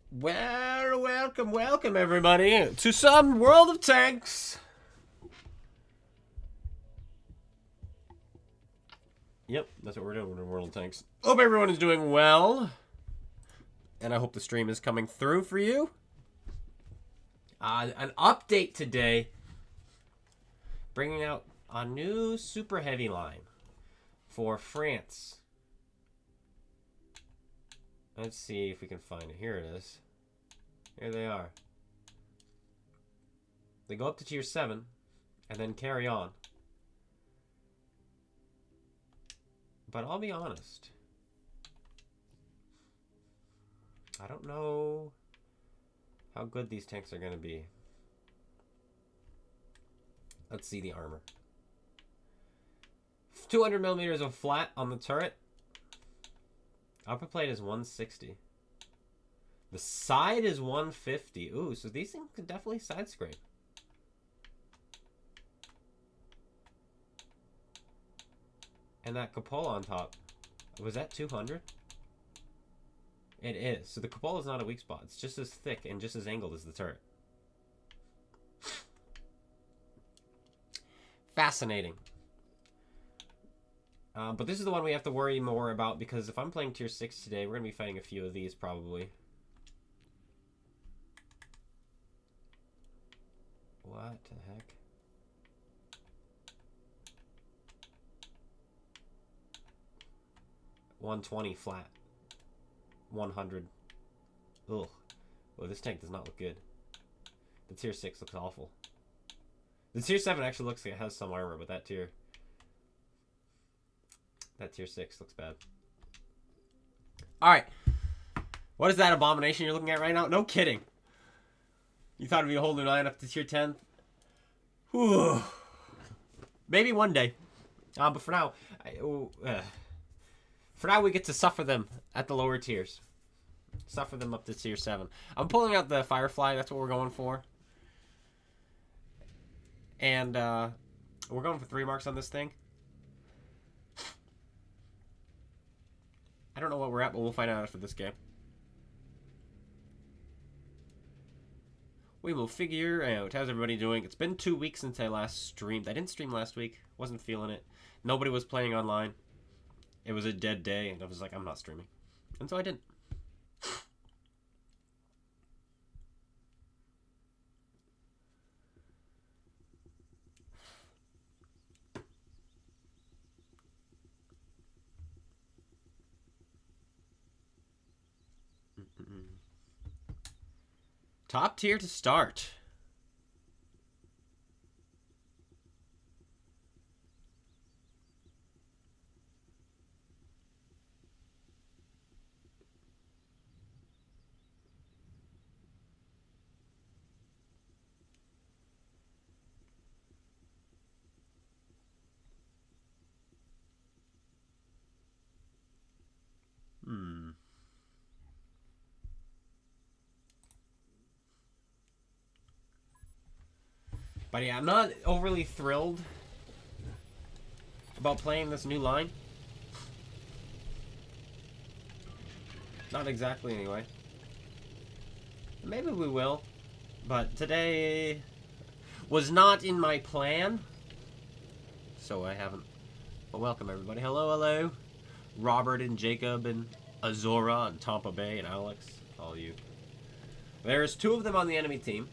Well, welcome everybody to some World of Tanks. Yep, that's what we're doing in World of Tanks. Hope everyone is doing well. And I hope the stream is coming through for you. An update today. Bringing out a new super heavy line for France. Let's see if we can find it. Here it is. Here they are. They go up to tier 7 and then carry on. But I'll be honest. I don't know how good these tanks are going to be. Let's see the armor. 200 millimeters of flat on the turret. Upper plate is 160. The side is 150. Ooh, so these things could definitely side scrape. And that cupola on top. Was that 200? It is. So the cupola is not a weak spot. It's just as thick and just as angled as the turret. Fascinating. But this is the one we have to worry more about because if I'm playing tier 6 today, we're going to be fighting a few of these probably. What the heck? $120 flat. 100. Ugh. Well, this tank does not look good. The tier 6 looks awful. The tier 7 actually looks like it has some armor, but that tier 6 looks bad. Alright. What is that abomination you're looking at right now? No kidding. You thought it'd be a whole new line up to tier 10? Whew. Maybe one day. But for now, we get to suffer them at the lower tiers. Suffer them up to tier 7. I'm pulling out the Firefly. That's what we're going for. And we're going for 3 marks on this thing. I don't know what we're at, but we'll find out after this game. We will figure out. How's everybody doing? It's been 2 weeks since I last streamed. I didn't stream last week. Wasn't feeling it. Nobody was playing online. It was a dead day, and I was like, I'm not streaming. And so I didn't. Top tier to start. But yeah, I'm not overly thrilled about playing this new line. Not exactly, anyway. Maybe we will. But today was not in my plan. So I haven't. But welcome, everybody. Hello, hello. Robert and Jacob and Azora and Tampa Bay and Alex. All you. There's 2 of them on the enemy team.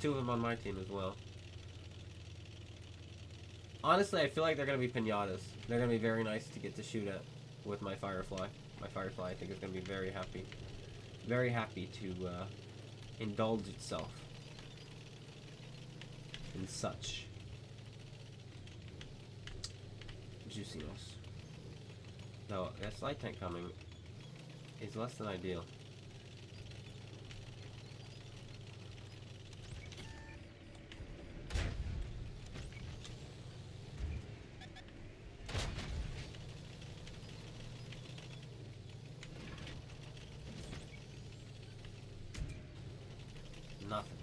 2 of them on my team as well. Honestly, I feel like they're going to be pinatas. They're going to be very nice to get to shoot at with my Firefly. My Firefly, I think, is going to be very happy. Very happy to indulge itself in such juiciness. Though, that slide tank coming is less than ideal. Nothing.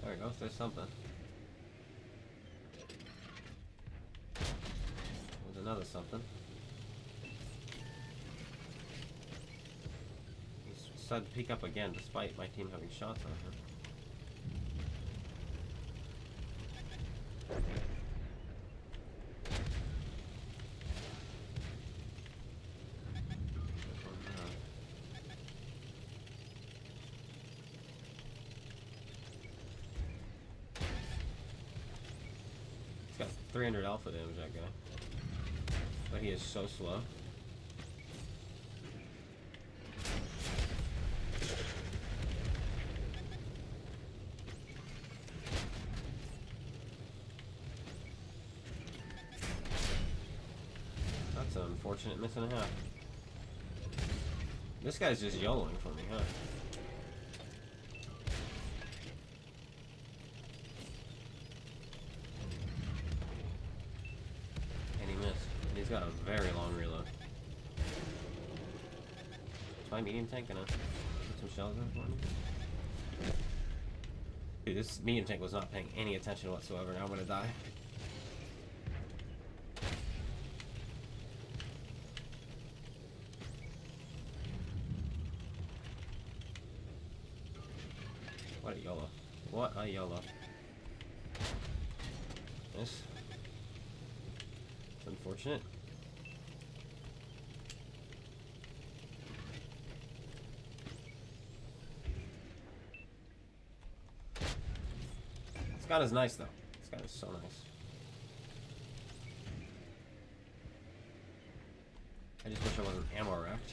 There we go, there's something. another something. He's decided to peek up again despite my team having shots on him. He's got 300 alpha damage, that guy. But he is so slow. That's an unfortunate miss and a half. This guy's just YOLOing for me, huh? And he missed. And he's got a very long reload. Is my medium tank gonna put some shells in for me? Dude, this medium tank was not paying any attention whatsoever. Now I'm gonna die. What a YOLO. What a YOLO. This. It's unfortunate. This gun is nice though. This gun is so nice. I just wish I wasn't ammo wrecked.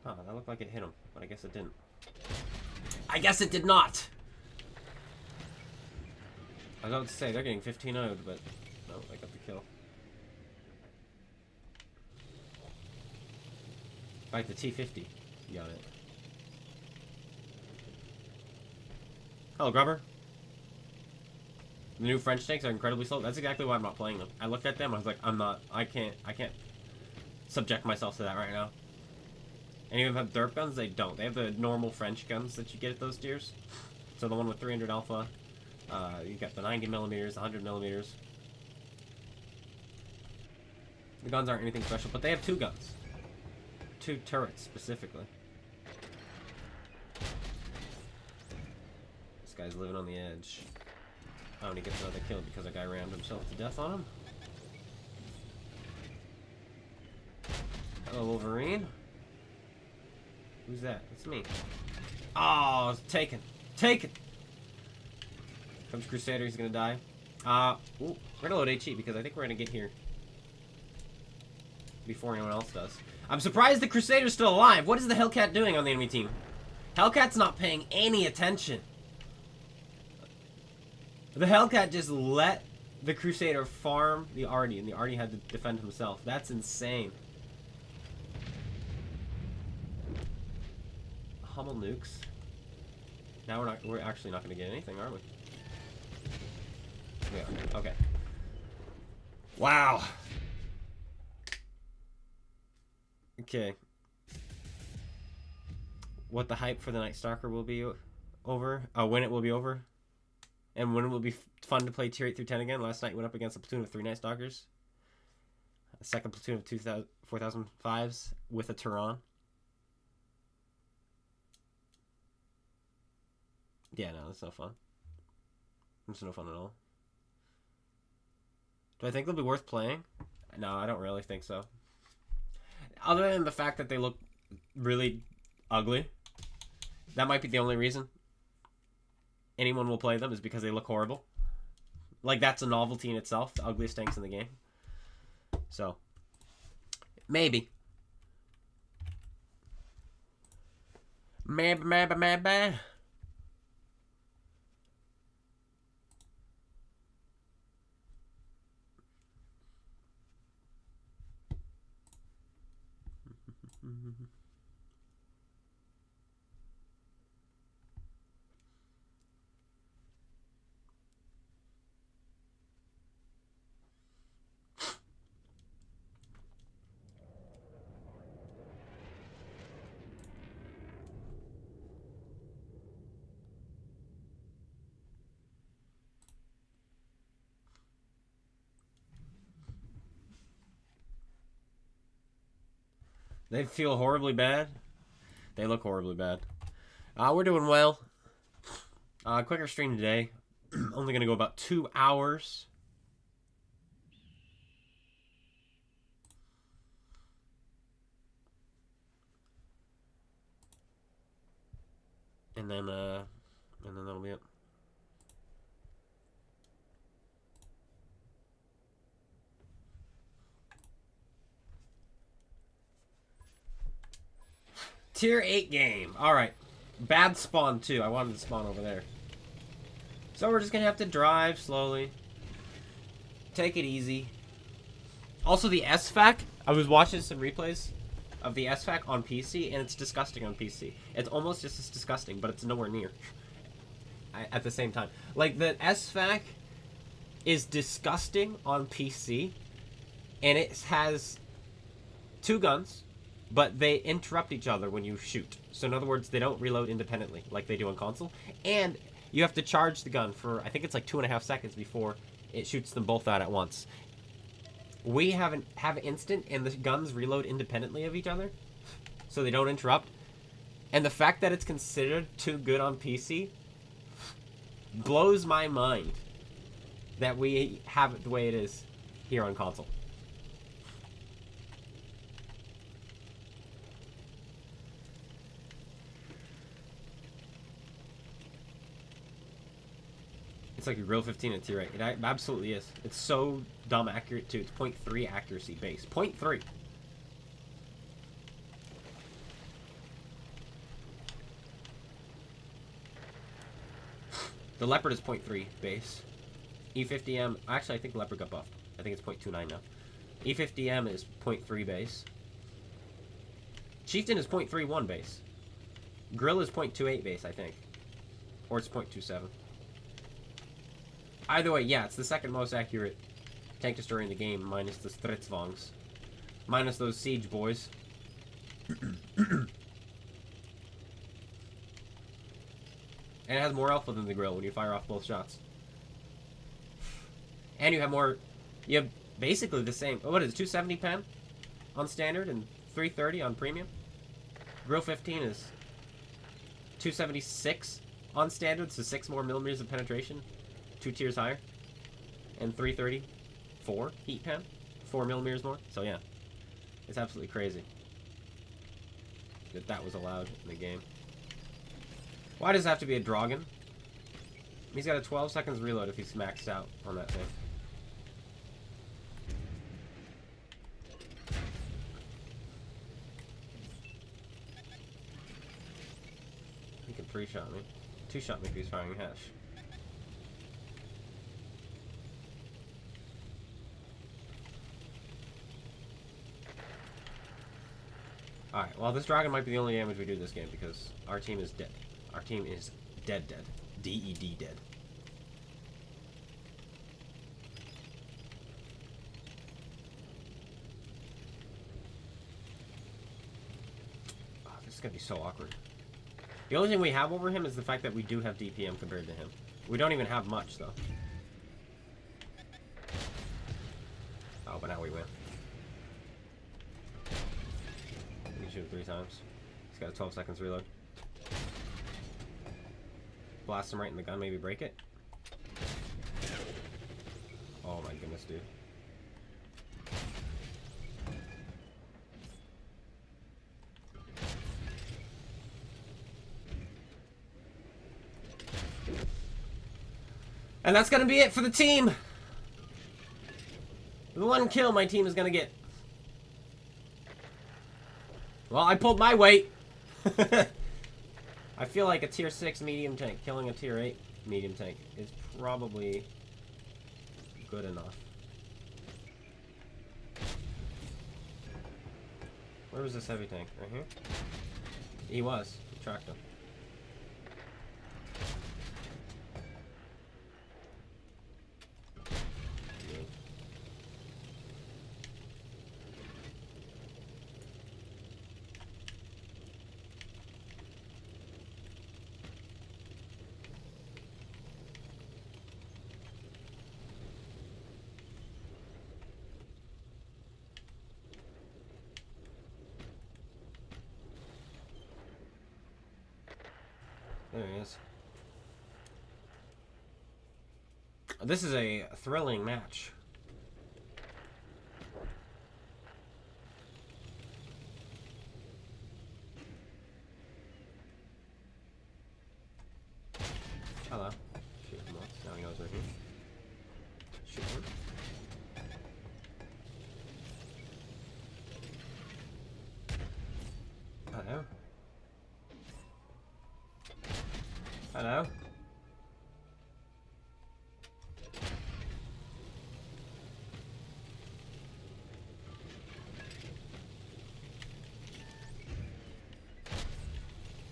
Oh, that looked like it hit him, but I guess it didn't. I guess it did not! I was about to say, they're getting 15-0'd, but no, I got the kill. Like the T-50. You got it. Hello, Grubber. The new French tanks are incredibly slow. That's exactly why I'm not playing them. I looked at them, I was like, I can't subject myself to that right now. Any of them have derp guns? They don't. They have the normal French guns that you get at those tiers. So the one with 300 alpha, you got the 90 millimeters, 100 millimeters. The guns aren't anything special, but they have two guns. Two turrets, specifically. This guy's living on the edge. Oh, and he gets another kill because a guy rammed himself to death on him. Hello, Wolverine. Who's that? It's me. Oh, it's taken. Taken! Comes Crusader, he's gonna die. Ooh, we're gonna load HE because I think we're gonna get here before anyone else does. I'm surprised the Crusader's still alive. What is the Hellcat doing on the enemy team? Hellcat's not paying any attention. The Hellcat just let the Crusader farm the Artie, and the Artie had to defend himself. That's insane. Hummel nukes. Now we're actually not gonna get anything, are we? We are. Okay. Wow. Okay. What the hype for the Night Stalker will be over? When it will be over? And when it will be fun to play tier 8 through 10 again? Last night went up against a platoon of 3 Night Stalkers. A second platoon of 4005s with a Turan. Yeah, no, that's no fun. It's no fun at all. Do I think they'll be worth playing? No, I don't really think so. Other than the fact that they look really ugly. That might be the only reason anyone will play them, is because they look horrible. Like, that's a novelty in itself. The ugliest tanks in the game. So, maybe. Maybe. They feel horribly bad. They look horribly bad. We're doing well. Quicker stream today. Only going to go about 2 hours. And then that'll be it. Tier 8 game. Alright. Bad spawn, too. I wanted to spawn over there. So we're just going to have to drive slowly. Take it easy. Also, the SFAC. I was watching some replays of the SFAC on PC, and it's disgusting on PC. It's almost just as disgusting, but it's nowhere near. At the same time. Like, the SFAC is disgusting on PC, and it has 2 guns, but they interrupt each other when you shoot. So in other words, they don't reload independently like they do on console. And you have to charge the gun for, I think it's like 2.5 seconds before it shoots them both out at once. We have instant, and the guns reload independently of each other, so they don't interrupt. And the fact that it's considered too good on PC blows my mind that we have it the way it is here on console. It's like a Grill 15 at tier 8. It absolutely is. It's so dumb accurate, too. It's 0.3 accuracy base. 0.3. The Leopard is 0.3 base. E50M... Actually, I think the Leopard got buffed. I think it's 0.29 now. E50M is 0.3 base. Chieftain is 0.31 base. Grill is 0.28 base, I think. Or it's 0.27. Either way, yeah, it's the second most accurate tank destroyer in the game, minus the Stridsvangs. Minus those siege boys. And it has more alpha than the Grill when you fire off both shots. And you have more... You have basically the same... What is it, 270 pen on standard and 330 on premium? Grill 15 is 276 on standard, so 6 more millimeters of penetration. 2 tiers higher. And 334 heat pen. 4 millimeters more. So yeah. It's absolutely crazy that was allowed in the game. Why does it have to be a Dragon? He's got a 12 seconds reload if he's maxed out on that thing. He can 3-shot me. 2-shot me if he's firing Hesh. Alright, well, this Dragon might be the only damage we do this game because our team is dead. Our team is dead. D-E-D dead. Oh, this is going to be so awkward. The only thing we have over him is the fact that we do have DPM compared to him. We don't even have much, though. Oh, but now we win. We can shoot him 3 times. He's got a 12 seconds reload. Blast him right in the gun, maybe break it. Oh my goodness, dude. And that's gonna be it for the team. The 1 kill my team is gonna get. Well, I pulled my weight. I feel like a tier 6 medium tank killing a tier 8 medium tank is probably good enough. Where was this heavy tank? Right here? He was. We tracked him. There he is. This is a thrilling match. Hello. Shoot him once. Now he knows we're here. Shoot him. Hello. Hello.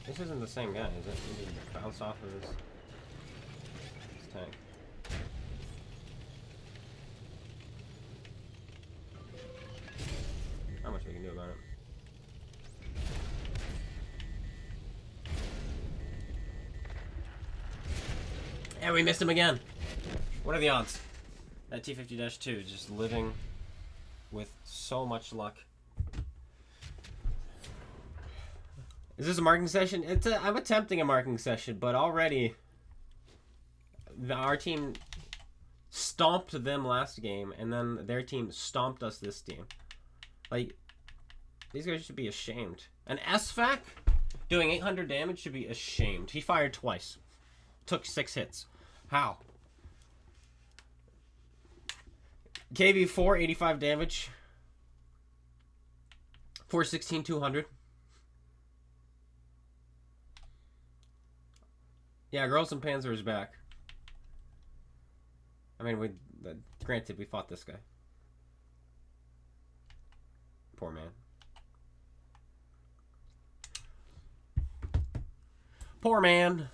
This isn't the same guy, is it? He just bounced off of his tank. Not much we can do about it. And we missed him again. What are the odds? That T50-2 is just living with so much luck. Is this a marking session? I'm attempting a marking session, but already our team stomped them last game, and then their team stomped us this team. Like, these guys should be ashamed. An SFAC doing 800 damage should be ashamed. He fired twice. Took 6 hits. How? KV4, 85 damage. 416, 200. Yeah, Girls and Panzer is back. I mean, granted, we fought this guy. Poor man. Poor man.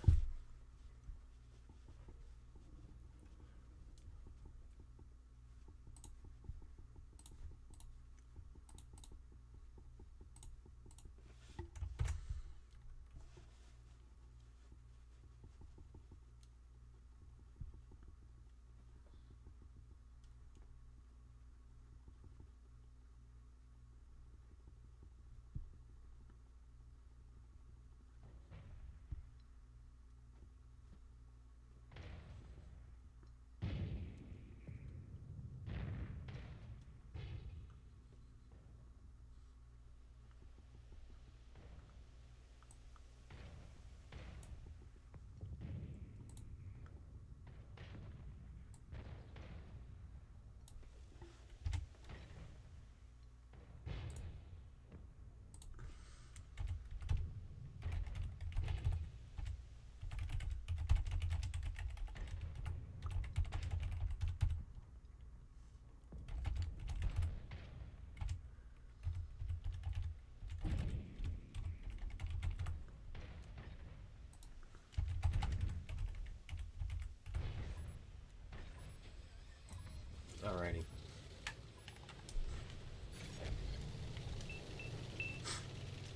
Alrighty.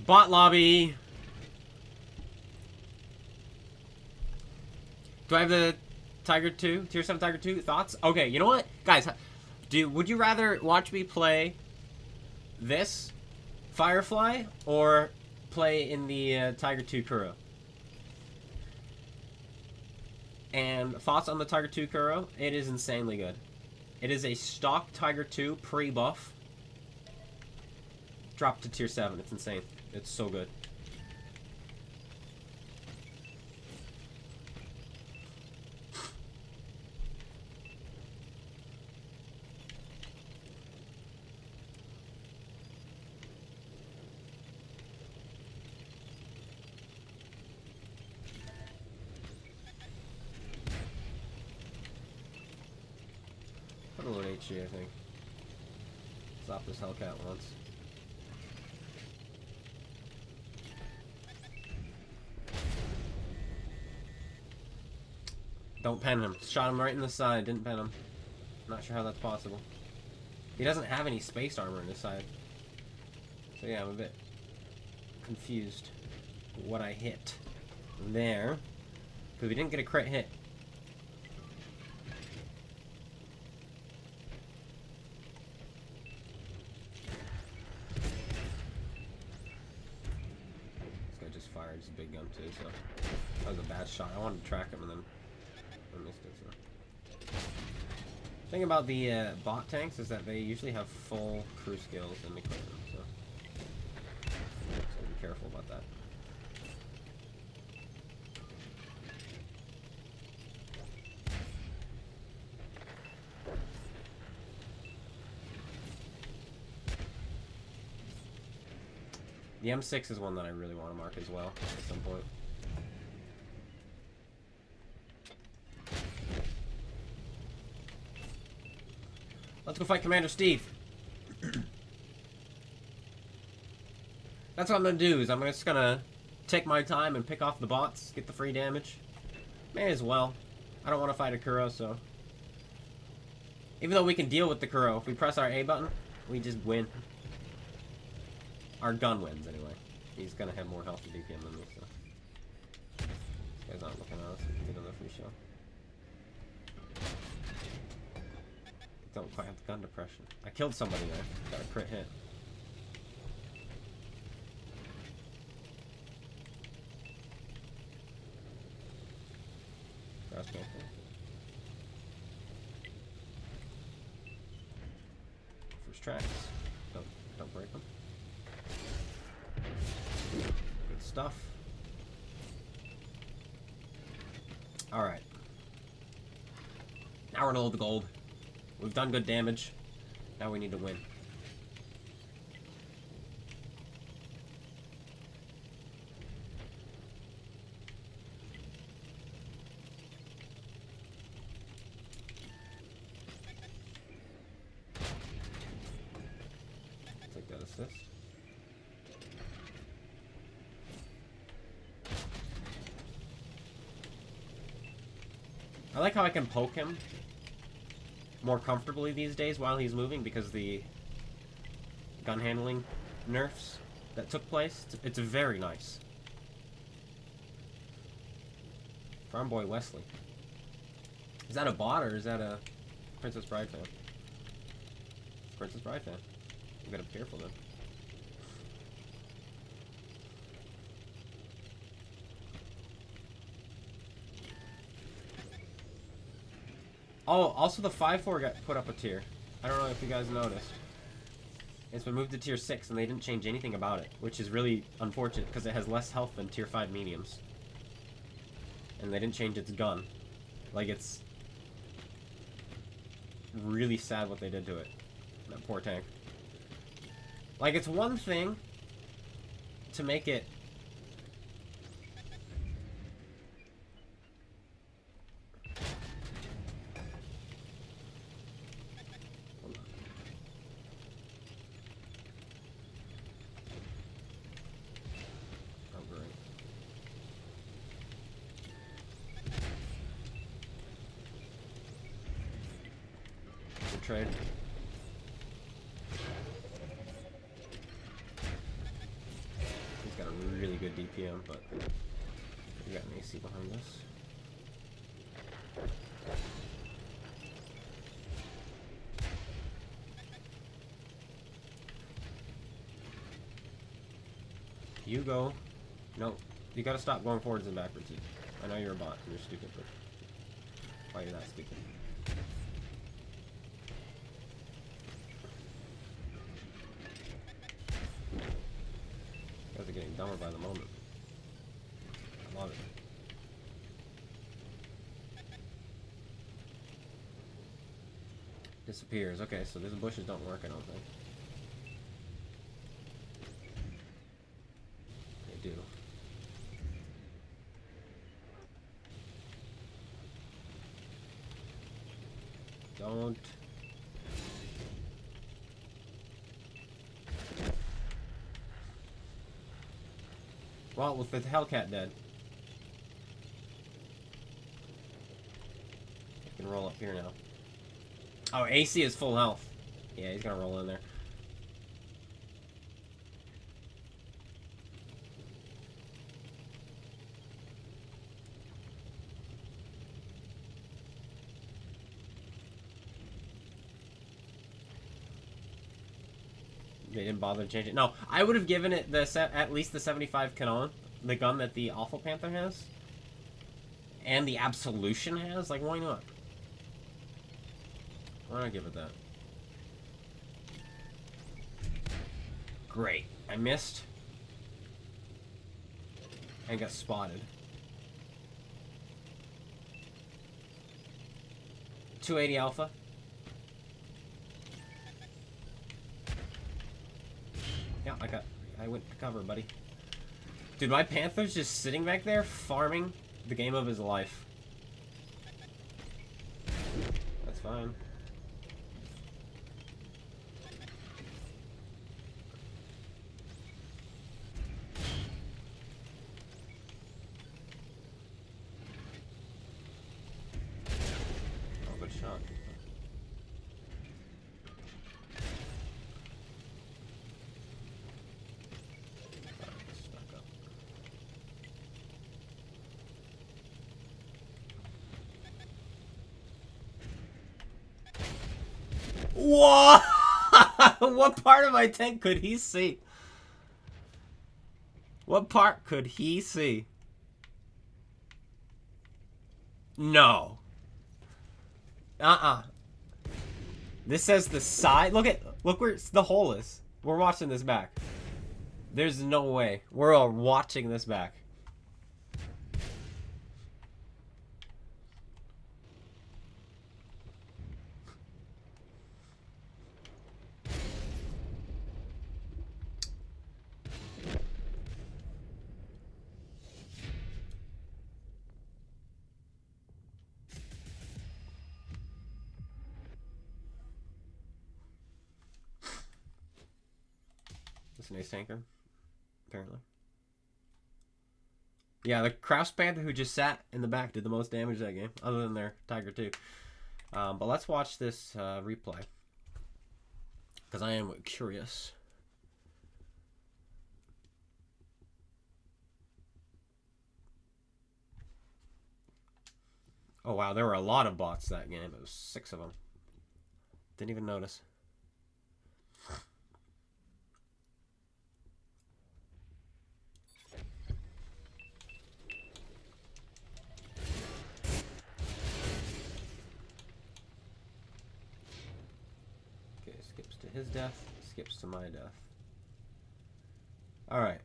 Bot lobby. Do I have the Tiger 2? Tier 7 Tiger 2? Thoughts? Okay, you know what? Guys, would you rather watch me play this Firefly or play in the Tiger 2 Kuro? And thoughts on the Tiger 2 Kuro? It is insanely good. It is a stock Tiger 2 pre-buff. Dropped to tier 7. It's insane. It's so good. Put a little HG, I think. Stop this Hellcat once. Don't pen him. Shot him right in the side. Didn't pen him. Not sure how that's possible. He doesn't have any space armor in his side. So yeah, I'm a bit confused what I hit there. Because we didn't get a crit hit. This guy just fired a big gun too, so that was a bad shot. I wanted to track him and then I missed it. So. The thing about the bot tanks is that they usually have full crew skills and equipment, so be careful about that. The M6 is one that I really want to mark as well at some point. Let's go fight Commander Steve. That's what I'm gonna do, is I'm just gonna take my time and pick off the bots, get the free damage. May as well. I don't want to fight a Kuro, so... Even though we can deal with the Kuro, if we press our A button, we just win. Our gun wins, anyway. He's gonna have more health to DPM than me, so... This guy's not looking at us. Get another free shell. Don't quite have the gun depression. I killed somebody there. Got a crit hit. Grass rifle. First tracks. Don't break them. Good stuff. Alright. Now we're gonna load the gold. We've done good damage. Now we need to win. Take that assist. I like how I can poke him more comfortably these days while he's moving because the gun handling nerfs that took place. It's very nice. Farm Boy Wesley. Is that a bot or is that a Princess Bride fan? Princess Bride fan. You gotta be careful then. Oh, also the 5-4 got put up a tier. I don't know if you guys noticed. It's been moved to tier 6 and they didn't change anything about it, which is really unfortunate because it has less health than tier 5 mediums. And they didn't change its gun. Like, it's really sad what they did to it. That poor tank. Like, it's one thing to make it... Trade. He's got a really good DPM, but we got an AC behind us. You go. No, you gotta stop going forwards and backwards. I know you're a bot. You're stupid, but why you're that stupid? Guys are getting dumber by the moment. I love it. Disappears. Okay, so these bushes don't work, I don't think. They do. Don't. Well, with the Hellcat dead, I can roll up here now. Oh, AC is full health. Yeah, he's gonna roll in there. They didn't bother to change it. No, I would have given it the at least the 75 Canon the gun that the Awful Panther has, and the Absolution has, like, why not? Why not give it that? Great. I missed. And got spotted. 280 Alpha. Yeah, I went to cover, buddy. Dude, my Panther's just sitting back there farming the game of his life. That's fine. Oh, good shot. What? What part of my tank could he see? What part could he see? No. This says the side. Look where the hole is. We're watching this back. There's no way. We're all watching this back. It's an ace tanker, apparently. Yeah, the Kraus Panther who just sat in the back did the most damage that game, other than their Tiger 2. But let's watch this replay, because I am curious. Oh wow, there were a lot of bots that game. It was 6 of them. Didn't even notice. His death skips to my death. Alright.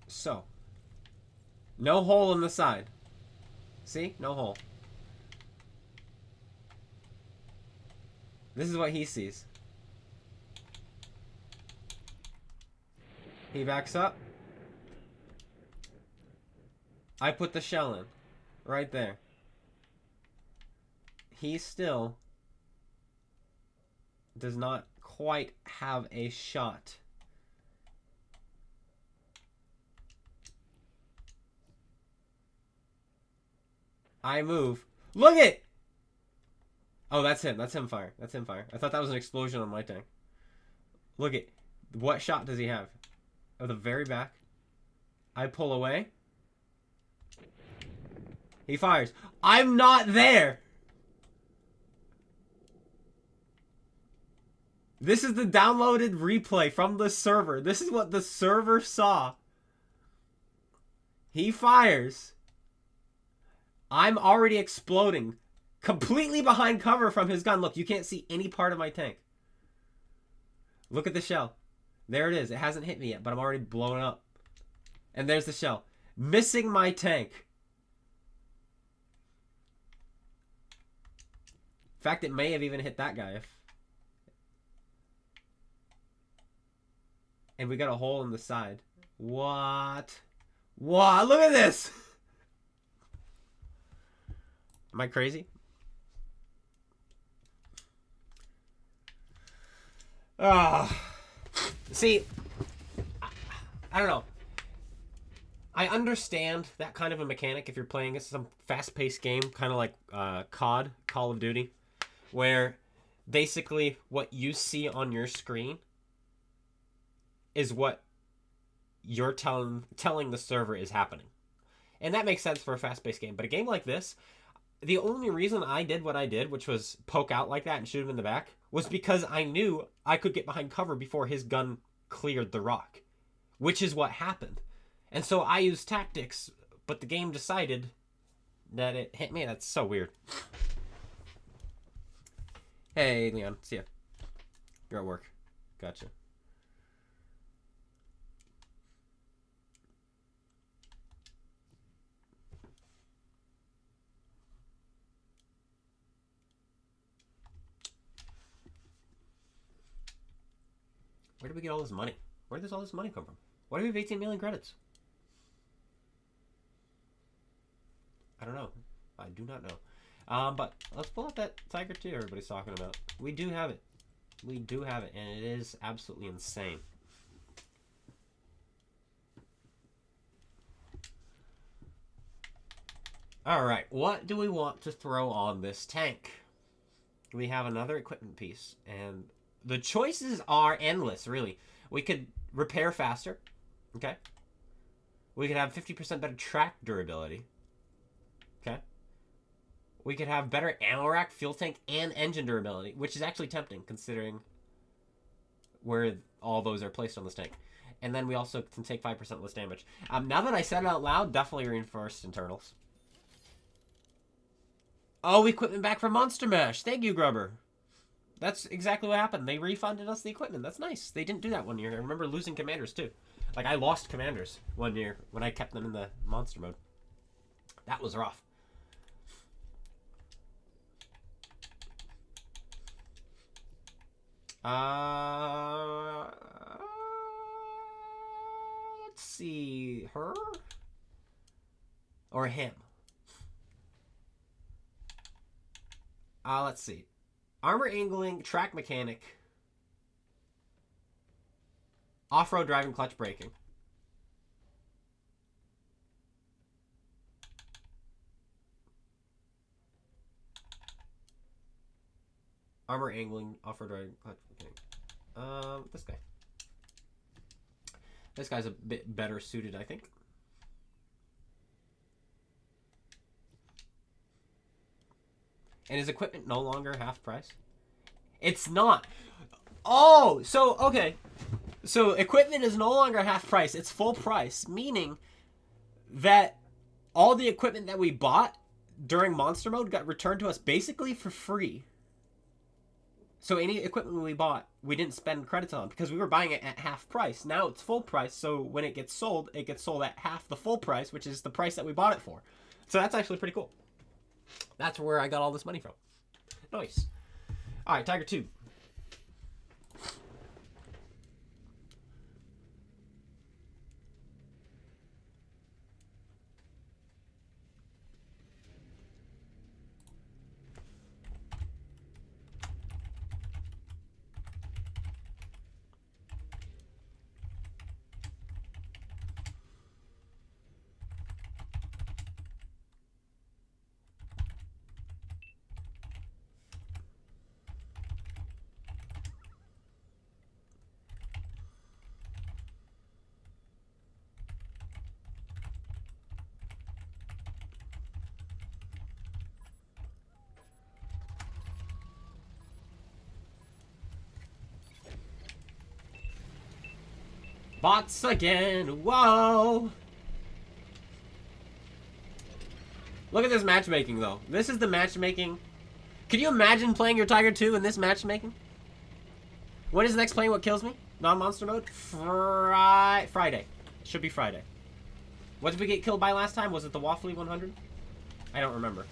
So. No hole in the side. See? No hole. This is what he sees. He backs up. I put the shell in. Right there. He still does not quite have a shot. I move. Look it! Oh, that's him. That's him fire. That's him fire. I thought that was an explosion on my tank. Look it. What shot does he have? At the very back. I pull away. He fires. I'm not there! This is the downloaded replay from the server. This is what the server saw. He fires. I'm already exploding. Completely behind cover from his gun. Look, you can't see any part of my tank. Look at the shell. There it is. It hasn't hit me yet, but I'm already blowing up. And there's the shell. Missing my tank. In fact, it may have even hit that guy if... And we got a hole in the side. What? What? Look at this! Am I crazy? See, I don't know. I understand that kind of a mechanic if you're playing some fast-paced game, kind of like COD, Call of Duty, where basically what you see on your screen is what you're telling the server is happening. And that makes sense for a fast-paced game. But a game like this, the only reason I did what I did, which was poke out like that and shoot him in the back, was because I knew I could get behind cover before his gun cleared the rock. Which is what happened. And so I used tactics, but the game decided that it hit me. That's so weird. Hey, Leon. See ya. You're at work. Gotcha. Where did we get all this money? Where does all this money come from? Why do we have 18 million credits? I don't know. I do not know. But let's pull up that Tiger 2 everybody's talking about. We do have it. We do have it, and it is absolutely insane. Alright, what do we want to throw on this tank? We have another equipment piece, and the choices are endless, really. We could repair faster, okay? We could have 50% better track durability, okay? We could have better ammo rack, fuel tank, and engine durability, which is actually tempting, considering where all those are placed on this tank. And then we also can take 5% less damage. Now that I said it out loud, definitely reinforced internals. Oh, equipment back from Monster Mash. Thank you, Grubber. That's exactly what happened. They refunded us the equipment. That's nice. They didn't do that one year. I remember losing commanders, too. Like, I lost commanders one year when I kept them in the monster mode. That was rough. Let's see. Her? Or him? Let's see. Armor angling, track mechanic, off-road driving, clutch braking. Armor angling, off-road driving, clutch mechanic. This guy. This guy's a bit better suited, I think. And is equipment no longer half price? It's not. Oh, so, okay. So, equipment is no longer half price. It's full price, meaning that all the equipment that we bought during Monster Mode got returned to us basically for free. So, any equipment we bought, we didn't spend credits on because we were buying it at half price. Now it's full price, so when it gets sold at half the full price, which is the price that we bought it for. So, that's actually pretty cool. That's where I got all this money from. Nice. Alright, Tiger 2. Bots again. Whoa. Look at this matchmaking, though. This is the matchmaking. Could you imagine playing your Tiger 2 in this matchmaking? When is the next Playing What Kills Me? Non-monster mode? Friday. Should be Friday. What did we get killed by last time? Was it the Waffly 100? I don't remember.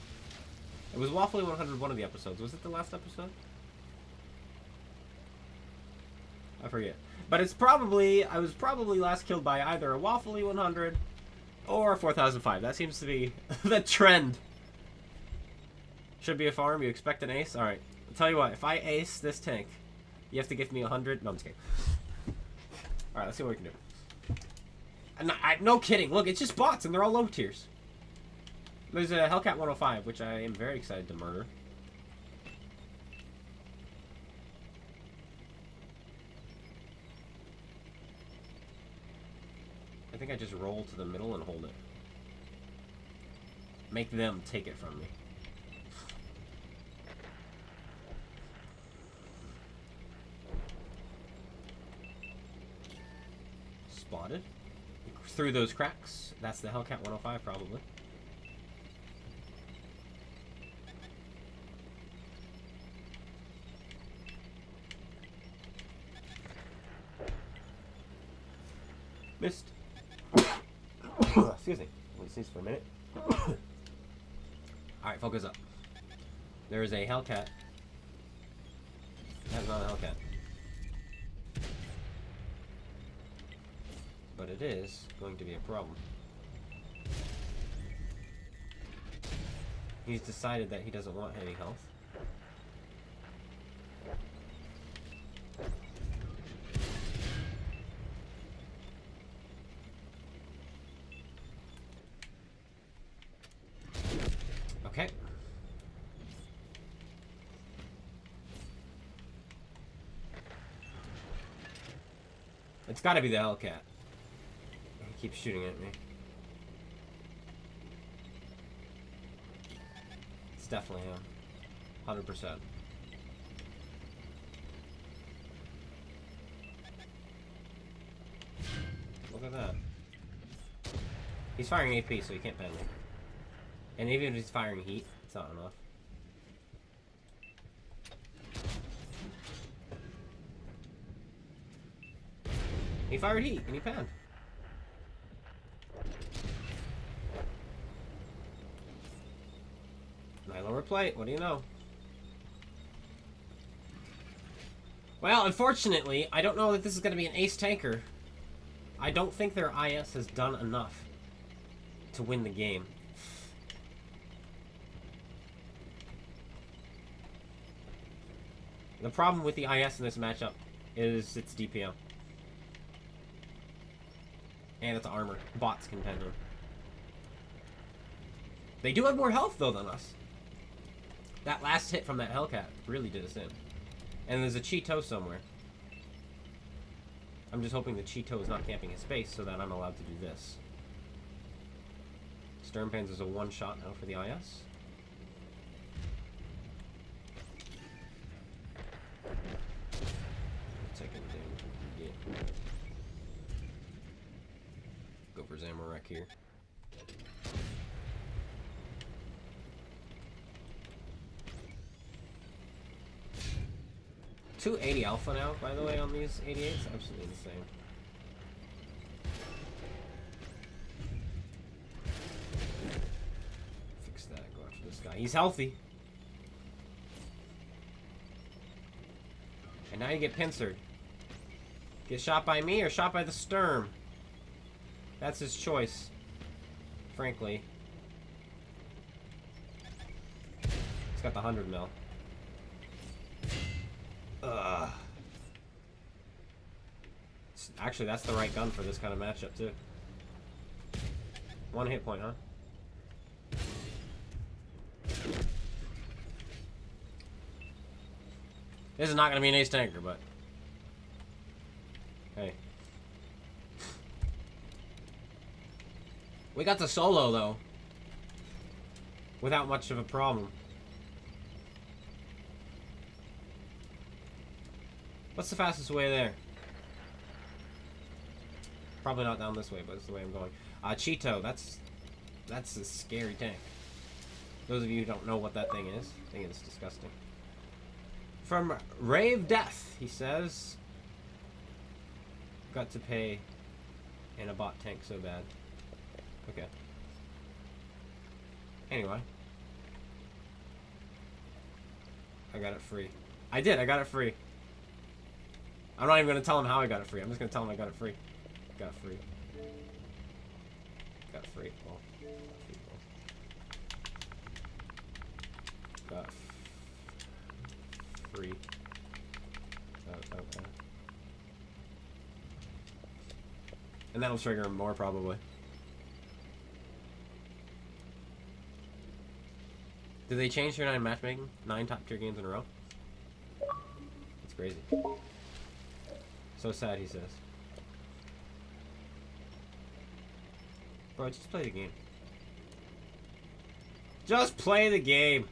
It was Waffly 100 one of the episodes. Was it the last episode? I forget. But it's probably, I was probably last killed by either a Waffly 100 or a 4005. That seems to be the trend. Should be a farm. You expect an ace? Alright. I'll tell you what. If I ace this tank, you have to give me 100. No, I'm just kidding. Alright, let's see what we can do. No kidding. Look, it's just bots, and they're all low tiers. There's a Hellcat 105, which I am very excited to murder. I think I just roll to the middle and hold it. Make them take it from me. Spotted? through those cracks. That's the Hellcat 105, probably. Missed. Excuse me. Let me sneeze for a minute. Alright, focus up. There is a Hellcat. That's not a Hellcat. But it is going to be a problem. He's decided that he doesn't want any health. Okay. It's gotta be the Hellcat. He keeps shooting at me. It's definitely him. 100%. Look at that. He's firing AP, so he can't pen me. And even if he's firing heat, it's not enough. He fired heat, and he panned. My lower plate, what do you know? Well, unfortunately, I don't know that this is going to be an ace tanker. I don't think their IS has done enough to win the game. The problem with the IS in this matchup is its DPM. And its armor. Bots can pen them. They do have more health, though, than us. That last hit from that Hellcat really did us in. And there's a Cheeto somewhere. I'm just hoping the Cheeto is not camping his space so that I'm allowed to do this. Sternpans is a one-shot now for the IS. Go for Zamorak here. $280 alpha now, by the way, on these 88s. Absolutely insane. Fix that. Go after this guy. He's healthy. And now you get pincered. Get shot by me or shot by the Sturm. That's his choice. Frankly. He's got the 100 mil. Ugh. Actually, that's the right gun for this kind of matchup, too. One hit point, huh? This is not going to be an ace tanker, but... Hey. We got the solo, though. Without much of a problem. What's the fastest way there? Probably not down this way, but it's the way I'm going. Cheeto, that's a scary tank. Those of you who don't know what that thing is, I think it's disgusting. From Rave Death, he says... Got to pay in a bot tank so bad. Okay. Anyway. I got it free. I did, I got it free. I'm not even going to tell him how I got it free. I'm just going to tell him I got it free. Got it free. Got it free. Well, got free. Okay. And that'll trigger him more, probably. Did they change tier 9 matchmaking? 9 top tier games in a row? That's crazy. So sad, he says. Bro, just play the game. Just play the game!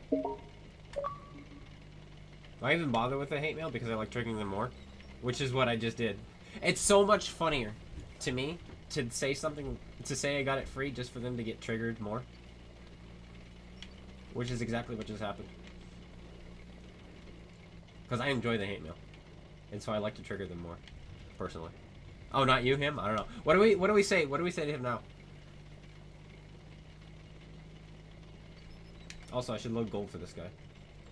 Do I even bother with the hate mail? Because I like triggering them more? Which is what I just did. It's so much funnier to me to say something, to say I got it free just for them to get triggered more. Which is exactly what just happened. Because I enjoy the hate mail. And so I like to trigger them more. Personally. Oh, not you, him? I don't know. What do we say? What do we say to him now? Also, I should load gold for this guy.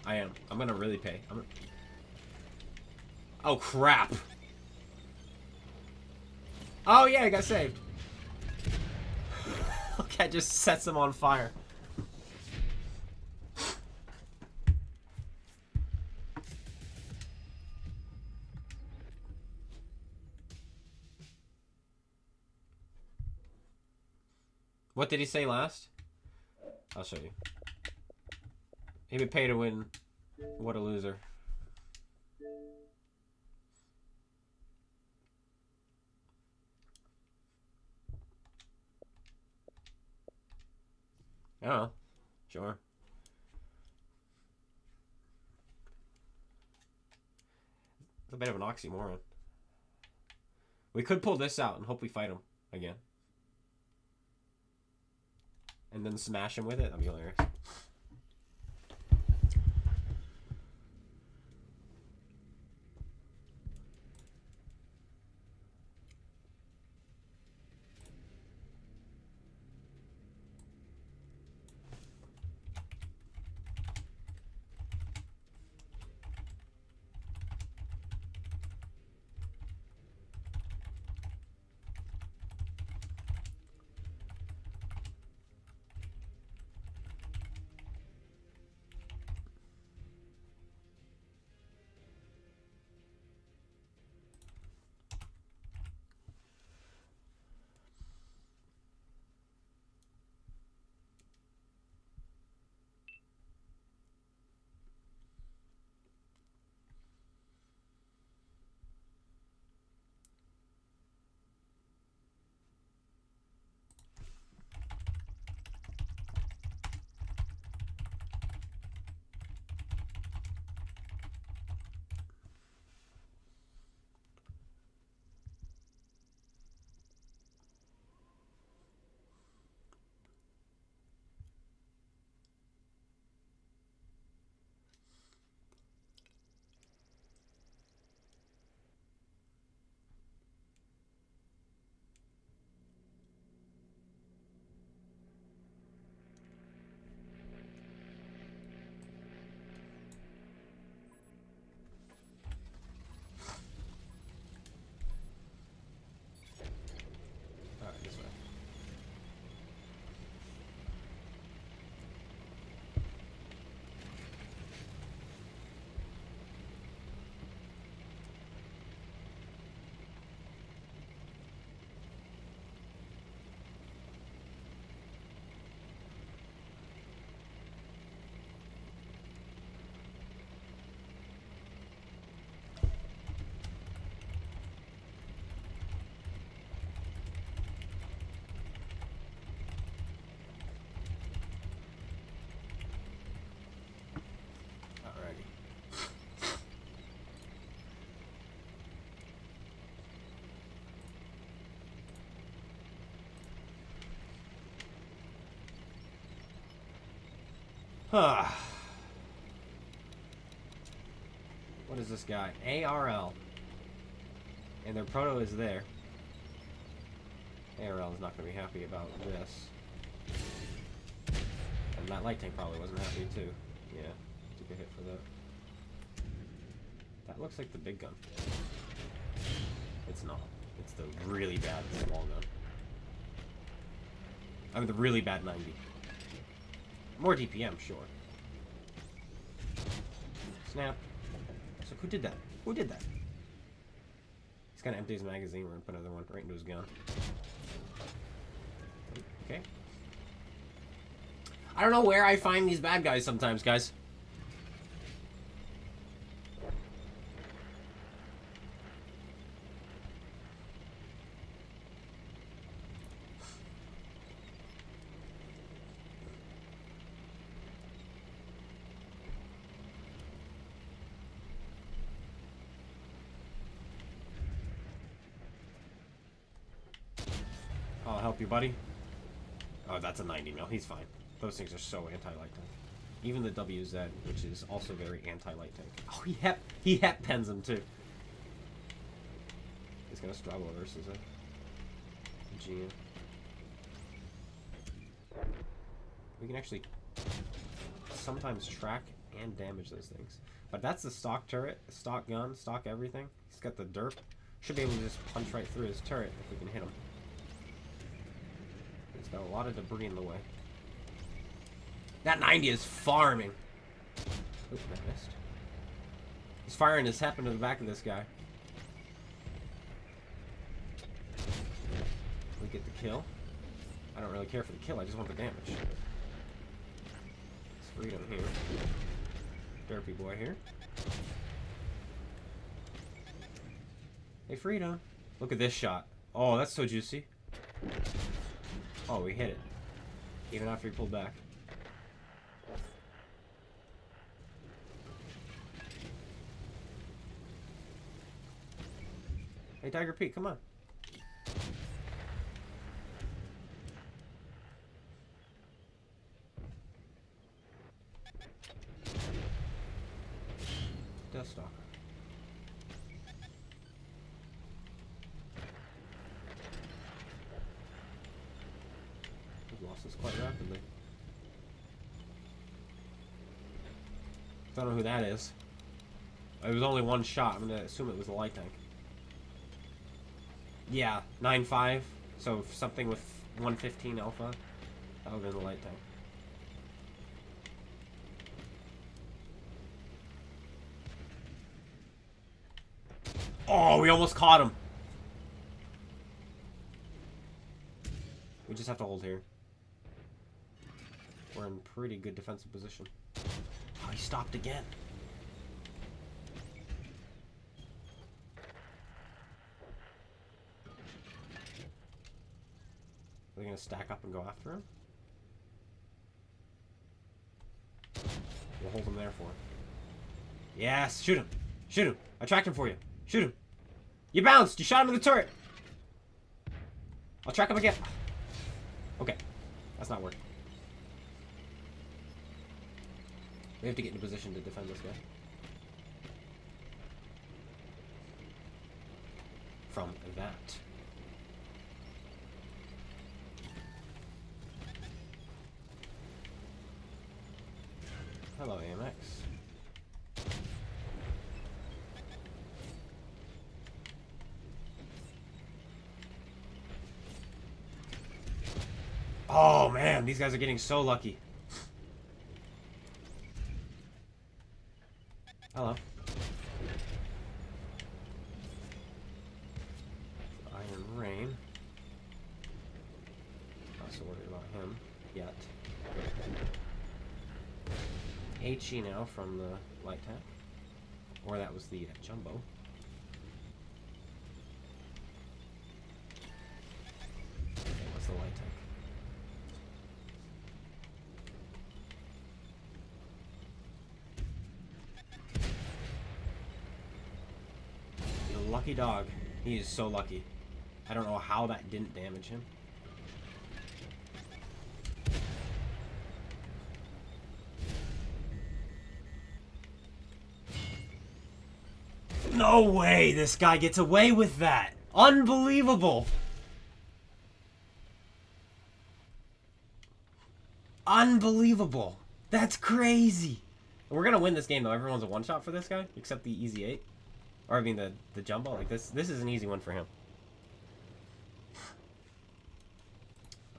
I am. I'm gonna really pay. Oh, crap. Oh, yeah, I got saved. Okay, just sets him on fire. What did he say last? I'll show you. He would pay to win. What a loser. Oh, sure. It's a bit of an oxymoron. We could pull this out and hope we fight him again. And then smash him with it. That'd be hilarious. What is this guy? ARL. And their proto is there. ARL is not going to be happy about this. And that light tank probably wasn't happy too. Yeah, took a hit for that. That looks like the big gun. It's not. It's the really bad small gun. I mean the really bad 90. More DPM, sure. Snap. So who did that? Who did that? He's gonna empty his magazine. We're gonna put another one right into his gun. Okay. I don't know where I find these bad guys sometimes, guys. help you, buddy? Oh, that's a 90 mil. He's fine. Those things are so anti-light tank. Even the WZ, which is also very anti-light tank. Oh, he hep pens him too. He's gonna struggle versus a GM. We can actually sometimes track and damage those things. But that's the stock turret, stock gun, stock everything. He's got the derp. Should be able to just punch right through his turret if we can hit him. He's got a lot of debris in the way. That 90 is farming. Oop, I missed. He's firing his hep into the back of this guy. We get the kill. I don't really care for the kill, I just want the damage. It's freedom here. Derpy boy here. Hey, freedom. Look at this shot. Oh, that's so juicy. Oh, we hit it. Even after he pulled back. Hey, Tiger Pete, come on. Death Stalker. We've lost this quite rapidly. Don't know who that is. It was only one shot. I'm gonna assume it was a light tank. Yeah, 9.5. So something with 115 alpha. That would have been the light tank. Oh, we almost caught him. We just have to hold here. We're in pretty good defensive position. Oh, he stopped again. Are they gonna stack up and go after him? We'll hold him there for him. Yes, shoot him. Shoot him. I tracked him for you. Shoot him. You bounced. You shot him in the turret. I'll track him again. Okay. That's not working. We have to get in a position to defend this guy. From that. Hello, AMX. Oh man, these guys are getting so lucky. Hello. Iron Rain. Not so worried about him yet. HE now from the light tank. Or that was the jumbo. What's the light tank? Lucky dog. He is so lucky. I don't know how that didn't damage him. No way this guy gets away with that. Unbelievable. Unbelievable. That's crazy. We're going to win this game, though. Everyone's a one-shot for this guy, except the easy 8. Or I mean the jumbo. Like this is an easy one for him.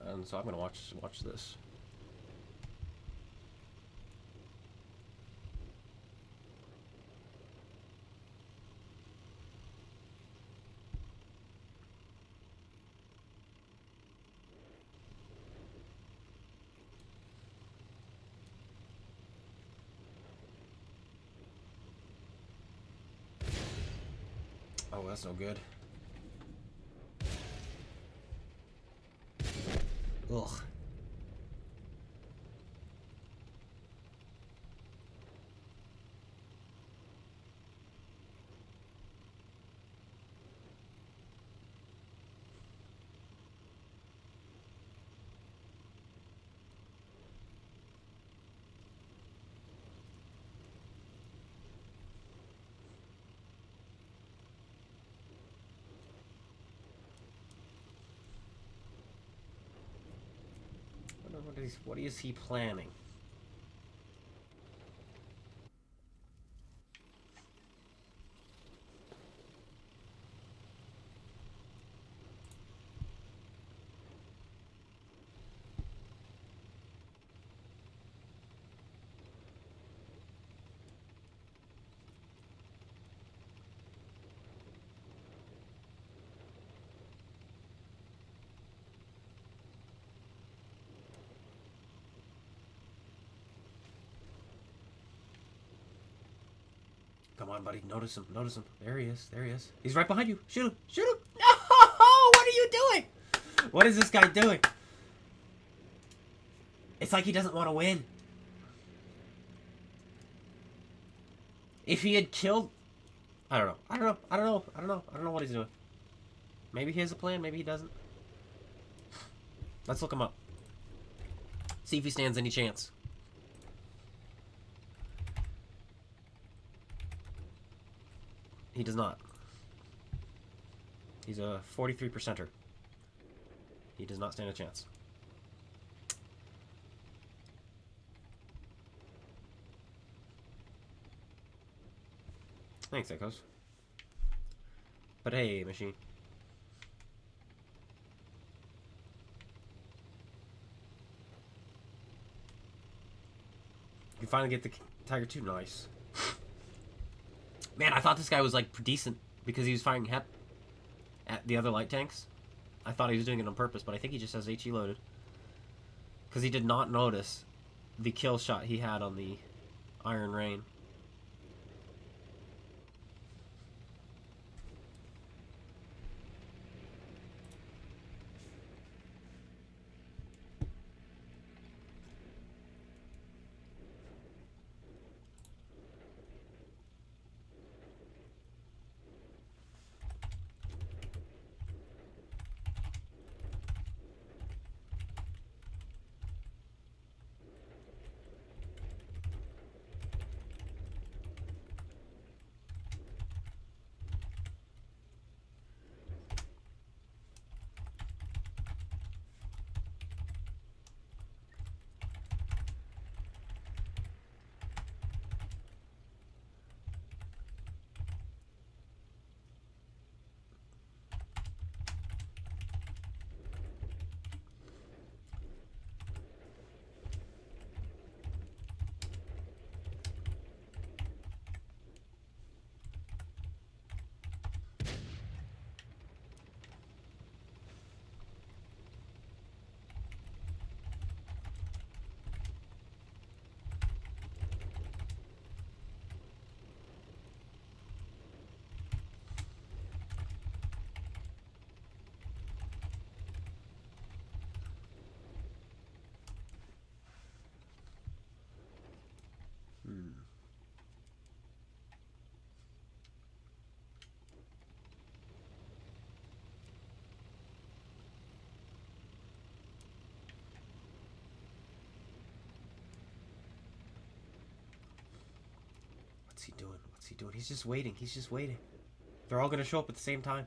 And so I'm gonna watch this. Oh, that's no good. Ugh. What is he planning? Come on, buddy. Notice him. Notice him. There he is. There he is. He's right behind you. Shoot him. Shoot him. No! What are you doing? What is this guy doing? It's like he doesn't want to win. If he had killed... I don't know. I don't know. I don't know. I don't know. I don't know what he's doing. Maybe he has a plan. Maybe he doesn't. Let's look him up. See if he stands any chance. He does not. He's a 43%er. He does not stand a chance. Thanks, Echoes. But hey, machine. You finally get the Tiger 2. Nice. Man, I thought this guy was, like, decent because he was firing HEP at the other light tanks. I thought he was doing it on purpose, but I think he just has HE loaded. Because he did not notice the kill shot he had on the Iron Rain. What's he doing? What's he doing? He's just waiting. He's just waiting. They're all going to show up at the same time.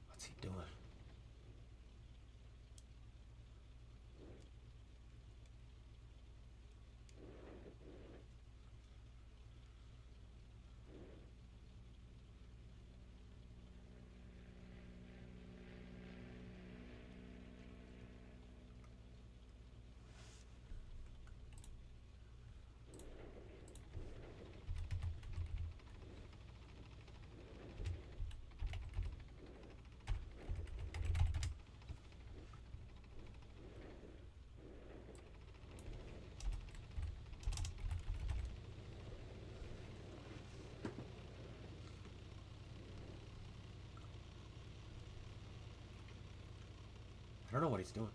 What's he doing? I don't know what he's doing.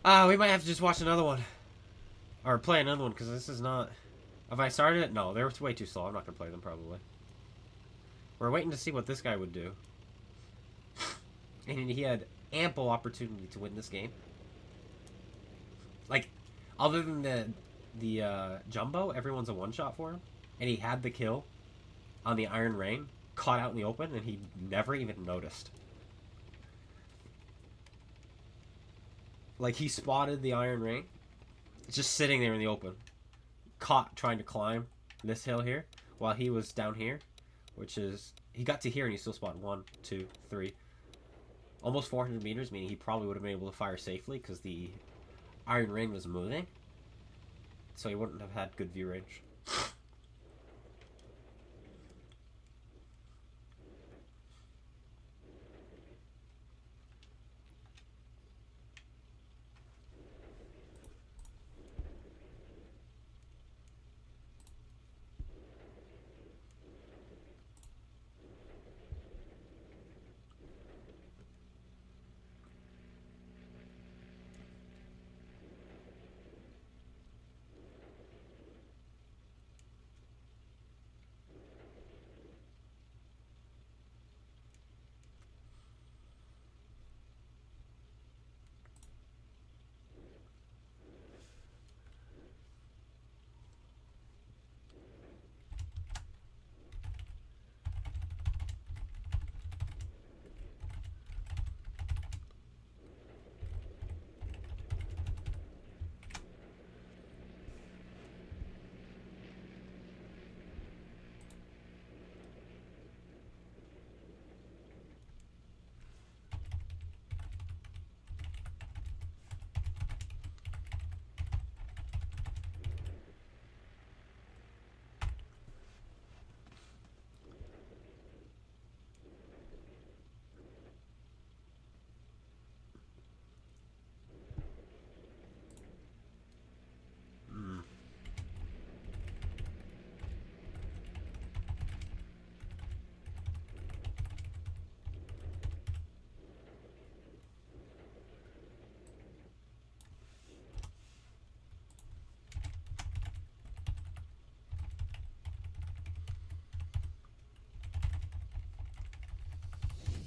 We might have to just watch another one. Or play another one, because this is not... Have I started it? No, they're way too slow. I'm not going to play them, probably. We're waiting to see what this guy would do. And he had ample opportunity to win this game. Like, other than the Jumbo, everyone's a one-shot for him. And he had the kill on the Iron Rain, caught out in the open, and he never even noticed. Like, he spotted the Iron Rain. It's just sitting there in the open. Caught trying to climb this hill here, while he was down here. Which is... He got to here and he still spotted 1, 2, 3... Almost 400 meters, meaning he probably would have been able to fire safely because the Iron Rain was moving. So he wouldn't have had good view range.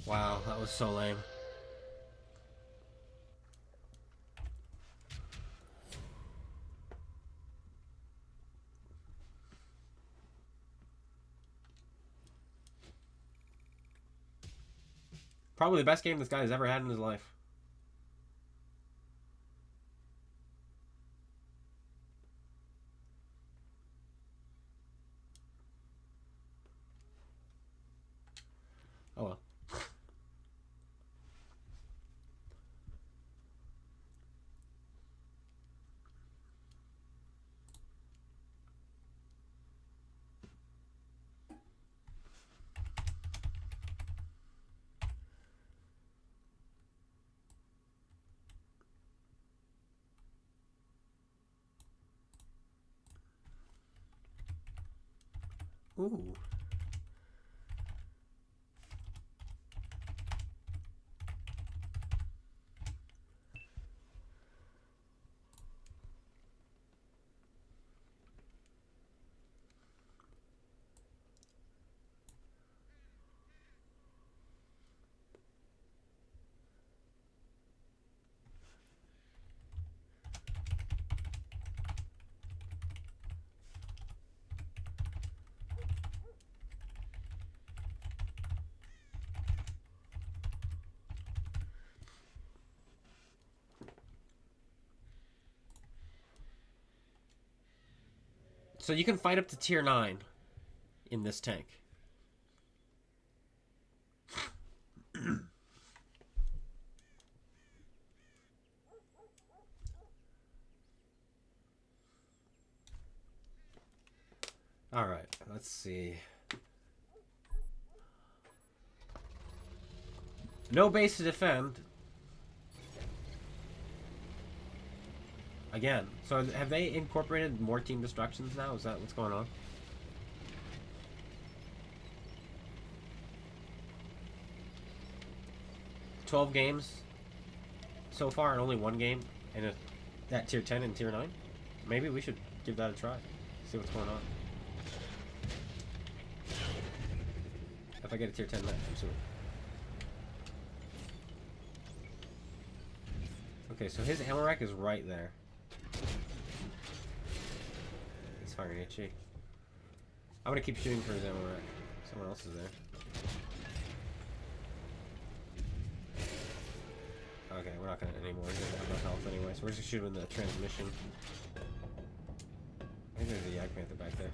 Wow, that was so lame. Probably the best game this guy has ever had in his life. Oh well. Ooh. So you can fight up to tier 9 in this tank. Alright, let's see. No base to defend. Again. So have they incorporated more team destructions now? Is that what's going on? $12 games so far in only one game, and that tier 10 and tier 9. Maybe we should give that a try. See what's going on. If I get a tier 10 match, I'm suing. Okay, so his ammo rack is right there. He's firing HE. I'm gonna keep shooting for his ammo rack. Someone else is there. Okay, we're not gonna anymore. He doesn't have enough health anyway, so we're just shooting the transmission. I think there's a Yak Panther back there.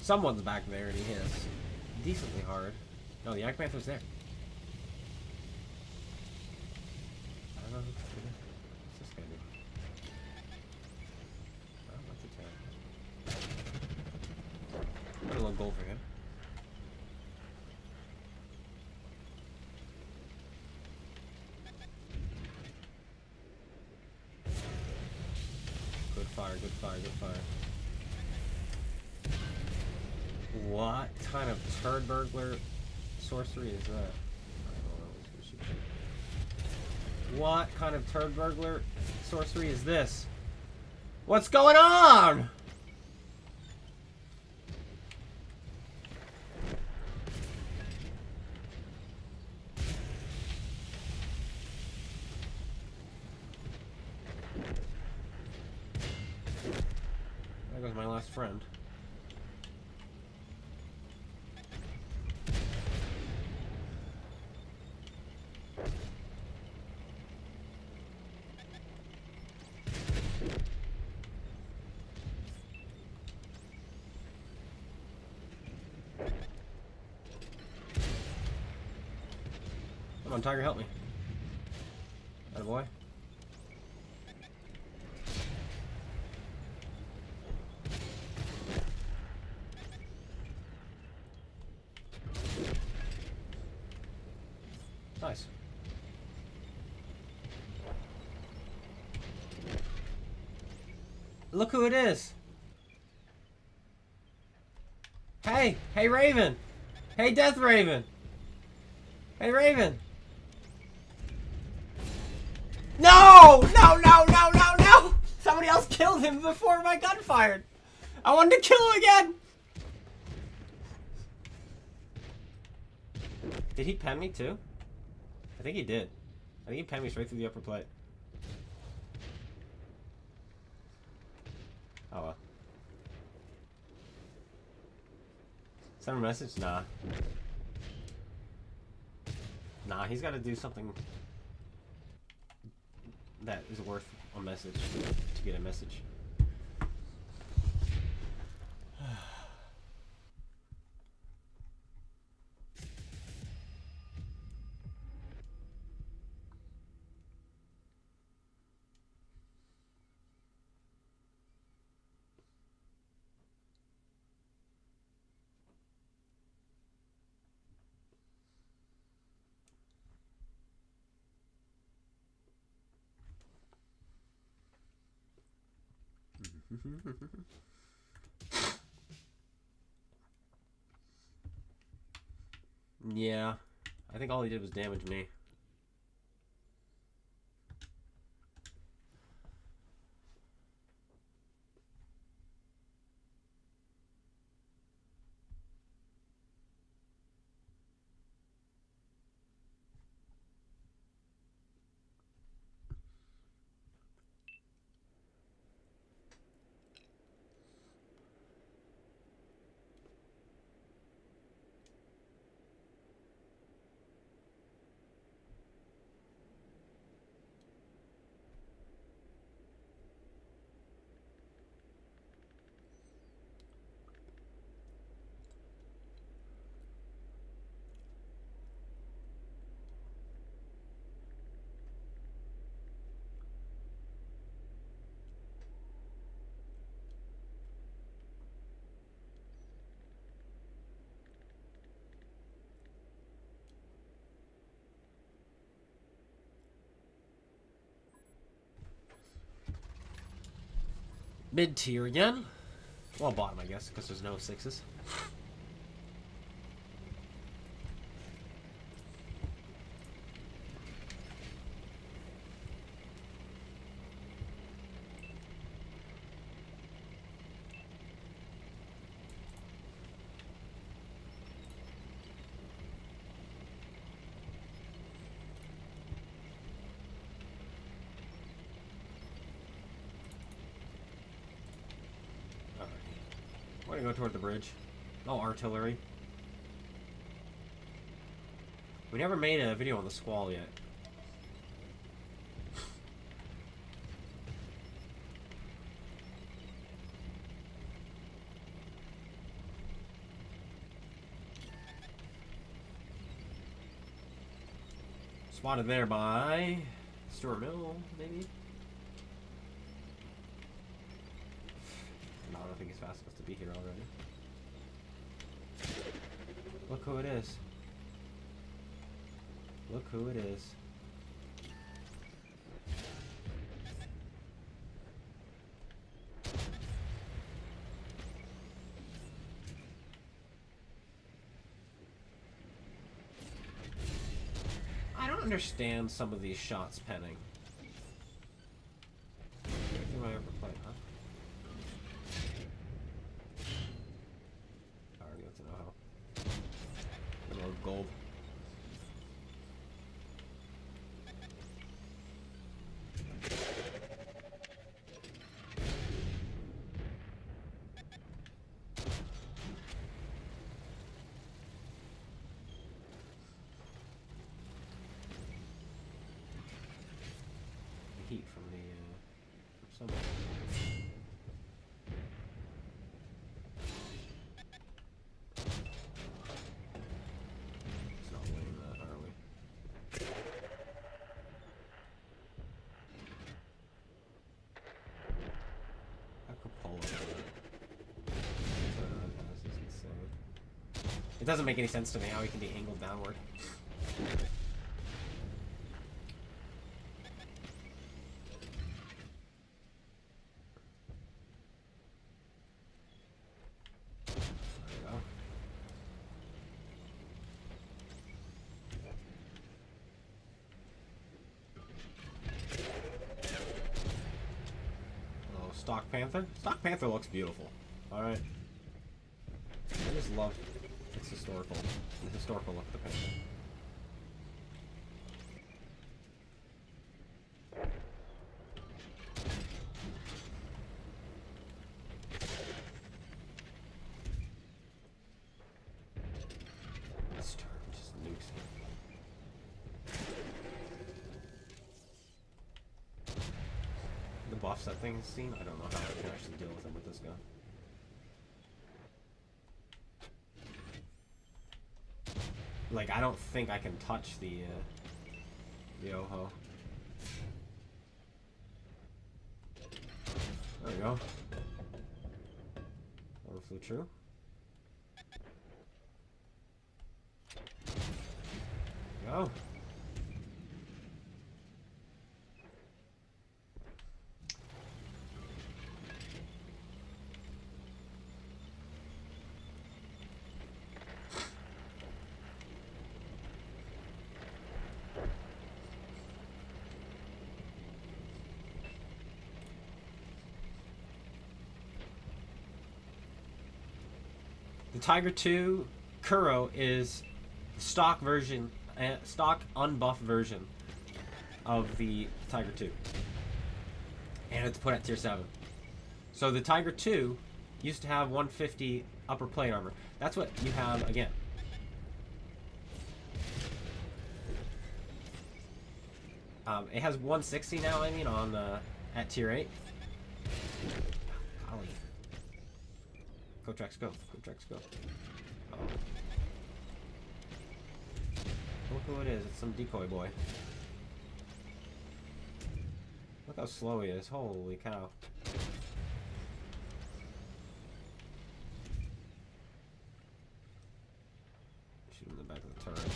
Someone's back there and he hits decently hard. No, the Yak Panther's there. I don't know what's this guy do. Oh, what's the tag? Got a little goal for him. Good fire, good fire, good fire. What kind of turd burglar sorcery is that? What kind of turd burglar sorcery is this? What's going on? There goes my last friend. Come on, Tiger, help me. Atta boy. Nice. Look who it is. Hey, hey Raven. Hey Death Raven. Hey Raven. No! No, no, no, no, no! Somebody else killed him before my gun fired. I wanted to kill him again. Did he pen me too? I think he did. I think he penned me straight through the upper plate. Oh well. Send him a message? Nah. Nah, he's got to do something that is worth a message to get a message. Yeah, I think all he did was damage me. Mid-tier again. Well, bottom, I guess, because there's no sixes. gonna go toward the bridge. No artillery. We never made a video on the squall yet. Spotted there by Stuart Mill, maybe? No, I don't think he's fast enough to be here already. Look who it is. Look who it is. I don't understand some of these shots penning. Do I ever play, huh? I already want to know how. A little gold. Heat from the from somewhere. It's not winning that, are we? I could pull over that. This is insane. It doesn't make any sense to me how he can be angled downward. Stock Panther? Stock Panther looks beautiful. Alright. I just love its the historical look of the Panther. This turn just nukes him. The buffs that thing has seen, I don't know how I can actually deal with him with this gun. Like, I don't think I can touch the Oho. There we go. Overflew true. Go. The Tiger II Kuro is stock version, stock unbuffed version of the Tiger II, and it's put at tier 7. So the Tiger II used to have 150 upper plate armor. That's what you have again. It has 160 now. I mean, on at tier 8. Golly. Kotrax, go. Kotrax, go. Uh oh. Look who it is. It's some decoy boy. Look how slow he is. Holy cow. Shoot him in the back of the turret.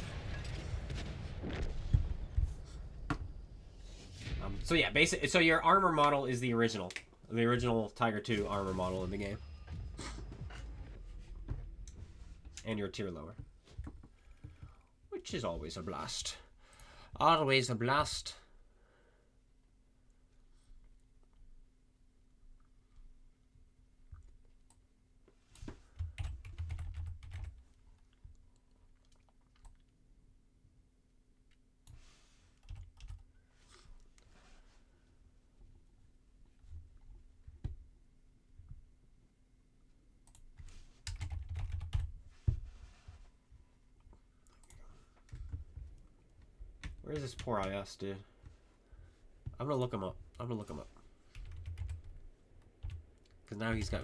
So yeah, so your armor model is the original Tiger II armor model in the game. And your tier lower. Which is always a blast. Always a blast. Where is this poor IS, dude? I'm gonna look him up. I'm gonna look him up. Because now he's got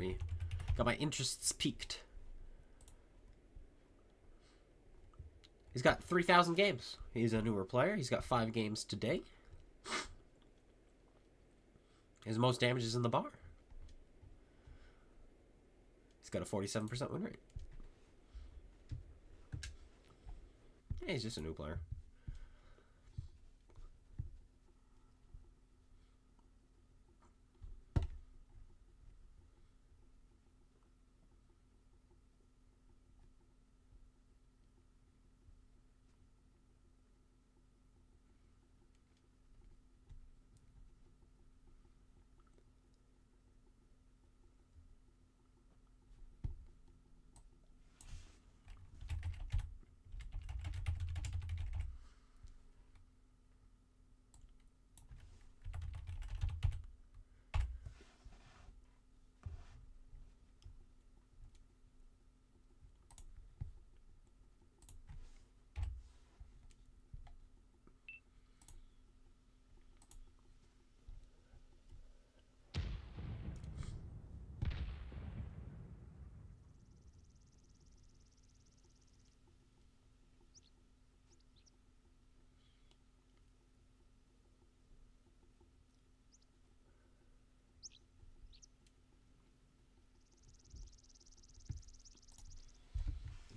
my interests piqued. He's got 3,000 games. He's a newer player. He's got 5 games today. His most damage is in the bar. He's got a 47% win rate. Yeah, he's just a new player.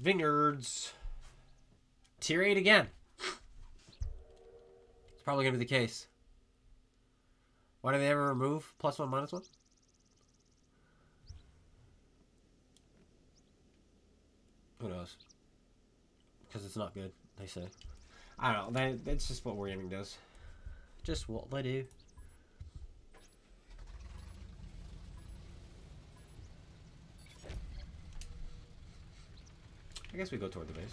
Vineyards. Tier 8 again. It's probably going to be the case. Why do they ever remove +1, -1? Who knows? Because it's not good, they say. I don't know. That's just what Wargaming does. Just what they do. I guess we go toward the base.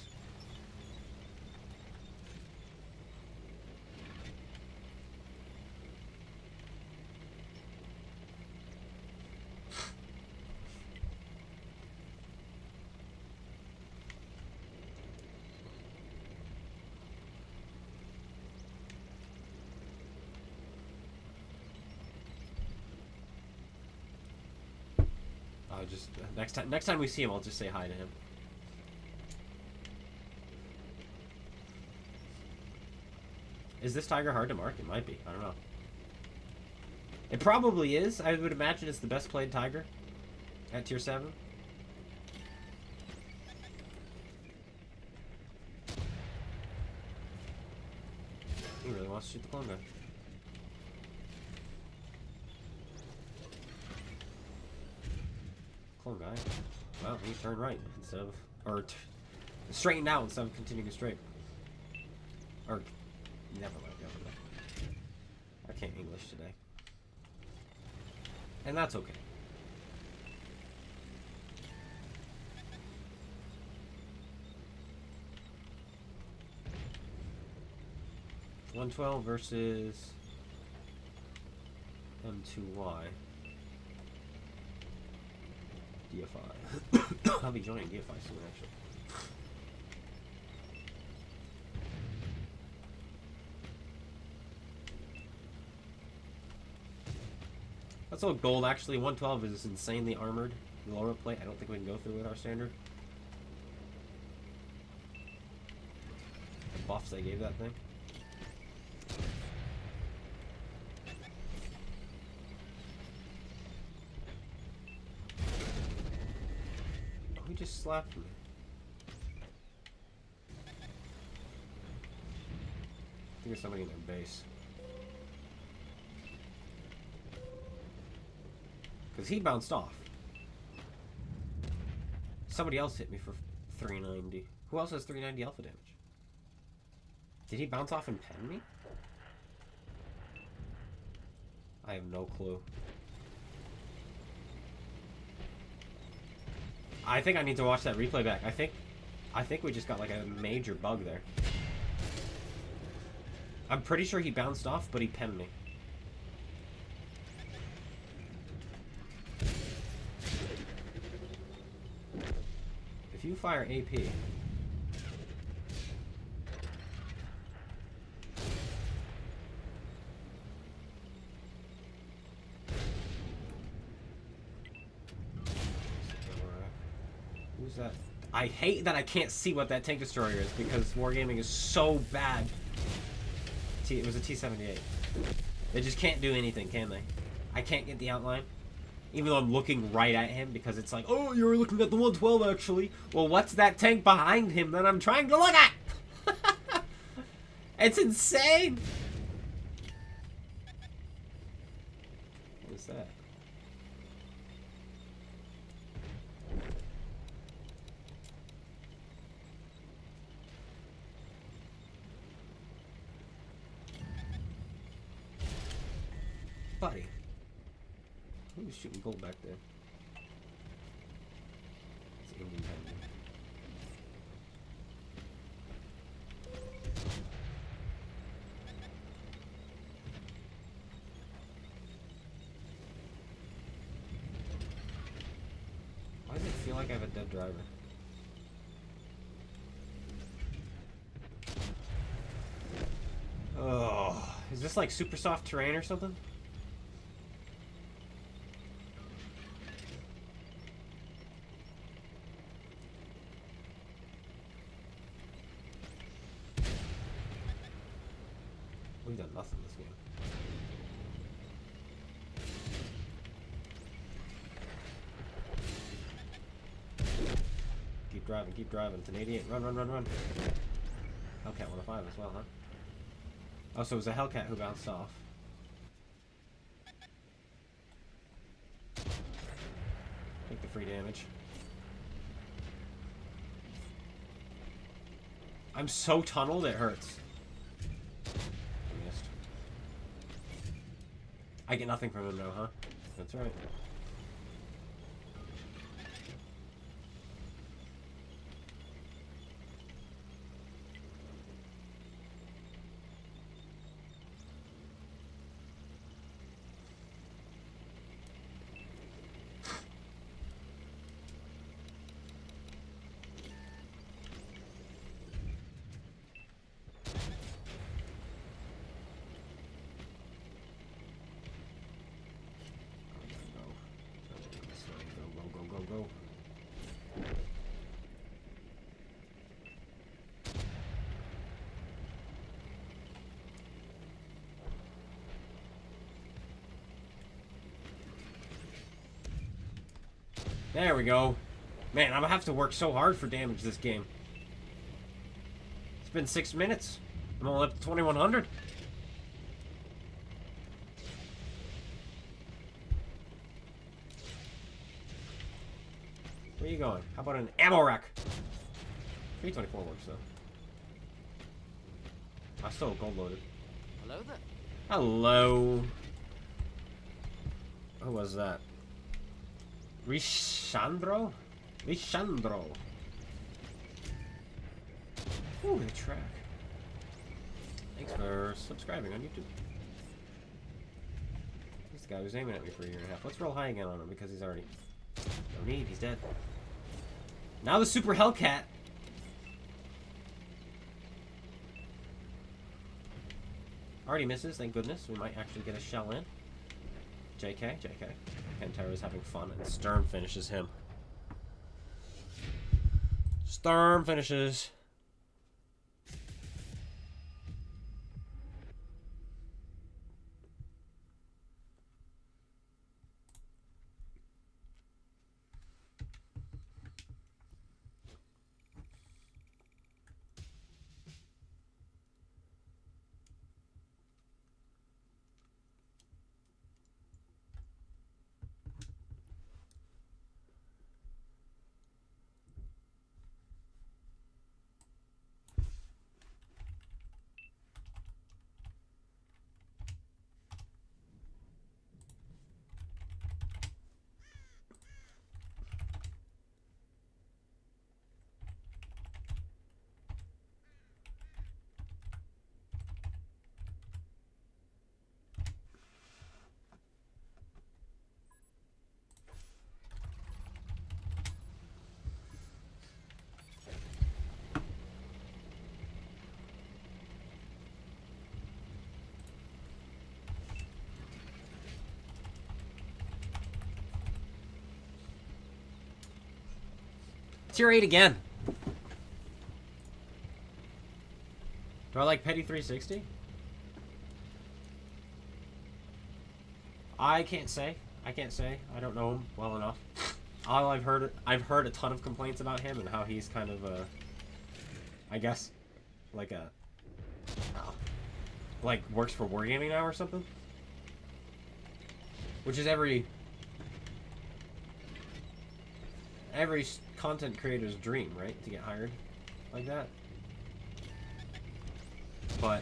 I'll just next time we see him, I'll just say hi to him. Is this tiger hard to mark? It might be. I don't know. It probably is. I would imagine it's the best played tiger at tier 7. He really wants to shoot the CloneGuy. CloneGuy. Well, he turned right instead of... Or straightened out instead of continuing straight. Or... Never mind. I can't English today. And that's okay. $112 versus M2Y. DFI. I'll be joining DFI soon, actually. That's all gold, actually. 112 is insanely armored. Lower plate, I don't think we can go through with our standard. The buffs they gave that thing. Oh, he just slapped me. I think there's somebody in their base. Because he bounced off. Somebody else hit me for 390. Who else has 390 alpha damage? Did he bounce off and pen me? I have no clue. I think I need to watch that replay back. I think we just got like a major bug there. I'm pretty sure he bounced off, but he penned me. If you fire AP... that? I hate that I can't see what that tank destroyer is because Wargaming is so bad. It was a T-78. They just can't do anything, can they? I can't get the outline. Even though I'm looking right at him because it's like, oh, you're looking at the 112 actually. Well, what's that tank behind him that I'm trying to look at? It's insane. What is that? Buddy. Who was shooting gold back there? It's Indian behind me. Why does it feel like I have a dead driver? Oh, is this like super soft terrain or something? We've done nothing this game. Keep driving, keep driving. It's an 88. Run, run, run, run. Hellcat 105 as well, huh? Oh, so it was a Hellcat who bounced off. Take the free damage. I'm so tunneled, it hurts. I missed. I get nothing from him now, huh? That's right. Go. There we go. Man, I'm gonna have to work so hard for damage this game. It's been 6 minutes. I'm only up to 2100. Where are you going? How about an ammo rack? 324 works though. I still gold loaded. Hello there. Hello. Who was that? Rishandro? Rishandro. Ooh, the track. Thanks for subscribing on YouTube. This guy was aiming at me for a year and a half. Let's roll high again on him because he's already... No need, he's dead. Now the Super Hellcat. Already misses, thank goodness. We might actually get a shell in. JK. Kentaro is having fun, and Sturm finishes him. Sturm finishes. Tier 8 again. Do I like Petty 360? I can't say. I can't say. I don't know him well enough. All I've heard a ton of complaints about him and how he's kind of a, I guess, like a, like works for Wargaming now or something. Which is every content creator's dream, right? To get hired like that. But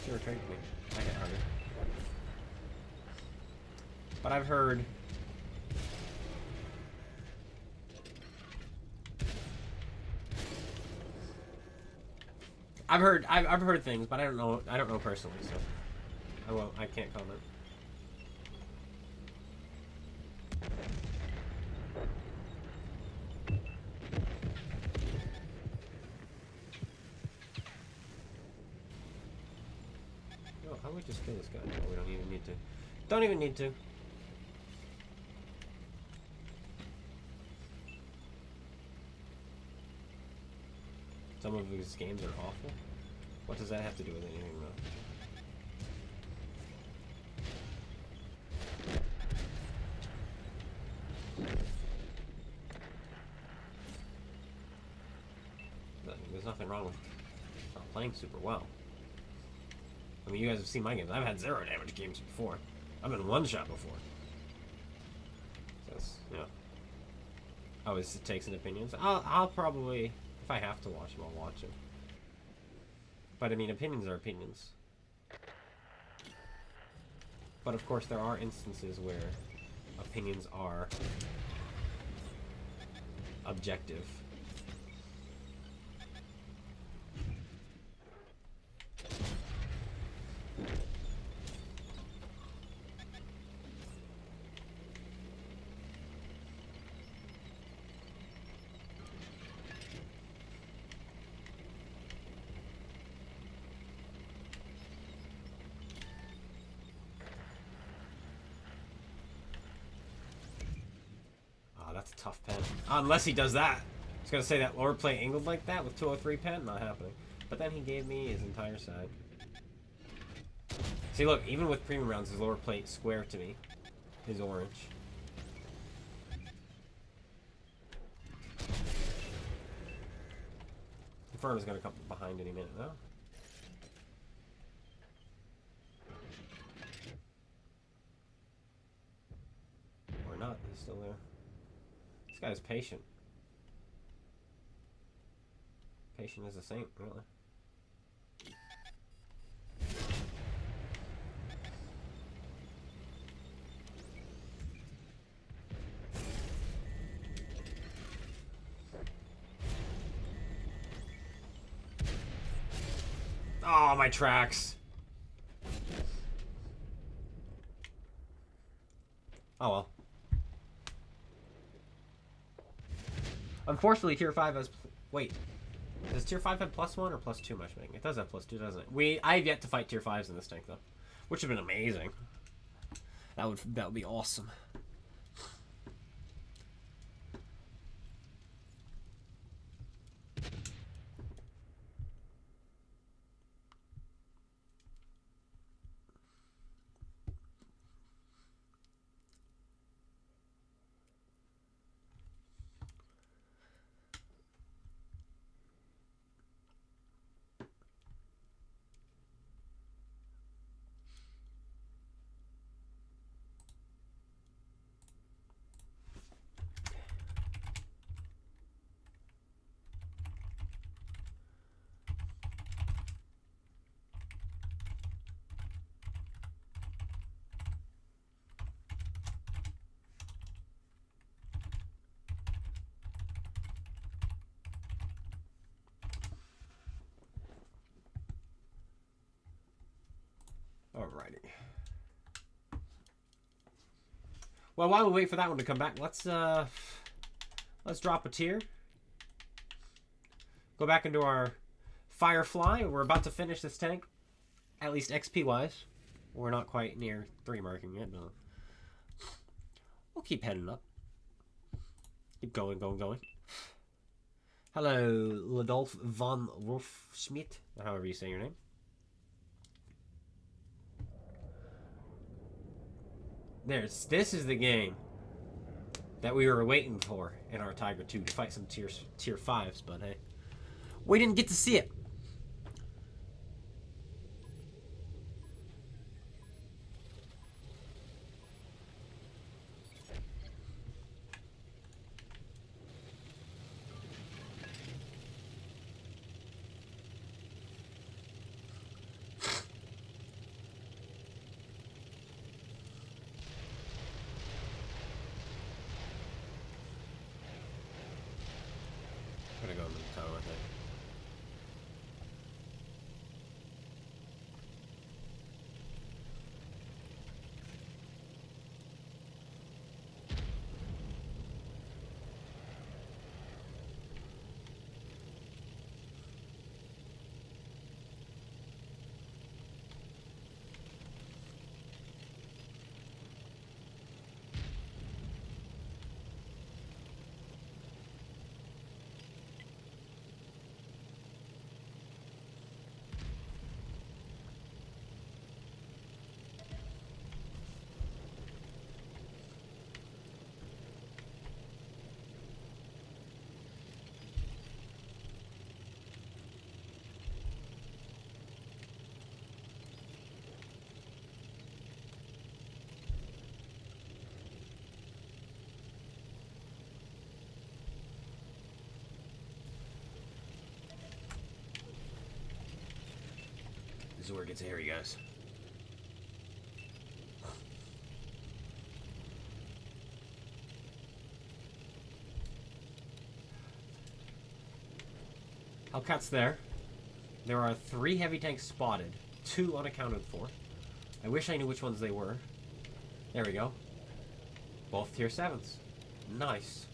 sure, trade me. I get harder. But I've heard I've heard things, but I don't know personally, so I can't comment. Oh, how would we just kill this guy? No, we don't even need to. Don't even need to. Some of these games are awful. What does that have to do with anything, though? There's nothing wrong with not playing super well. I mean, you guys have seen my games. I've had 0 damage games before. I've been one-shot before. So it's, you know, always takes an opinion. So I'll probably, if I have to watch them, I'll watch them. But I mean, opinions are opinions. But of course, there are instances where opinions are objective. That's a tough pen. Unless he does that. I was going to say that lower plate angled like that with 203 pen, not happening. But then he gave me his entire side. See, look, even with premium rounds, his lower plate square to me is orange. Confirm is going to come behind any minute, though. Or not, he's still there. This guy's patient. Patient as a saint, really. Oh, my tracks. Oh well. Unfortunately, Tier 5 has... Wait. Does Tier 5 have +1 or +2 matchmaking? It does have +2, doesn't it? I have yet to fight Tier 5s in this tank, though. Which would have been amazing. That would be awesome. Alrighty. Well, while we wait for that one to come back, let's drop a tier. Go back into our Firefly. We're about to finish this tank, at least XP wise. We're not quite near 3 marking yet, but We'll keep heading up. Keep going, going, going. Hello, Ladolf von Wolfschmidt, however you say your name. This is the game that we were waiting for in our Tiger 2 to fight some tier 5s, but hey, we didn't get to see it. I'm gonna go in the tunnel, I think. This is where it gets hairy, guys. Hellcat's there. There are 3 heavy tanks spotted, 2 unaccounted for. I wish I knew which ones they were. There we go. Both tier 7s. Nice.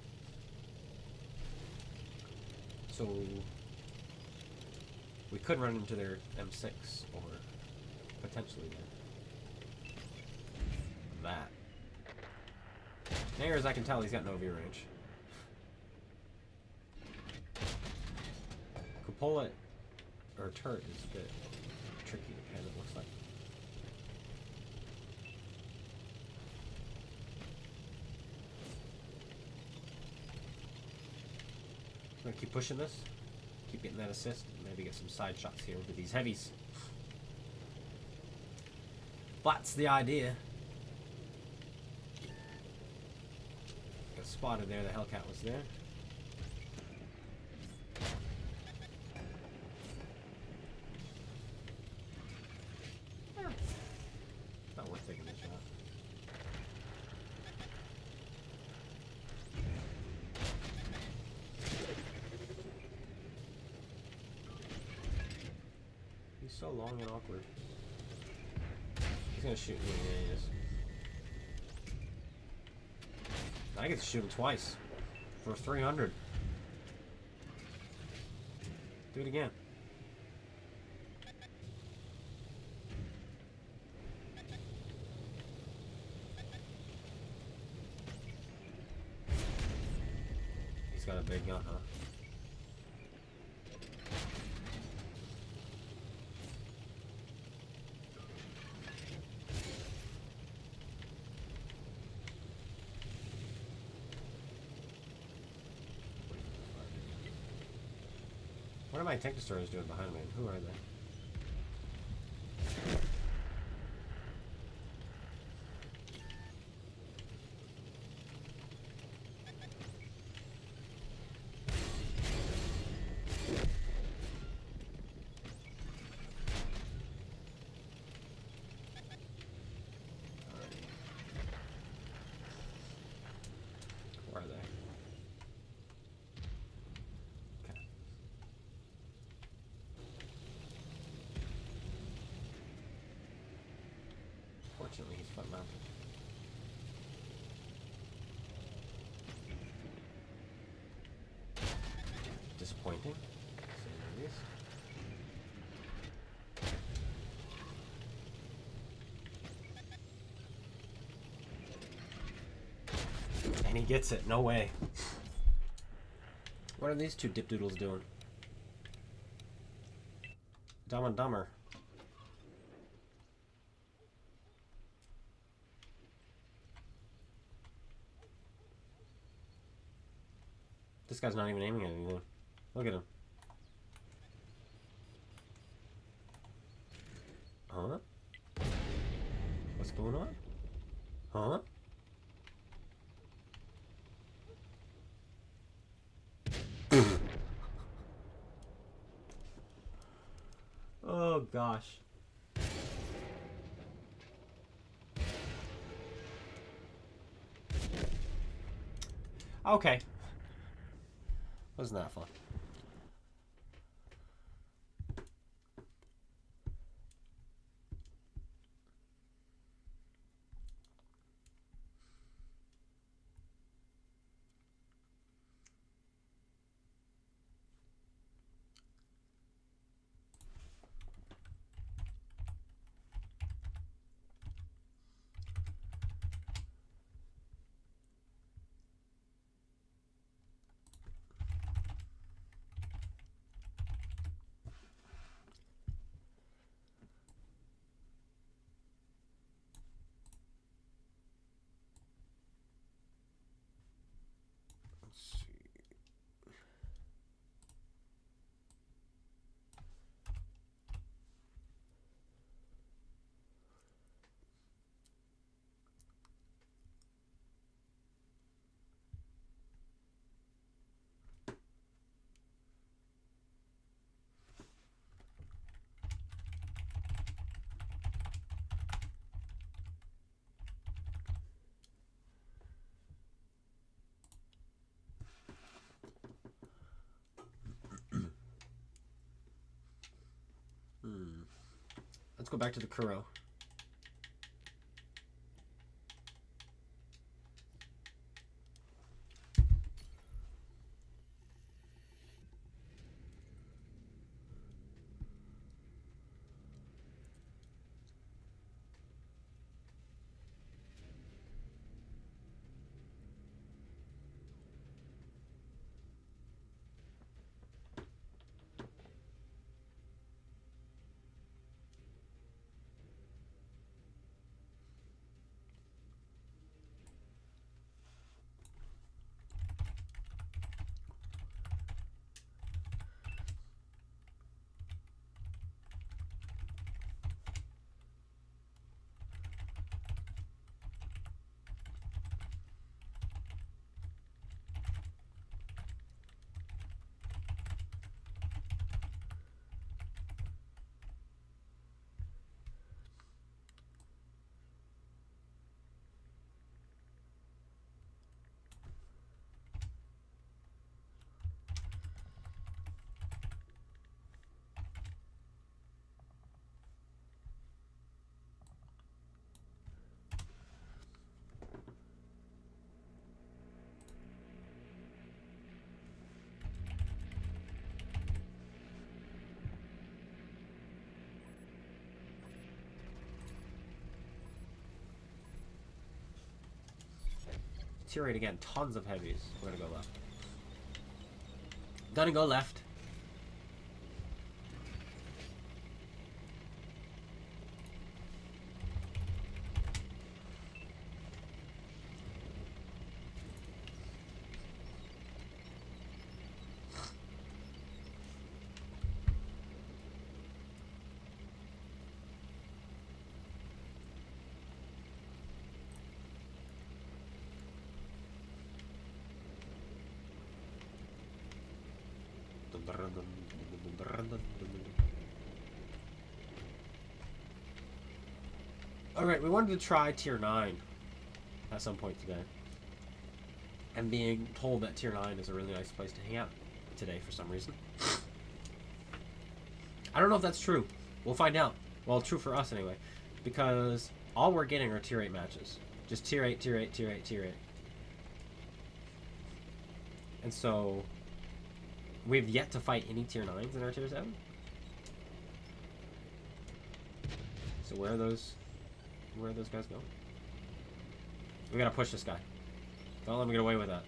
So we could run into their M6 or potentially that. Near as I can tell, he's got no view range. Cupola or turret is a bit tricky to pin, it looks like. I'm gonna keep pushing this. Keep getting that assist, and maybe get some side shots here with these heavies. That's the idea. Got spotted there, the Hellcat was there. Not worth taking the shot. So long and awkward. He's gonna shoot me. Yeah, he is. I get to shoot him twice for 300. Do it again. He's got a big gun, huh? What are my tank destroyers doing behind me? Who are they? Where are they? Fortunately, he's foot mounted. Disappointing. Say the least. And he gets it. No way. What are these two dipdoodles doing? Dumb and Dumber. This guy's not even aiming at anything. Look at him. Huh? What's going on? Huh? Oh gosh. Okay. Wasn't that fun? Let's go back to the Kuro. Tier 8 again. Tons of heavies. We're gonna go left. Gonna go left. Alright, we wanted to try tier 9 at some point today. And being told that tier 9 is a really nice place to hang out today for some reason. I don't know if that's true. We'll find out. Well, true for us anyway. Because all we're getting are tier 8 matches. Just tier 8, tier 8, tier 8, tier 8. And so we've yet to fight any tier 9s in our tier 7. So where are those guys going? We gotta push this guy. Don't let me get away with that.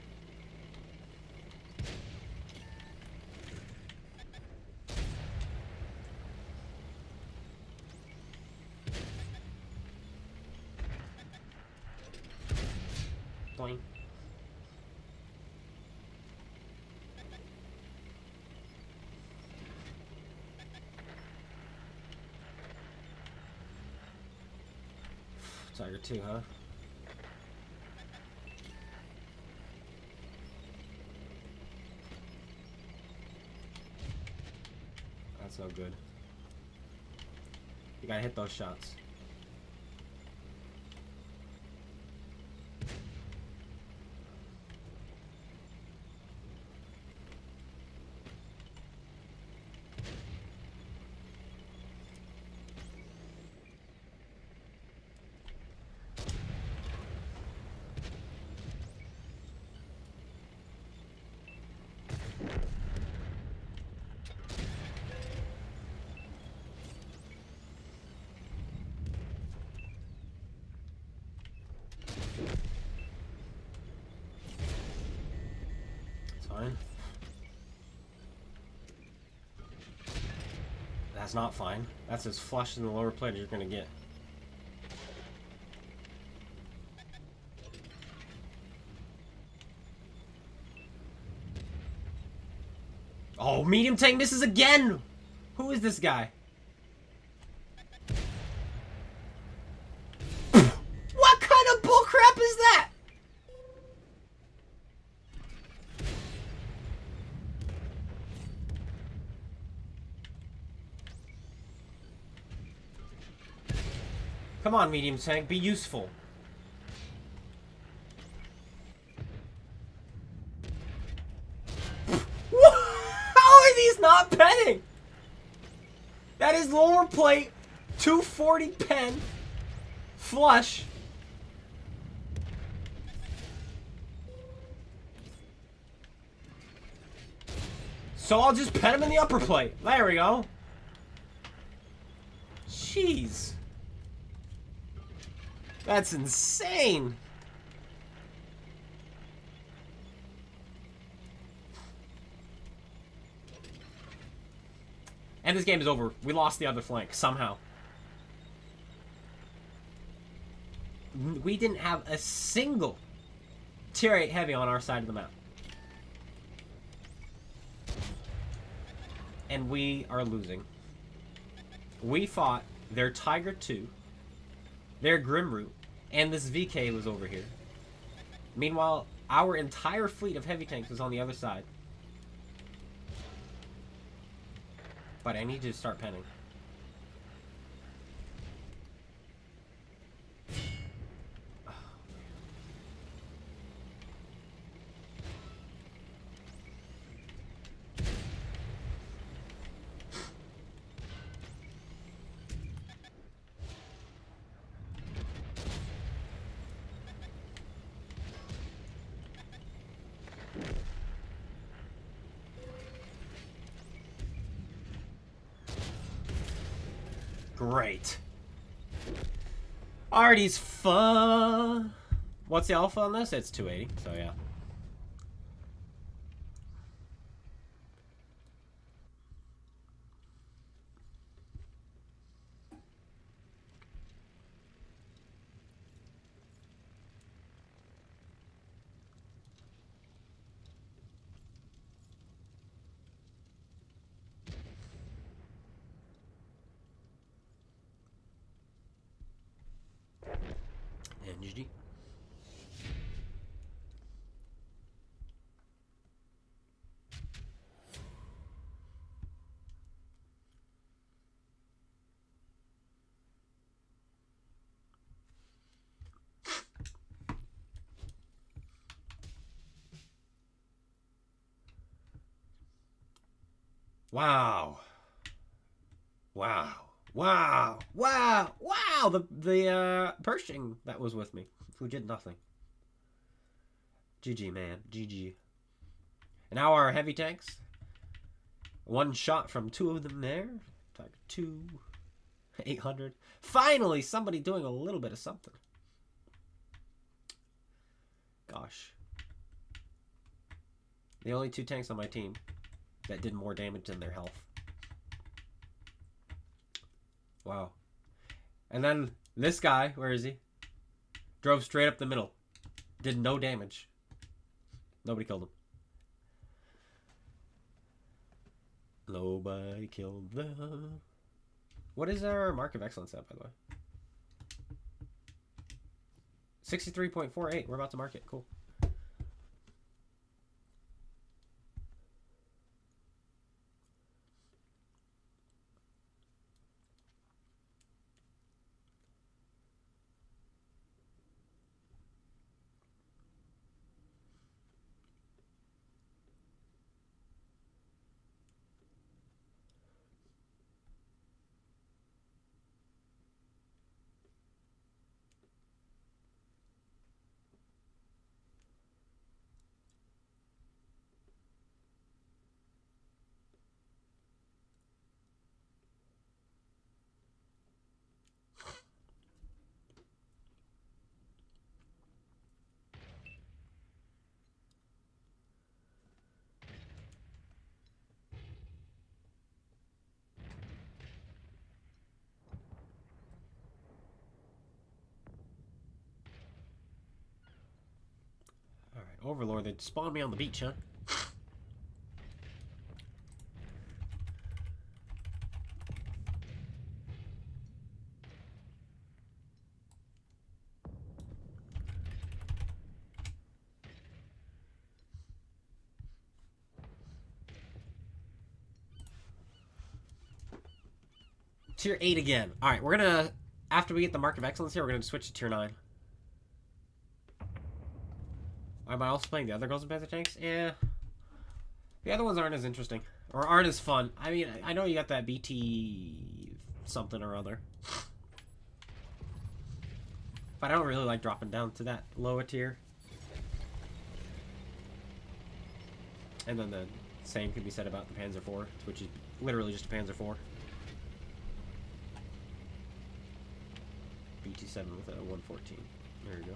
Boing. Tiger 2, huh? That's no good. You gotta hit those shots. Fine. That's not fine. That's as flush in the lower plate as you're gonna get. Oh, medium tank misses again! Who is this guy? What kind of bullcrap is that? Come on, medium tank, be useful. How are these not penning? That is lower plate, 240 pen, flush. So I'll just pen him in the upper plate. There we go. Jeez. That's insane. And this game is over. We lost the other flank somehow. We didn't have a single tier 8 heavy on our side of the map. And we are losing. We fought their Tiger 2, their Grimroot, and this VK was over here. Meanwhile, our entire fleet of heavy tanks was on the other side. But I need to start penning. Great. Artie's fun. What's the alpha on this? It's 280, so yeah. NGD. Wow. Wow. Wow. Wow. Wow. The Pershing that was with me, who did nothing. GG, man. GG. And now our heavy tanks. One shot from two of them there. Tiger 2. 800. Finally, somebody doing a little bit of something. Gosh. The only 2 tanks on my team that did more damage than their health. Wow. And then this guy, where is he? Drove straight up the middle. Did no damage. Nobody killed him. Nobody killed them. What is our mark of excellence at, by the way? 63.48. We're about to mark it. Cool. Overlord, they spawned me on the beach, huh? Tier 8 again. Alright, we're gonna... After we get the Mark of Excellence here, we're gonna switch to Tier 9. Am I also playing the other Ghost and Panther tanks? Yeah. The other ones aren't as interesting. Or aren't as fun. I mean, I know you got that BT... something or other. But I don't really like dropping down to that lower tier. And then the same can be said about the Panzer IV, which is literally just a Panzer IV. BT7 with a 114. There you go.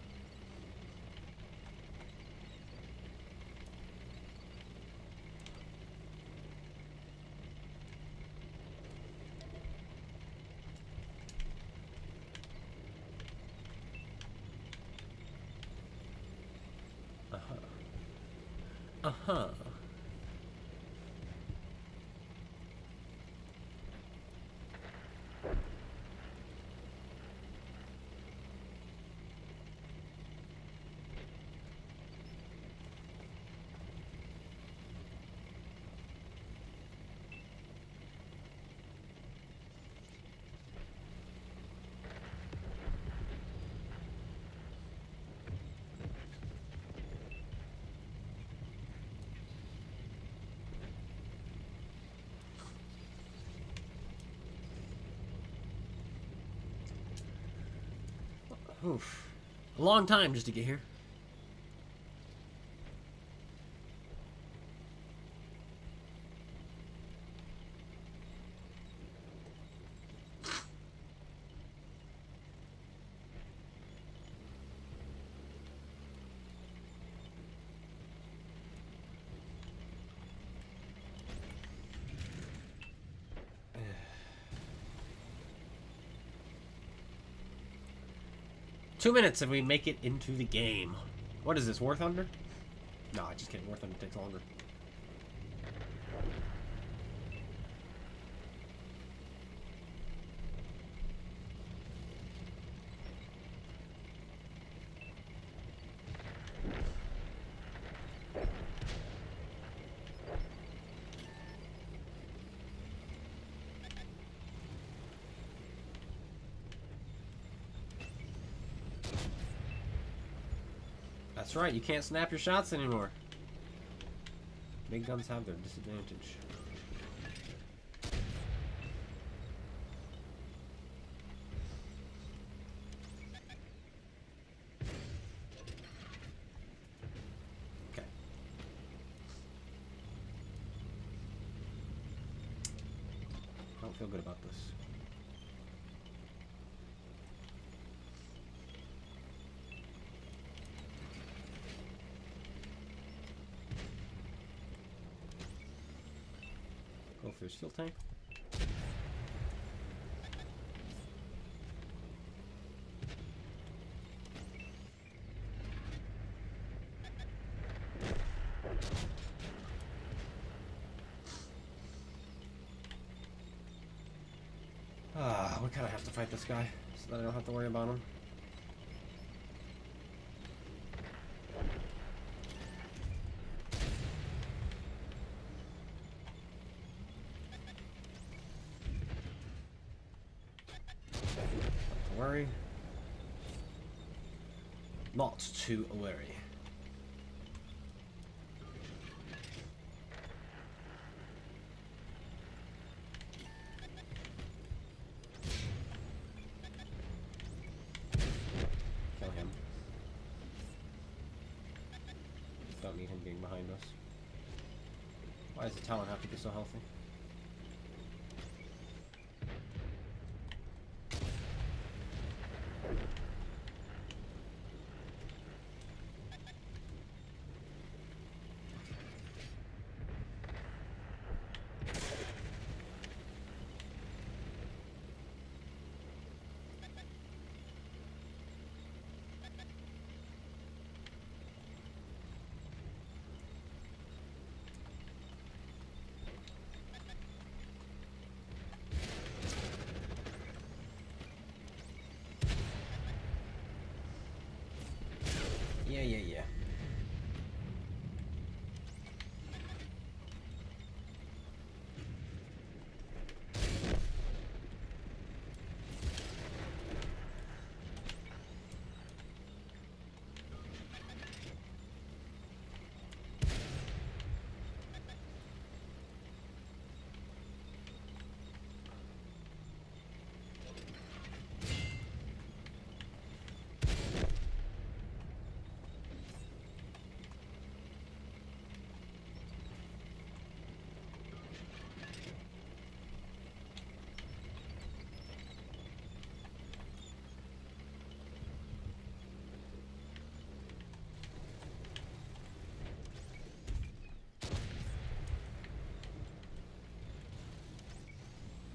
Uh-huh. Oof. A long time just to get here. Two minutes and we make it into the game. What is this, War Thunder? No, I just kidding. War Thunder takes longer. That's right, you can't snap your shots anymore. Big guns have their disadvantage. Okay. I don't feel good about this. if there's fuel tank. We kind of have to fight this guy so that I don't have to worry about him. Not to worry. Not to worry. Don't need him being behind us. Why does the Talon have to be so healthy? Yeah.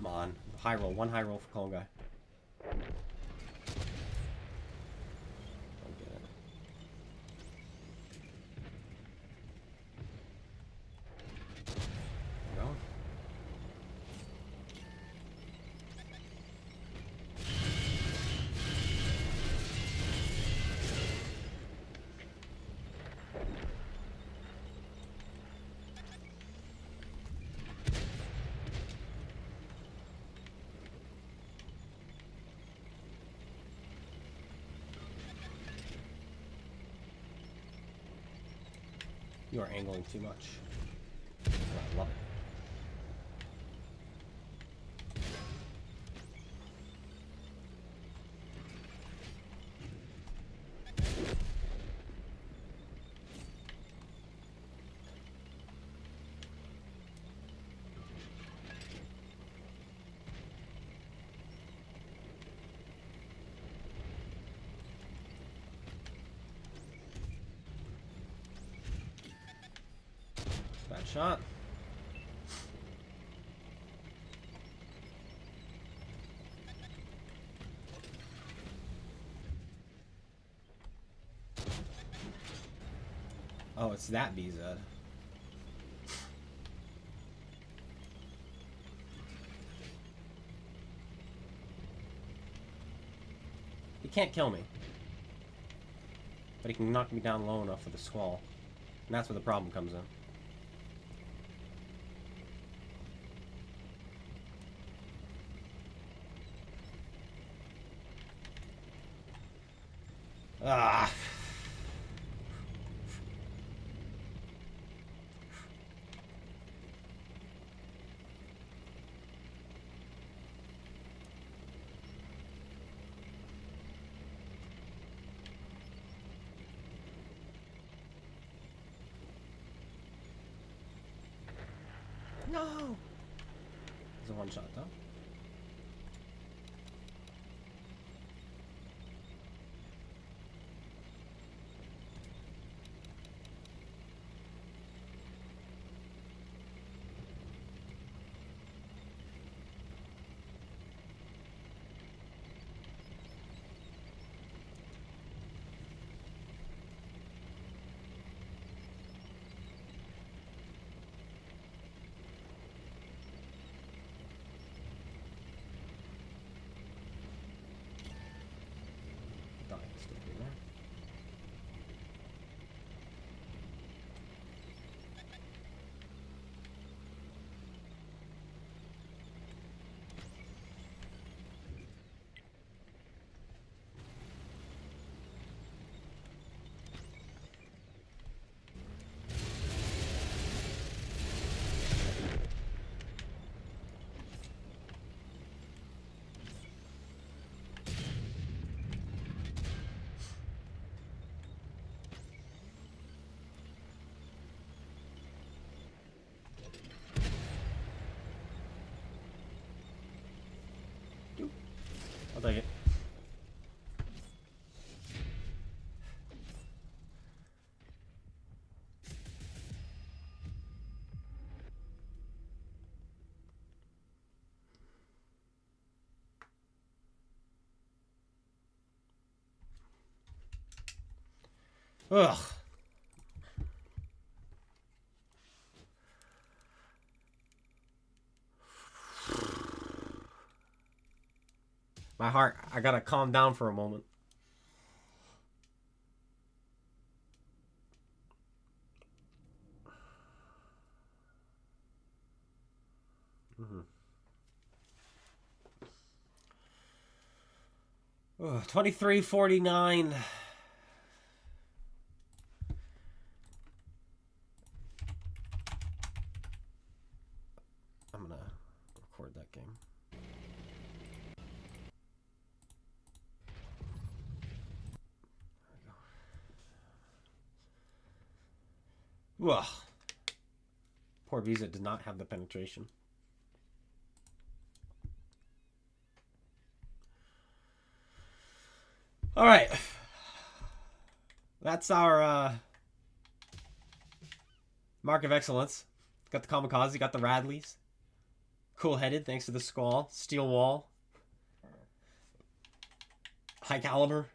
Come on. High roll. One high roll for CloneGuy. Don't get it. There we go. You are angling too much. I love it. Bad shot. Oh, it's that BZ. He can't kill me. But he can knock me down low enough for the squall. And that's where the problem comes in. Ah. No. It's a one shot though. Ugh. My heart, I gotta calm down for a moment. Mm-hmm. 23:49. I'm gonna record that game. There we go. Ugh. Poor Visa did not have the penetration. All right. That's our mark of excellence. Got the kamikaze, got the Radleys. Cool-headed, thanks to the Squall. Steel wall. High caliber.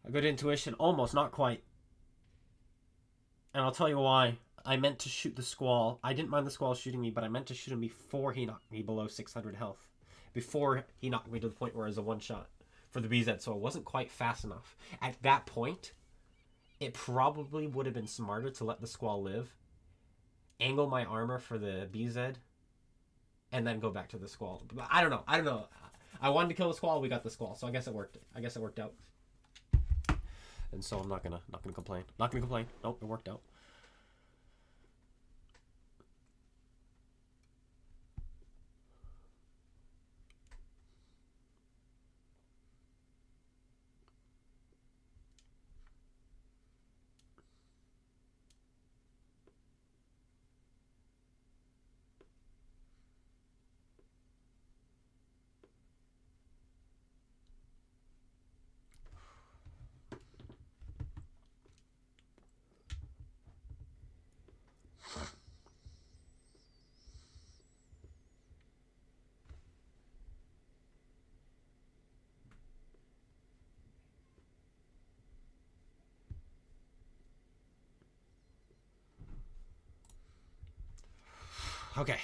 A good intuition, almost, not quite. And I'll tell you why. I meant to shoot the Squall. I didn't mind the Squall shooting me, but I meant to shoot him before he knocked me below 600 health. Before he knocked me to the point where it was a one-shot for the BZ, so it wasn't quite fast enough. At that point, it probably would have been smarter to let the Squall live, angle my armor for the BZ, and then go back to the Squall. I don't know. I wanted to kill the Squall, we got the Squall, so I guess it worked. I guess it worked out. And so I'm not gonna complain. Not gonna complain. Nope, it worked out. Okay.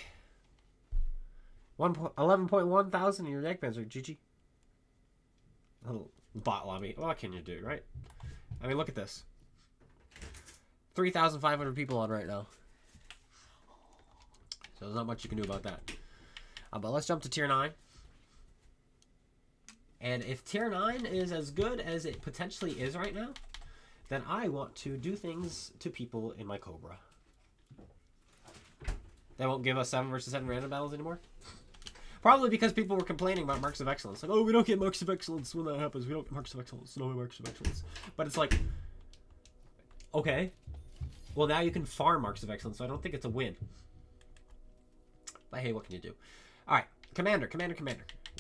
11.1 thousand in your deck bands are GG. Little bot lobby. What can you do, right? I mean, look at this. 3,500 people on right now. So there's not much you can do about that. But let's jump to tier 9. And if tier 9 is as good as it potentially is right now, then I want to do things to people in my Cobra. They won't give us 7 versus 7 random battles anymore? Probably because people were complaining about marks of excellence. Like, oh, we don't get marks of excellence when that happens. We don't get marks of excellence. No marks of excellence. But it's like, okay. Well, now you can farm marks of excellence, so I don't think it's a win. But hey, what can you do? All right, commander.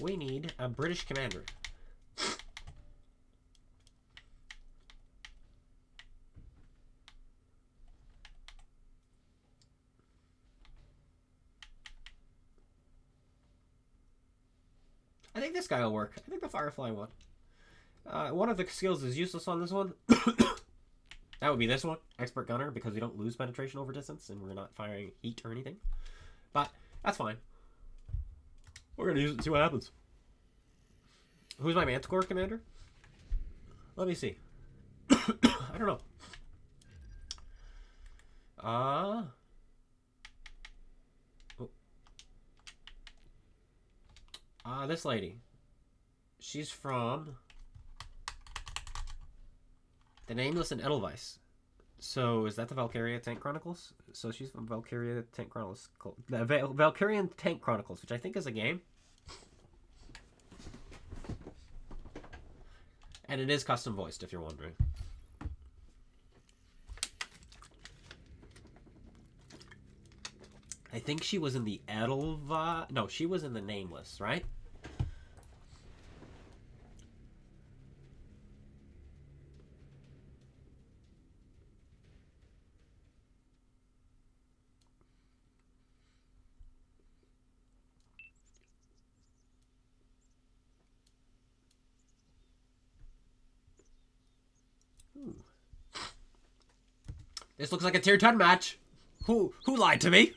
We need a British commander. I think this guy will work. I think the Firefly one. One of the skills is useless on this one. That would be this one, Expert Gunner, because we don't lose penetration over distance and we're not firing heat or anything. But that's fine. We're going to use it and see what happens. Who's my Manticore commander? Let me see. I don't know. This lady. She's from the Nameless and Edelweiss. So is that the Valkyria Tank Chronicles? So she's from Valkyria Tank Chronicles. The Valkyrian Tank Chronicles, which I think is a game. And it is custom voiced, if you're wondering. I think she was in the Edelva... No, she was in the Nameless, right? This looks like a tier 10 match. Who lied to me?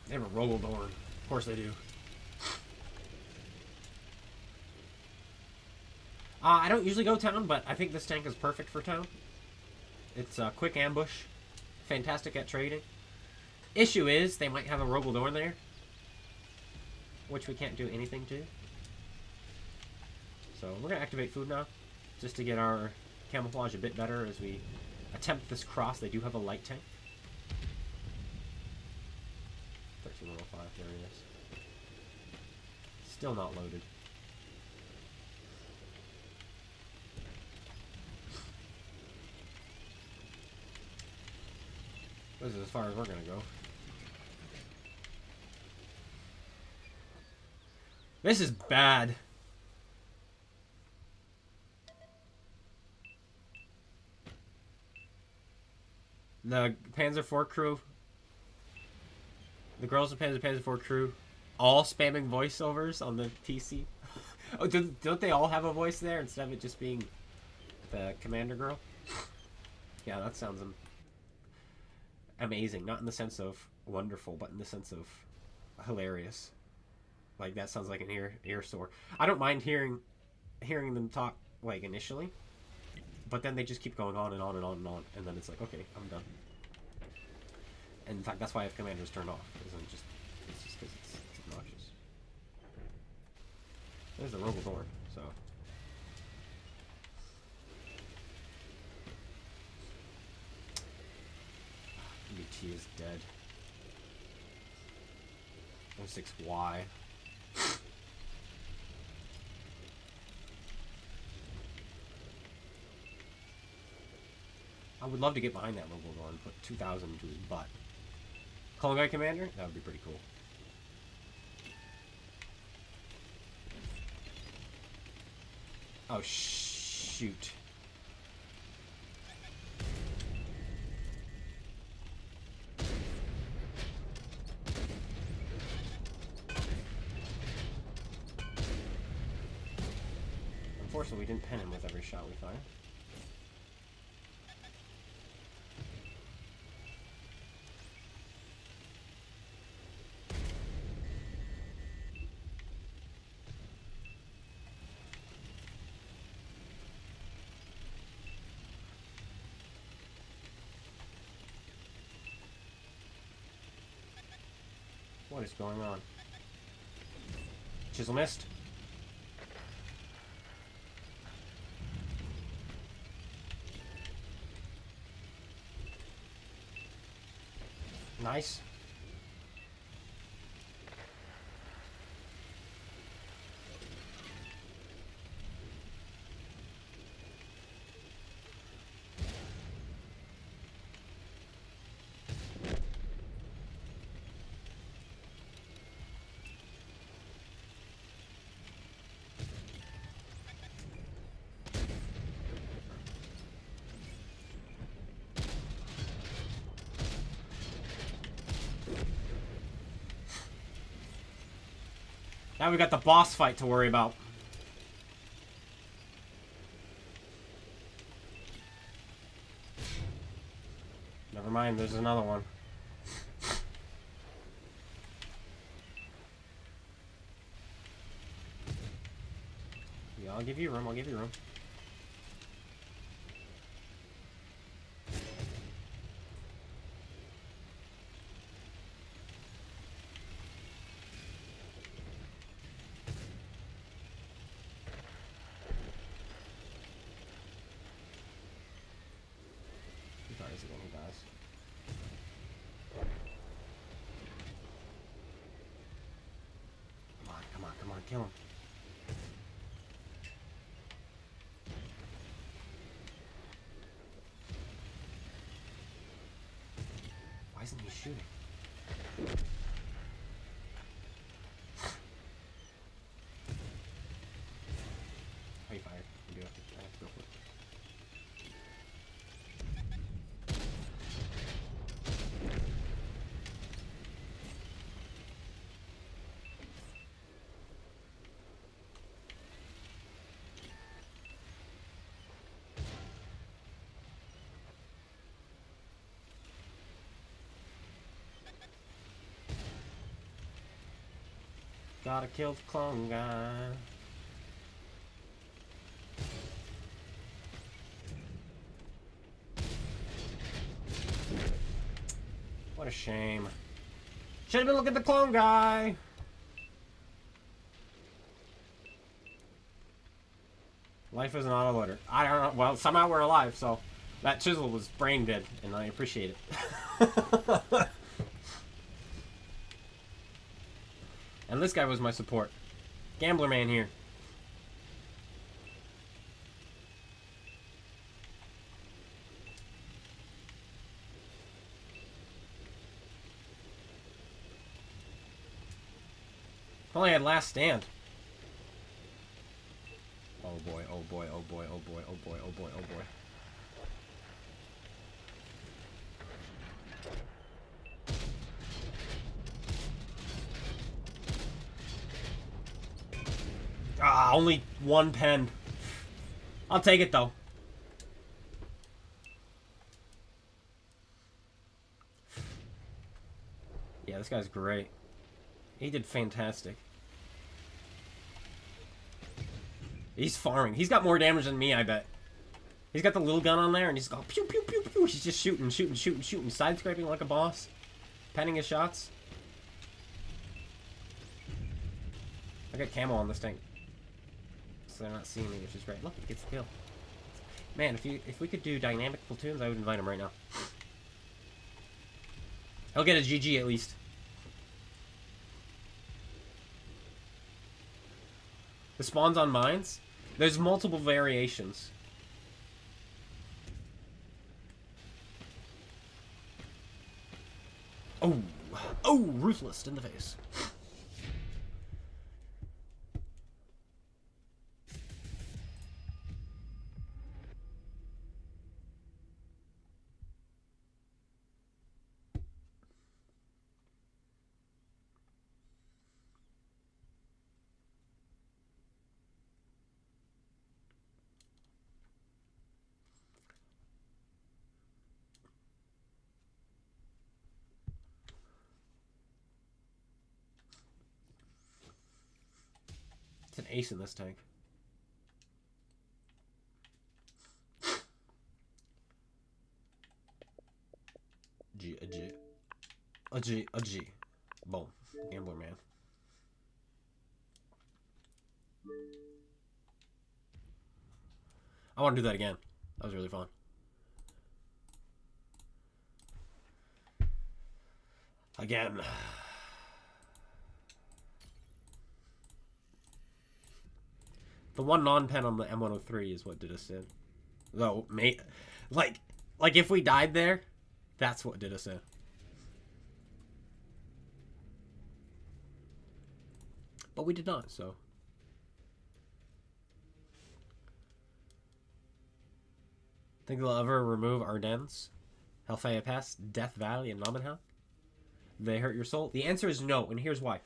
They have a Rogodorn. Of course they do. I don't usually go town, but I think this tank is perfect for town. It's a quick ambush. Fantastic at trading. Issue is, they might have a Rogodorn there. Which we can't do anything to. So we're going to activate food now. Just to get our camouflage a bit better as we attempt this cross. They do have a light tank. 13105, there it is. Still not loaded. This is as far as we're gonna go. This is bad. The Panzer IV crew, the girls of Panzer IV crew, all spamming voiceovers on the PC. Oh, don't they all have a voice there instead of it just being the commander girl? Yeah, that sounds amazing. Not in the sense of wonderful, but in the sense of hilarious. Like, that sounds like an ear sore. I don't mind hearing them talk, like, initially. But then they just keep going on and on and on and on. And then it's like, okay, I'm done. And in fact, that's why I have commanders turned off. It's just because it's obnoxious. There's the Rogodorn, so... UT is dead. 06Y. I would love to get behind that Rogodorn and put 2,000 into his butt. CloneGuy Commander? That would be pretty cool. Oh, shoot. Unfortunately, we didn't pin him with every shot we fired. What is going on? Chisel missed. Nice. Now we got the boss fight to worry about. Never mind, there's another one. Yeah, I'll give you room, I'll give you room. Kill him. Why isn't he shooting? Are you fired? You do have to go for it. Gotta kill the clone guy. What a shame. Should have been looking at the clone guy. Life is an auto-loader. I don't know. Well, somehow we're alive, so that chisel was brain dead, and I appreciate it. And this guy was my support. Gambler man here. If only I had last stand. Oh boy, oh boy, oh boy, oh boy, oh boy, oh boy, oh boy. Ah, only one pen. I'll take it though. Yeah, this guy's great. He did fantastic. He's farming. He's got more damage than me, I bet. He's got the little gun on there and he's got pew pew pew pew. He's just shooting, shooting, shooting, shooting, side scraping like a boss. Penning his shots. I got camo on this tank. So they're not seeing me, which is great. Look, he gets the kill. Man, if we could do dynamic platoons, I would invite him right now. He'll get a GG at least. The spawns on mines? There's multiple variations. Oh! Oh! Ruthless in the face. An ace in this tank. A G. Boom. Gambler man. I want to do that again. That was really fun. Again. The one non-pen on the M103 is what did us in. Though, mate, like if we died there, that's what did us in. But we did not, so. Think they'll ever remove Ardennes, Hellfire Pass, Death Valley, and Nomenhound? They hurt your soul? The answer is no, and here's why.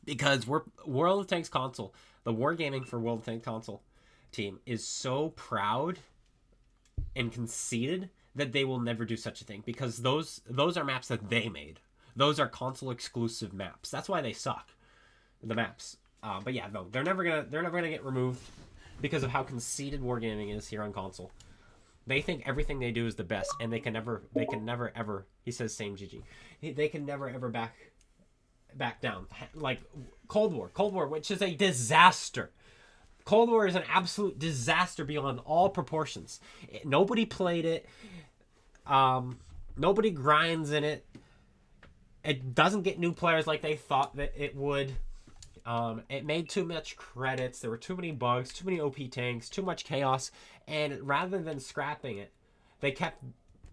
Because World of Tanks console, the Wargaming for World of Tanks console team is so proud and conceited that they will never do such a thing, because those are maps that they made. Those are console exclusive maps. That's why they suck, the maps. But yeah, no, they're never gonna get removed because of how conceited Wargaming is here on console. They think everything they do is the best, and they can never ever. He says same GG. They can never ever back down. Like Cold War, which is a disaster. Cold War is an absolute disaster beyond all proportions. Nobody played it. Nobody grinds in it. It doesn't get new players like they thought that it would. It made too much credits. There were too many bugs, too many OP tanks, too much chaos. And rather than scrapping it, they kept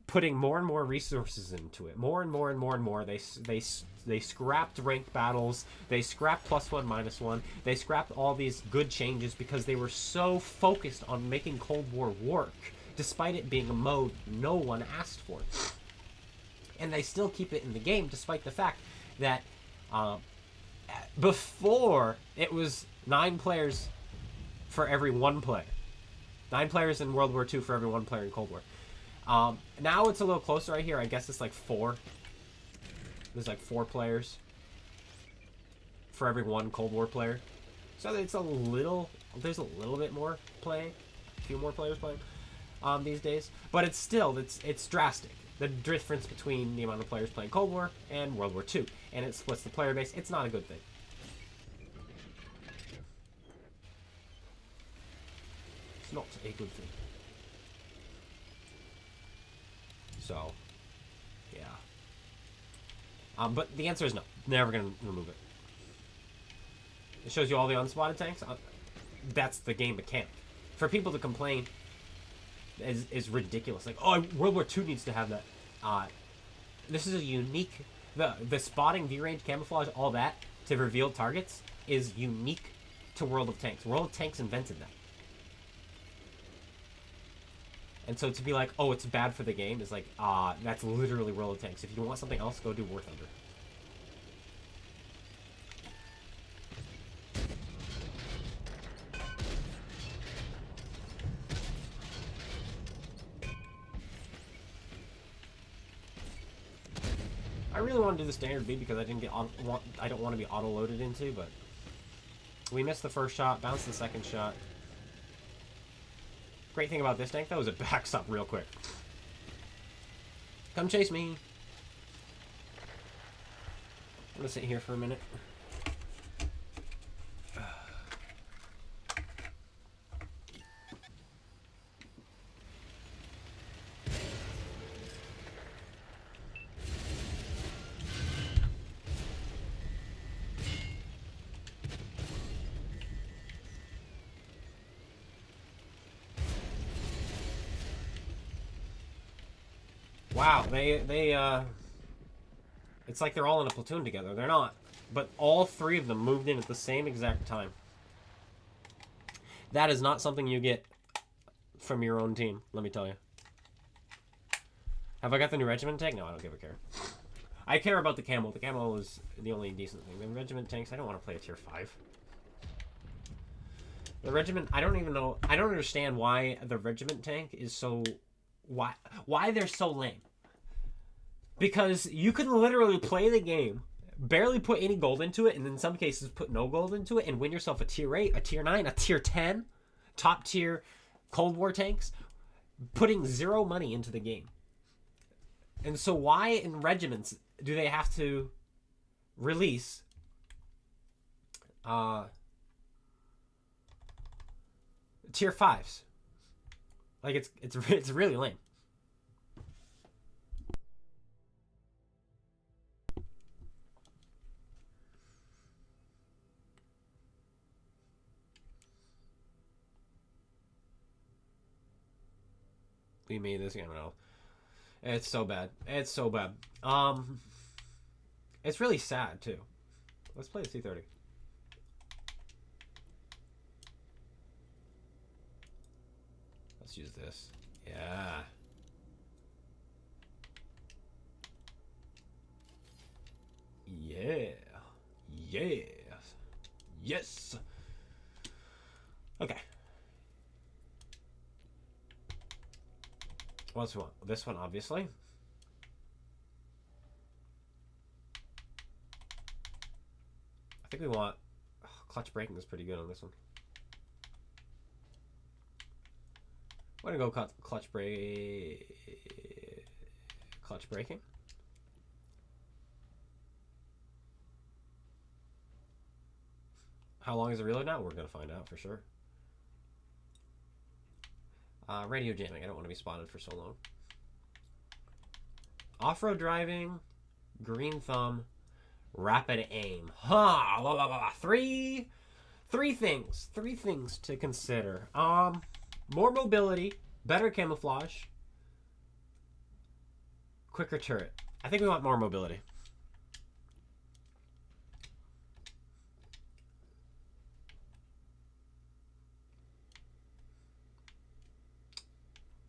putting more and more resources into it. More and more and more and more. They scrapped ranked battles. They scrapped +1, -1. They scrapped all these good changes because they were so focused on making Cold War work, despite it being a mode no one asked for. And they still keep it in the game, despite the fact that before it was 9 players for every 1 player. 9 players in World War II for every 1 player in Cold War. Now it's a little closer right here. I guess it's like 4. There's like 4 players for every 1 Cold War player. So it's a little, there's a little bit more playing, a few more players playing these days. But it's still, it's drastic. The difference between the amount of players playing Cold War and World War II. And it splits the player base. It's not a good thing. It's not a good thing. So, yeah. But the answer is no. Never going to remove it. It shows you all the unspotted tanks. That's the game mechanic. For people to complain is ridiculous. Like, oh, World War II needs to have that. This is a unique... The spotting, V-range, camouflage, all that, to reveal targets, is unique to World of Tanks. World of Tanks invented that. And so to be like, oh, it's bad for the game, is like, that's literally World of Tanks. If you want something else, go do War Thunder. I really want to do the standard B because I didn't get I don't want to be auto-loaded into, but we missed the first shot, bounced the second shot. Great thing about this tank, though, is it backs up real quick. Come chase me. I'm gonna sit here for a minute. Wow, it's like they're all in a platoon together. They're not. But all 3 of them moved in at the same exact time. That is not something you get from your own team, let me tell you. Have I got the new regiment tank? No, I don't give a care. I care about the camo. The camo is the only decent thing. The regiment tanks, I don't want to play a tier 5. The regiment, I don't even know. I don't understand why the regiment tank is so... Why they're so lame. Because you could literally play the game, barely put any gold into it, and in some cases put no gold into it, and win yourself a tier 8, a tier 9, a tier 10, top tier Cold War tanks, putting 0 money into the game. And so why in regiments do they have to release tier 5s? Like, it's really lame. We made this game now. It's so bad. It's so bad. It's really sad too. Let's play the C30. Let's use this. Yeah. Yeah. Yes. Yes. Okay. What else we want? This one, obviously. I think we want... clutch braking is pretty good on this one. We're gonna go clutch braking. How long is the reload now? We're gonna find out for sure. Radio jamming. I don't want to be spotted for so long. Off-road driving, green thumb, Rapid aim. Huh. Blah, blah, blah. Three things to consider. More mobility, better camouflage, quicker turret. I think we want more mobility.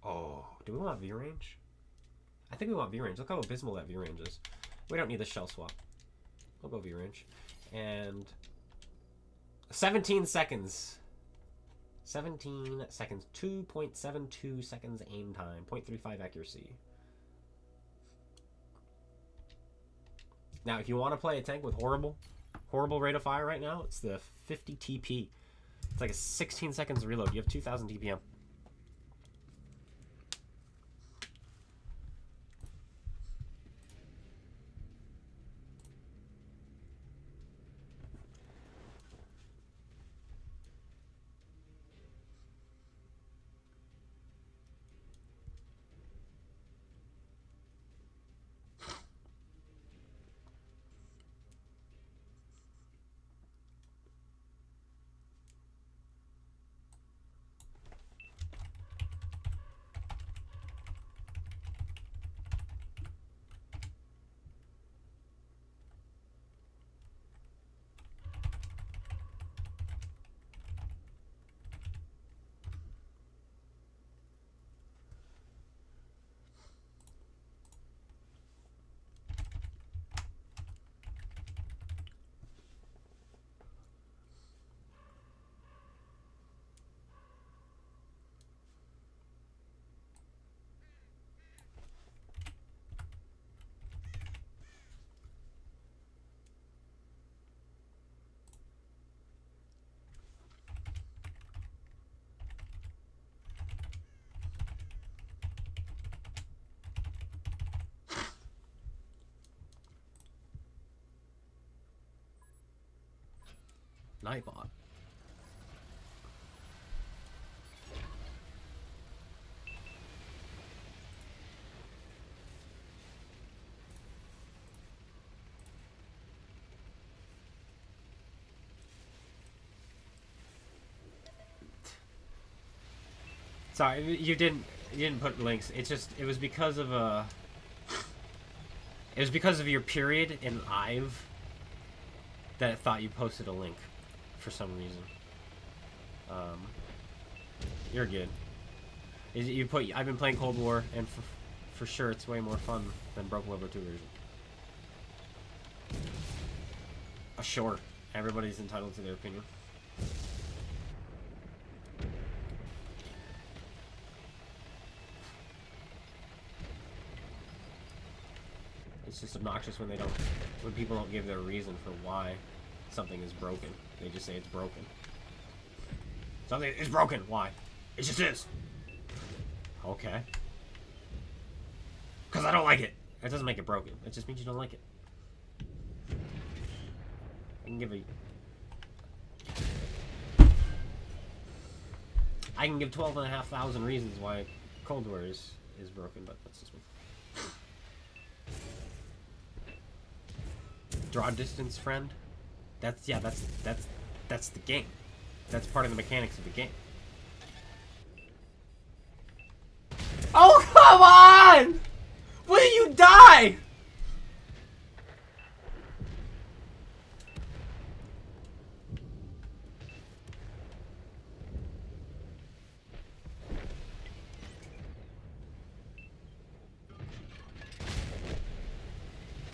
Oh, do we want view range? I think we want view range. Look how abysmal that view range is. We don't need the shell swap. We'll go view range. And 17 seconds. 17 seconds. 2.72 seconds aim time. 0.35 accuracy. Now, if you want to play a tank with horrible rate of fire right now, it's the 50 TP. It's like a 16 seconds reload. You have 2,000 TPM. Nightbot. Sorry, you didn't put links. It's just it was because of your period in Ive that it thought you posted a link for some reason. You're good. I've been playing Cold War, and for sure it's way more fun than Broken World War 2 version. Sure, everybody's entitled to their opinion. It's just obnoxious when people don't give their reason for why something is broken. They just say it's broken. Something is broken. Why? It just is. Okay. Because I don't like it. It doesn't make it broken. It just means you don't like it. I can give 12,500 reasons why Cold War is broken, but that's just me. Draw distance, friend. That's the game. That's part of the mechanics of the game. Oh, come on! Will you die?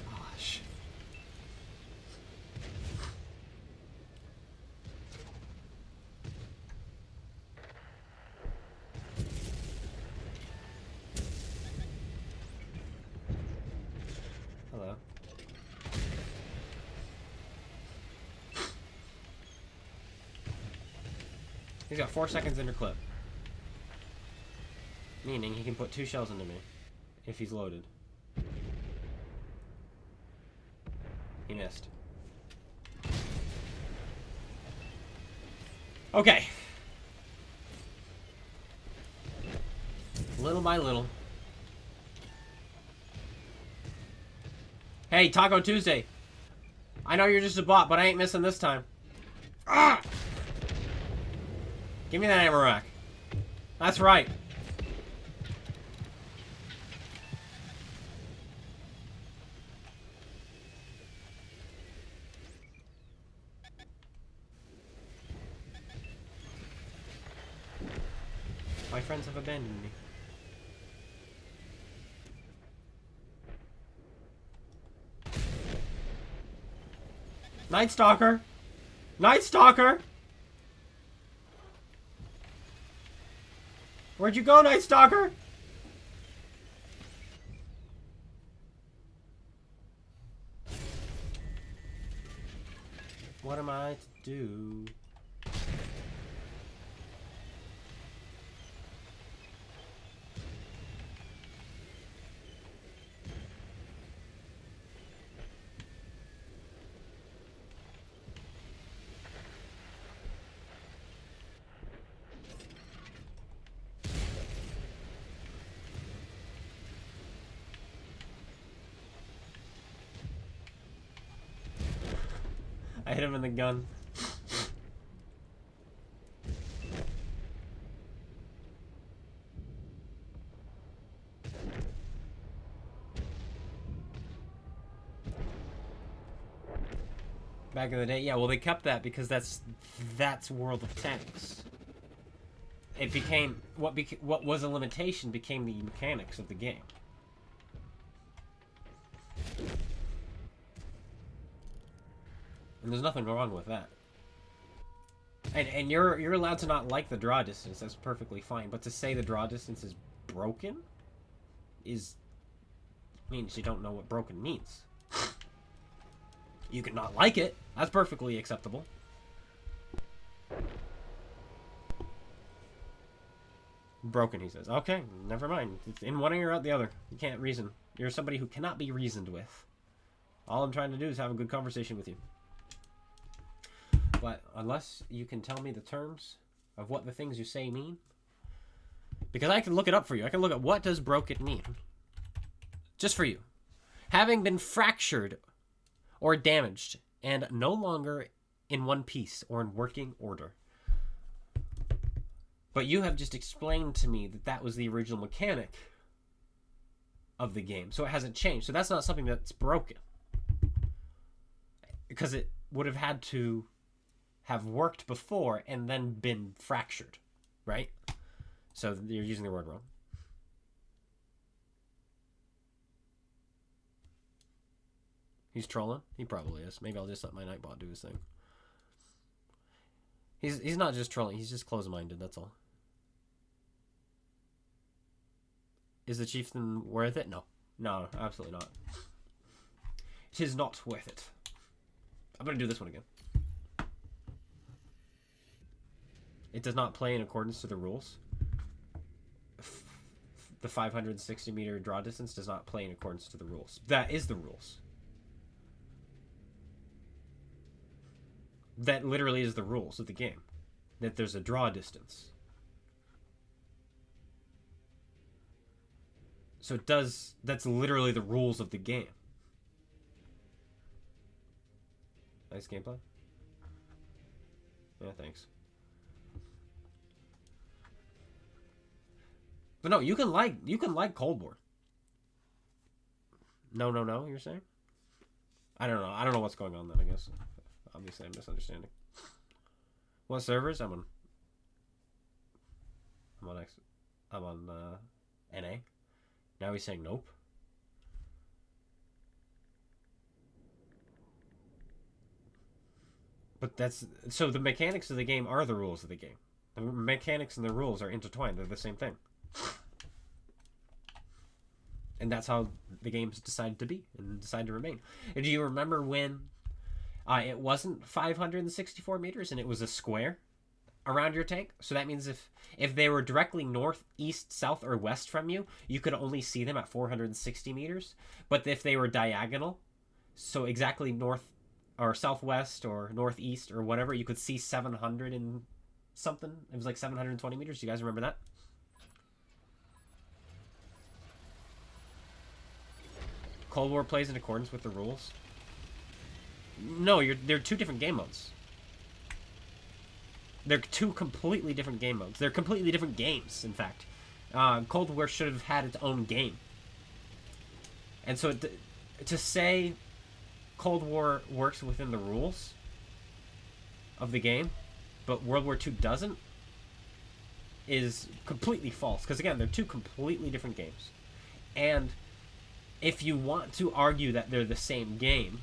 Gosh. Hello. He's got 4 seconds in her clip. Meaning he can put 2 shells into me if he's loaded. He missed. Okay. Little by little. Hey, Taco Tuesday. I know you're just a bot, but I ain't missing this time. Ah! Give me that ammo rack. That's right. My friends have abandoned me. Night Stalker! Night Stalker! Where'd you go, Night Stalker? What am I to do? I hit him in the gun. Back in the day, yeah, well they kept that because that's World of Tanks. It became what was a limitation became the mechanics of the game. And there's nothing wrong with that. And you're allowed to not like the draw distance, that's perfectly fine. But to say the draw distance is broken means you don't know what broken means. You can not like it, that's perfectly acceptable. Broken, he says. Okay, never mind. It's in one ear out the other. You can't reason. You're somebody who cannot be reasoned with. All I'm trying to do is have a good conversation with you. But unless you can tell me the terms of what the things you say mean, because I can look it up for you. I can look at what does broken mean. Just for you. Having been fractured or damaged and no longer in one piece or in working order. But you have just explained to me that that was the original mechanic of the game. So it hasn't changed. So that's not something that's broken. Because it would have had to have worked before and then been fractured, right? So you're using the word wrong. He's trolling? He probably is. Maybe I'll just let my Nightbot do his thing. He's not just trolling, he's just close-minded, that's all. Is the chieftain worth it? No. No, absolutely not. It is not worth it. I'm gonna do this one again. It does not play in accordance to the rules. The 560 meter draw distance does not play in accordance to the rules. That is the rules. That literally is the rules of the game. That there's a draw distance. So it does, that's literally the rules of the game. Nice gameplay. Yeah, thanks. But no, you can like Cold War. No, you're saying? I don't know what's going on then, I guess. Obviously I'm misunderstanding. What servers? I'm on NA. Now he's saying nope. But that's, so the mechanics of the game are the rules of the game. The mechanics and the rules are intertwined. They're the same thing. And that's how the game's decided to be and decided to remain. And do you remember when it wasn't 564 meters and it was a square around your tank? So that means if they were directly north, east, south, or west from you, you could only see them at 460 meters. But if they were diagonal, so exactly north or southwest or northeast or whatever, you could see 700 and something. It was like 720 meters. Do you guys remember that? Cold War plays in accordance with the rules. No, they're two different game modes. They're two completely different game modes. They're completely different games, in fact. Cold War should have had its own game. And so to say Cold War works within the rules of the game, but World War II doesn't, is completely false. Because again, they're two completely different games. And if you want to argue that they're the same game,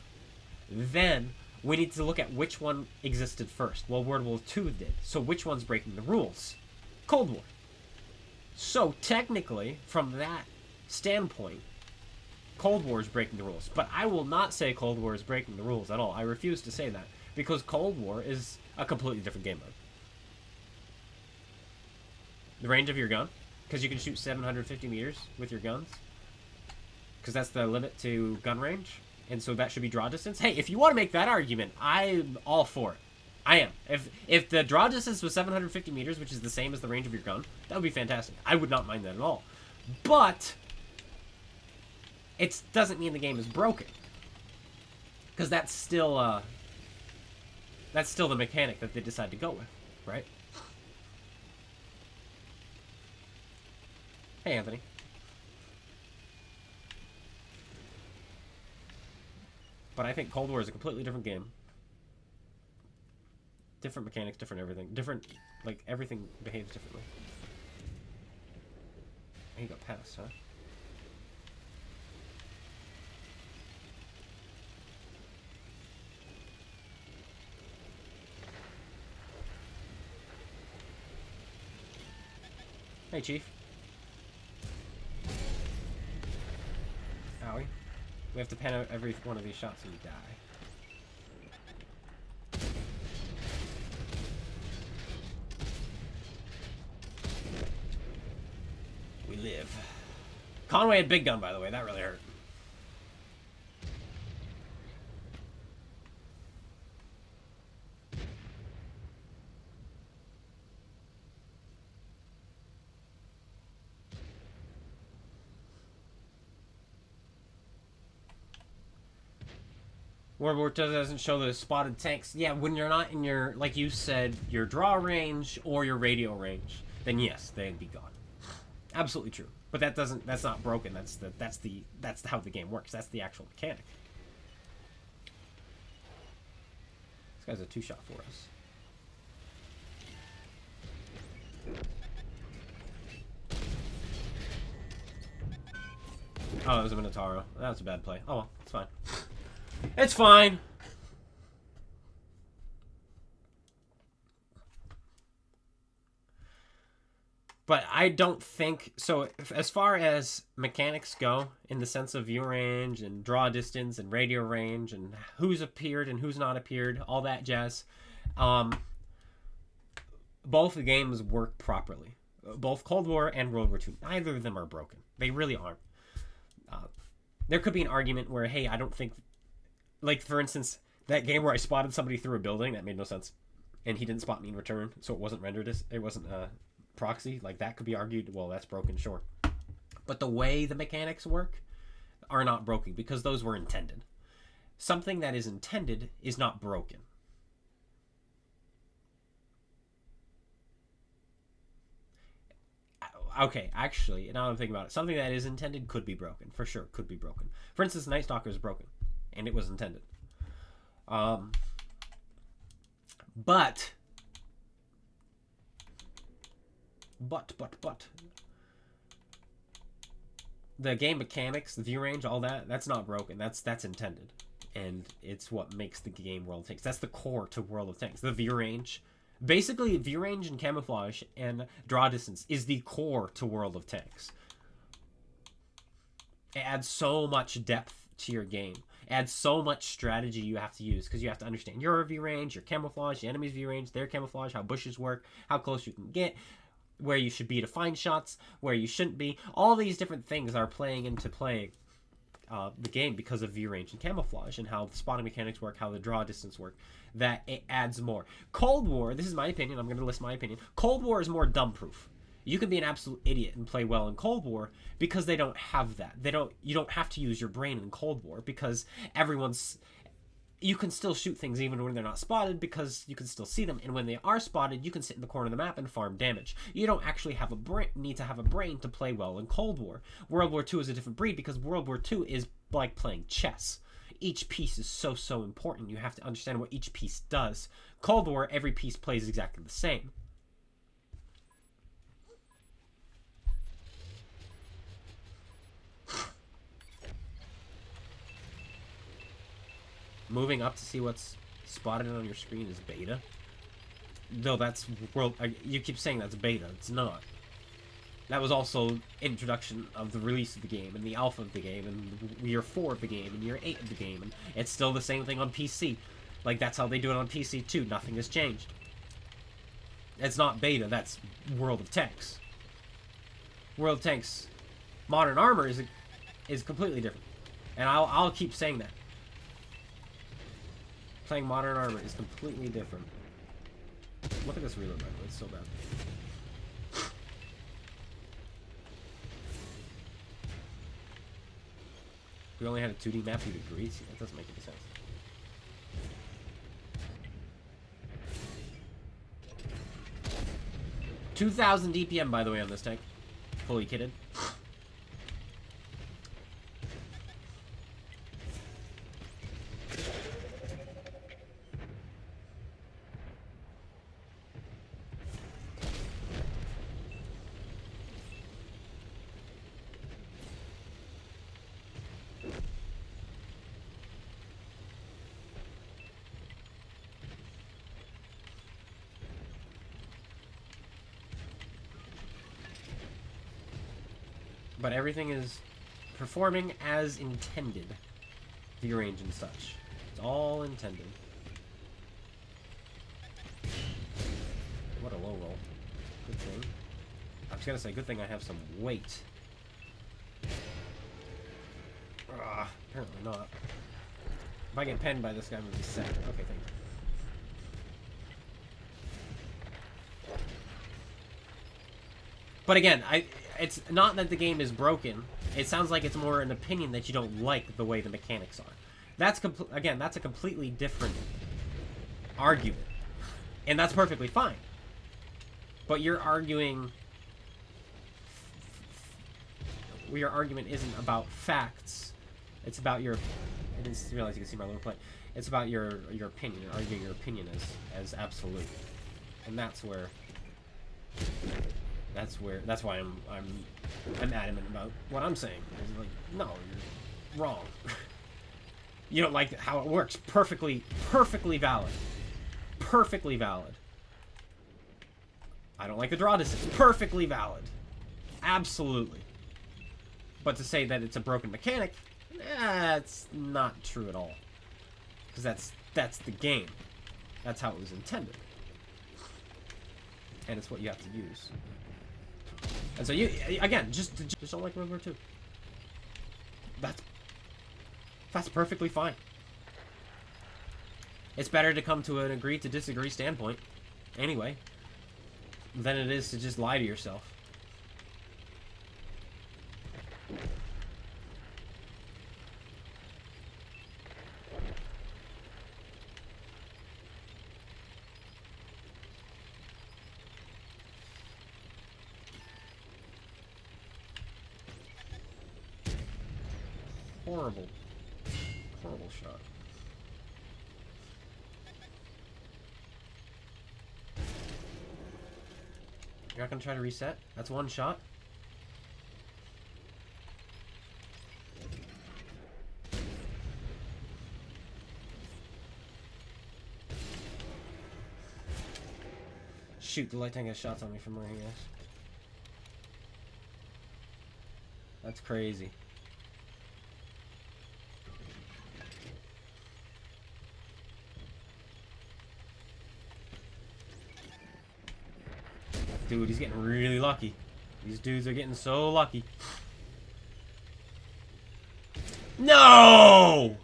then we need to look at which one existed first. Well, World War II did. So which one's breaking the rules? Cold War. So technically, from that standpoint, Cold War is breaking the rules. But I will not say Cold War is breaking the rules at all. I refuse to say that. Because Cold War is a completely different game mode. The range of your gun, because you can shoot 750 meters with your guns. Because that's the limit to gun range. And so that should be draw distance. Hey, if you want to make that argument, I'm all for it. I am. If the draw distance was 750 meters, which is the same as the range of your gun, that would be fantastic. I would not mind that at all. But it doesn't mean the game is broken. Because that's still the mechanic that they decide to go with, right? Hey, Anthony. But I think Cold War is a completely different game. Different mechanics, different everything. Different, like, everything behaves differently. He got past, huh? Hey, Chief. Owie. We have to pan out every one of these shots and you die. We live. Conway had big gun, by the way. That really hurt. World War II doesn't show the spotted tanks. Yeah, when you're not in your, like you said, your draw range or your radio range, then yes, they'd be gone. Absolutely true. But that's not broken. That's how the game works. That's the actual mechanic. This guy's a two-shot for us. Oh, it was a Minotauro. That was a bad play. Oh well, it's fine. It's fine. But I don't think so. As far as mechanics go, in the sense of view range and draw distance and radio range and who's appeared and who's not appeared, all that jazz, both the games work properly. Both Cold War and World War II. Neither of them are broken. They really aren't. There could be an argument where, hey, I don't think, like for instance, that game where I spotted somebody through a building, that made no sense, and he didn't spot me in return, so it wasn't rendered as, it wasn't proxy. Like that could be argued, well, that's broken, sure. But the way the mechanics work are not broken because those were intended. Something that is intended is not broken. Okay, actually, now I'm thinking about it, something that is intended could be broken. For sure, could be broken. For instance, Night Stalker is broken, and it was intended. But the game mechanics, the view range, all that, that's not broken. That's intended. And it's what makes the game World of Tanks. That's the core to World of Tanks. The view range. Basically, view range and camouflage and draw distance is the core to World of Tanks. It adds so much depth to your game. It adds so much strategy you have to use because you have to understand your view range, your camouflage, the enemy's view range, their camouflage, how bushes work, how close you can get, where you should be to find shots, where you shouldn't be. All these different things are playing into play the game because of view range and camouflage and how the spotting mechanics work, how the draw distance work, that it adds more. Cold War, this is my opinion, I'm going to list my opinion. Cold War is more dumb-proof. You can be an absolute idiot and play well in Cold War because they don't have that. You don't have to use your brain in Cold War because everyone's you can still shoot things even when they're not spotted because you can still see them. And when they are spotted, you can sit in the corner of the map and farm damage. You don't actually have need to have a brain to play well in Cold War. World War II is a different breed because World War II is like playing chess. Each piece is so important. You have to understand what each piece does. Cold War, every piece plays exactly the same. Moving up to see what's spotted on your screen is beta. No, that's world. You keep saying that's beta. It's not. That was also introduction of the release of the game and the alpha of the game and year 4 of the game and year 8 of the game, and it's still the same thing on PC. Like, that's how they do it on PC too. Nothing has changed. It's not beta. That's World of Tanks. World of Tanks, Modern Armor is completely different, and I'll keep saying that. Playing Modern Armor is completely different. Look at this reload, by the way. It's so bad. We only had a 2D map, you'd agree? See, that doesn't make any sense. $2,000 DPM, by the way, on this tank. Fully kitted. But everything is performing as intended. The range and such. It's all intended. What a low roll. Good thing. I was gonna say, good thing I have some weight. Apparently not. If I get penned by this guy, I'm gonna be sad. Okay, thank you. But again, it's not that the game is broken. It sounds like it's more an opinion that you don't like the way the mechanics are. That's again, that's a completely different argument. And that's perfectly fine. But you're arguing... Your argument isn't about facts. It's about your... I didn't realize you could see my little play. It's about your opinion. You're arguing your opinion as absolute. And that's where... That's why I'm adamant about what I'm saying. It's like, no, you're wrong. You don't like how it works. Perfectly valid. Perfectly valid. I don't like the draw distance. Perfectly valid. Absolutely. But to say that it's a broken mechanic, that's not true at all. Because that's the game. That's how it was intended. And it's what you have to use. And so you, again, just don't like World War II. That's perfectly fine. It's better to come to an agree to disagree standpoint, anyway, than it is to just lie to yourself. Horrible shot. You're not gonna try to reset? That's one shot. Shoot, the light tank has shots on me from where he is. That's crazy. Dude, he's getting really lucky. These dudes are getting so lucky. No!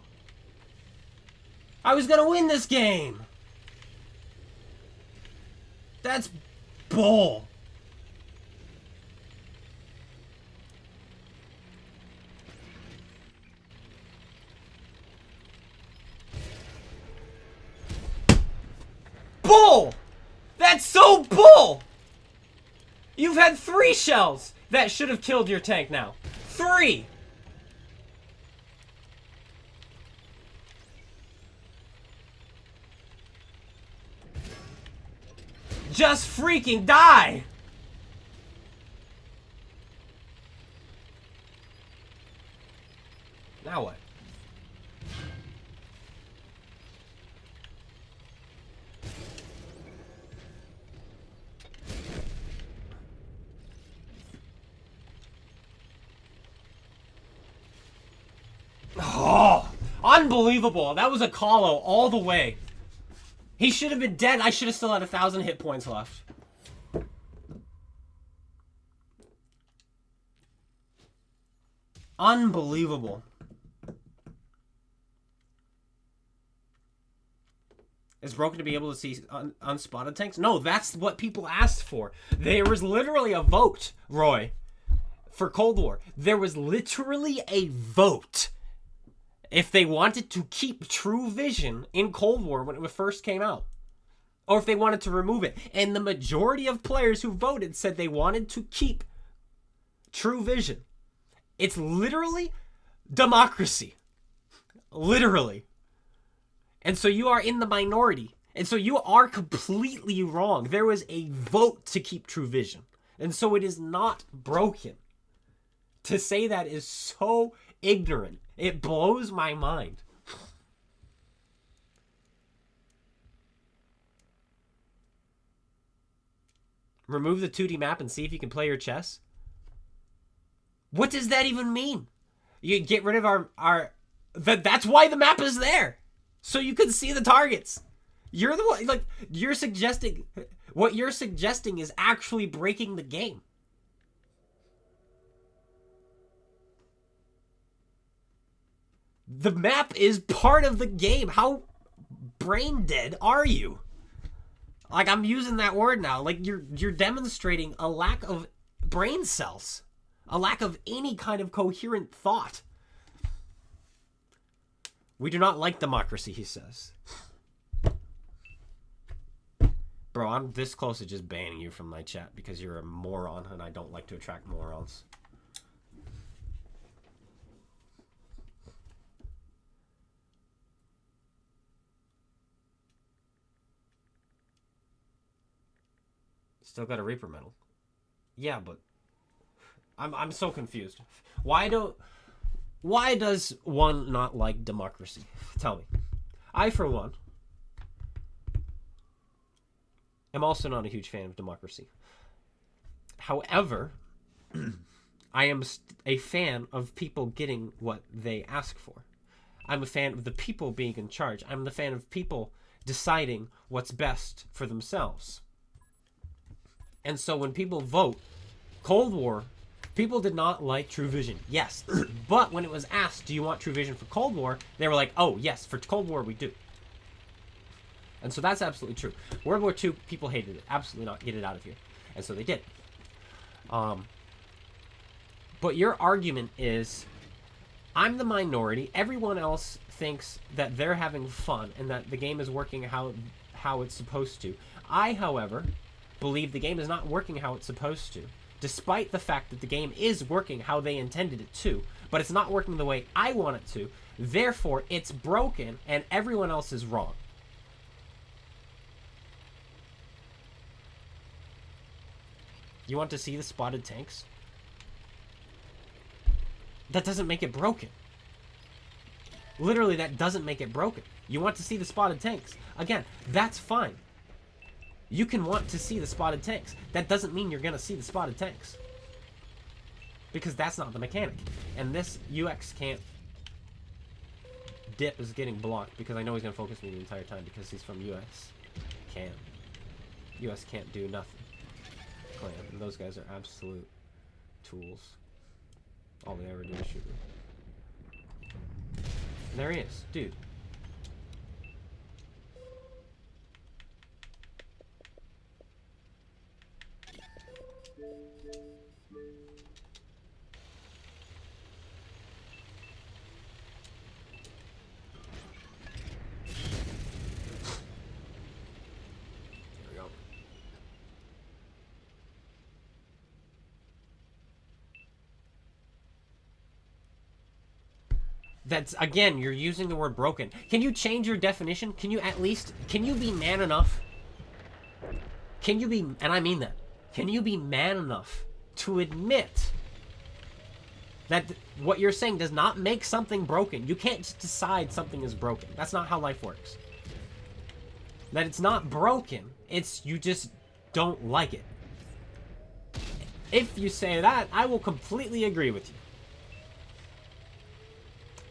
I was gonna win this game! That's bull. bull! That's so bull! You've had 3 shells that should have killed your tank now. 3! Just freaking die! Now what? Oh, unbelievable. That was a call-out all the way. He should have been dead. I should have still had 1,000 hit points left. Unbelievable. Is broken to be able to see unspotted tanks? No, that's what people asked for. There was literally a vote, Roy, for Cold War. There was literally a vote if they wanted to keep True Vision in Cold War when it first came out, or if they wanted to remove it. And the majority of players who voted said they wanted to keep True Vision. It's literally democracy. Literally. And so you are in the minority. And so you are completely wrong. There was a vote to keep True Vision. And so it is not broken. To say that is so ignorant. It blows my mind. Remove the 2D map and see if you can play your chess? What does that even mean? You get rid of our that's why the map is there. So you can see the targets. You're the one, like, you're suggesting, what you're suggesting is actually breaking the game. The map is part of the game. How brain dead are you? Like, I'm using that word now. Like, you're demonstrating a lack of brain cells. A lack of any kind of coherent thought. We do not like democracy, he says. Bro, I'm this close to just banning you from my chat because you're a moron and I don't like to attract morons. Still got a Reaper medal. Yeah, but I'm so confused. Why does one not like democracy? Tell me. I, for one, am also not a huge fan of democracy. However, I am a fan of people getting what they ask for. I'm a fan of the people being in charge. I'm the fan of people deciding what's best for themselves. And so when people vote, Cold War, people did not like True Vision. Yes. But when it was asked, do you want True Vision for Cold War? They were like, oh, yes, for Cold War we do. And so that's absolutely true. World War II, people hated it. Absolutely not. Get it out of here. And so they did. But your argument is, I'm the minority. Everyone else thinks that they're having fun and that the game is working how it's supposed to. I, however, believe the game is not working how it's supposed to, despite the fact that the game is working how they intended it to, but it's not working the way I want it to. Therefore, it's broken and everyone else is wrong. You want to see the spotted tanks? That doesn't make it broken. Literally, that doesn't make it broken. You want to see the spotted tanks. Again, that's fine. You can want to see the spotted tanks. That doesn't mean you're going to see the spotted tanks. Because that's not the mechanic. And this UX can't... Dip is getting blocked because I know he's going to focus me the entire time because he's from US. Can't. US can't do nothing. Clan. And those guys are absolute tools. All they ever do is shoot me. There he is. Dude. That's, again, you're using the word broken. Can you change your definition? Can you at least, can you be man enough? Can you be, and I mean that, can you be man enough to admit that what you're saying does not make something broken? You can't just decide something is broken. That's not how life works. That it's not broken, it's you just don't like it. If you say that, I will completely agree with you.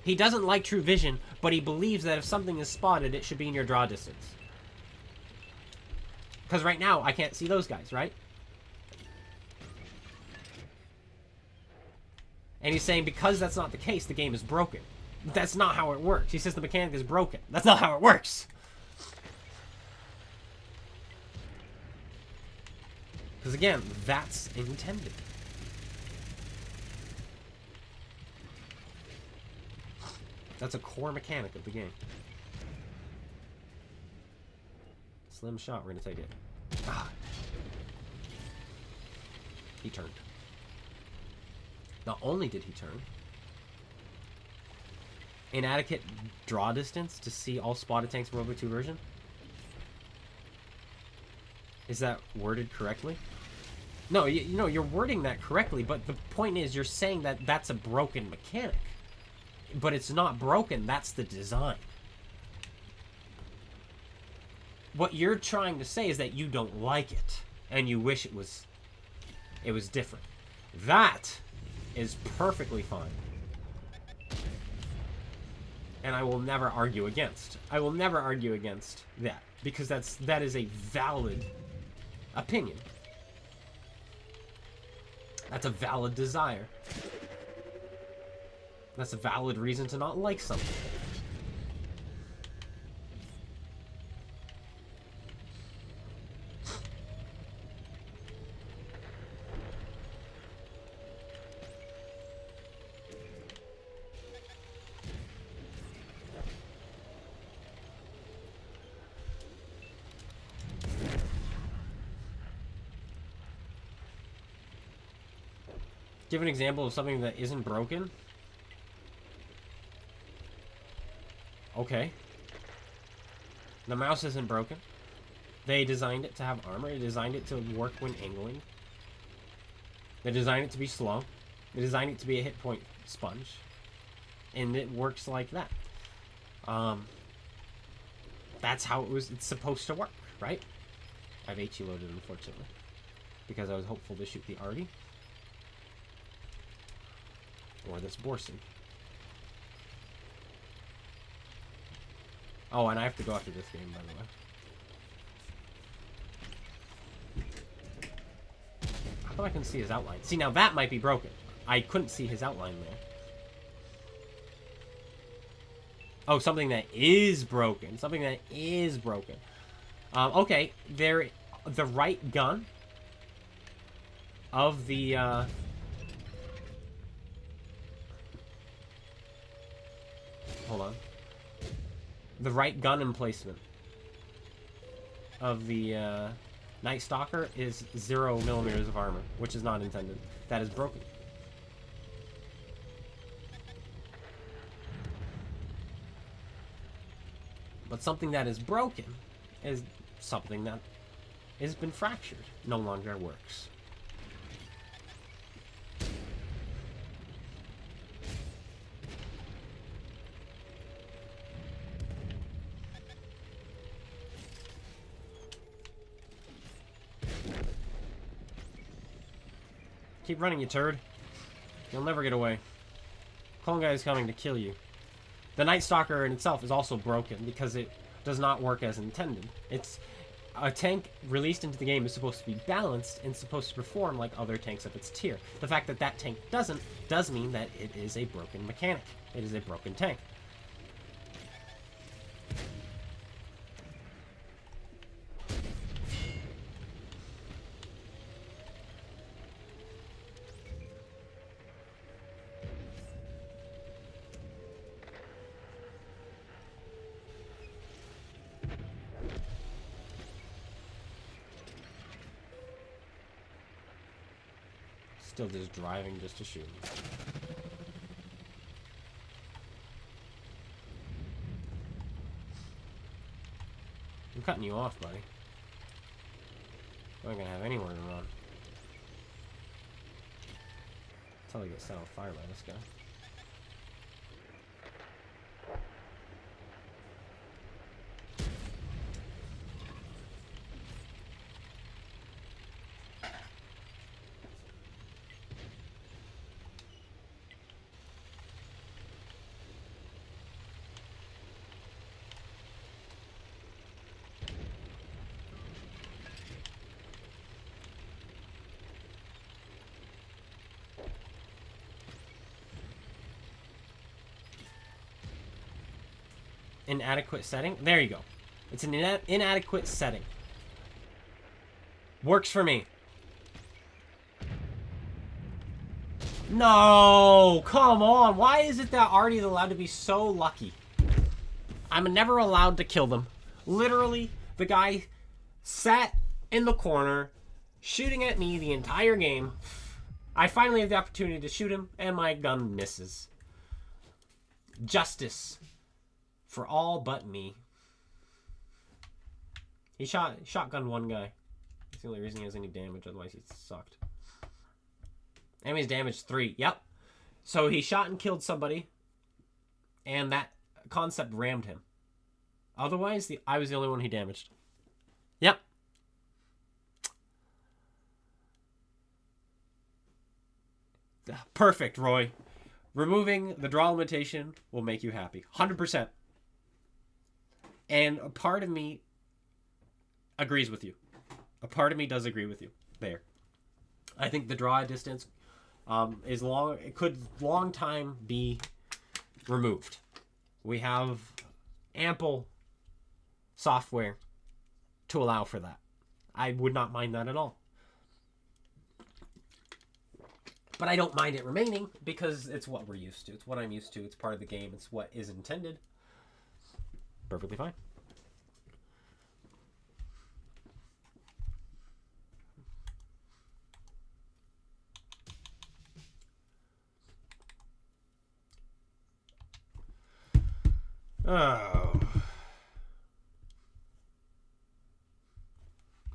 He doesn't like true vision, but he believes that if something is spotted, it should be in your draw distance. Because right now, I can't see those guys, right? And he's saying because that's not the case, the game is broken. That's not how it works. He says the mechanic is broken. That's not how it works. Because again, that's intended. That's a core mechanic of the game. Slim shot, we're gonna take it. Ah. He turned. Not only did he turn, inadequate draw distance to see all spotted tanks from World War II version. Is that worded correctly? No, you know, you're wording that correctly, but the point is you're saying that that's a broken mechanic. But it's not broken, that's the design. What you're trying to say is that you don't like it, and you wish it was different. That is perfectly fine. And I will never argue against. I will never argue against that, because that is a valid opinion. That's a valid desire. That's a valid reason to not like something. Give an example of something that isn't broken. Okay. The mouse isn't broken. They designed it to have armor. They designed it to work when angling. They designed it to be slow. They designed it to be a hit point sponge. And it works like that. That's how it's supposed to work, right? I've HE loaded, unfortunately. Because I was hopeful to shoot the Artie. Or this Borson. Oh, and I have to go after this game, by the way. How come I can see his outline? See, now that might be broken. I couldn't see his outline there. Oh, something that is broken. Something that is broken. Okay, the right gun of the, hold on. The right gun emplacement of the Night Stalker is 0mm of armor, which is not intended. That is broken. But something that is broken is something that has been fractured, no longer works. Keep running, you turd. You'll never get away. CloneGuy is coming to kill you. The Night Stalker in itself is also broken because it does not work as intended. It's a tank released into the game is supposed to be balanced and supposed to perform like other tanks of its tier. The fact that that tank doesn't does mean that it is a broken mechanic. It is a broken tank. Still just driving just to shoot. cutting you off, buddy. I'm not gonna have anywhere to run. Until I get set on fire by this guy. Inadequate setting. There you go. It's an inadequate setting. Works for me. No, come on. Why is it that Artie is allowed to be so lucky? I'm never allowed to kill them. Literally, the guy sat in the corner, shooting at me the entire game. I finally have the opportunity to shoot him, and my gun misses. Justice. For all but me. He shotgunned one guy. That's the only reason he has any damage, otherwise he sucked. Enemies damaged 3. Yep. So he shot and killed somebody, and that concept rammed him. Otherwise, I was the only one he damaged. Yep. Perfect, Roy. Removing the draw limitation will make you happy. 100%. And a part of me agrees with you. A part of me does agree with you there. I think the draw distance is long. It could long time be removed. We have ample software to allow for that. I would not mind that at all. But I don't mind it remaining because it's what we're used to. It's what I'm used to. It's part of the game. It's what is intended. Perfectly fine. Oh.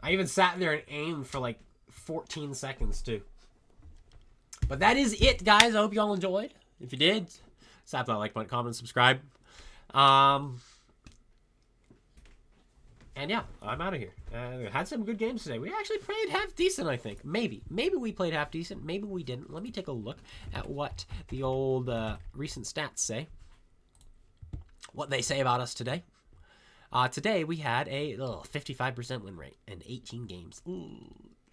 I even sat there and aimed for like 14 seconds too. But that is it, guys. I hope you all enjoyed. If you did, slap that like button, comment, subscribe. And yeah, I'm out of here. Had some good games today. We actually played half decent, I think. Maybe we played half decent. Maybe we didn't. Let me take a look at what the old recent stats say. What they say about us today. Today we had a 55% win rate and 18 games.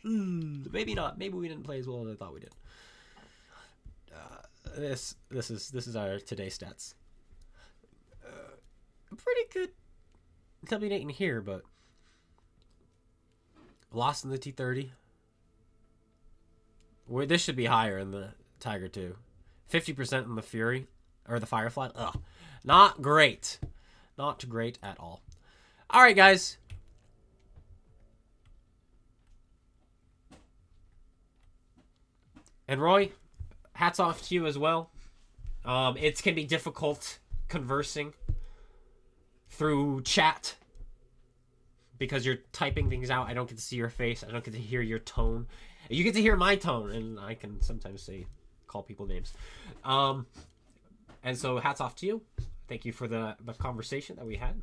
Maybe not. Maybe we didn't play as well as I thought we did. This is our today stats. Pretty good. Dominating here, but lost in the T30. This should be higher in the Tiger too. 50% in the Fury or the Firefly. Ugh, not great. Not great at all. All right, guys. And Roy, hats off to you as well. It can be difficult conversing through chat because you're typing things out. I don't get to see your face. I don't get to hear your tone. You get to hear my tone, and I can sometimes call people names. And so hats off to you. Thank you for the conversation that we had.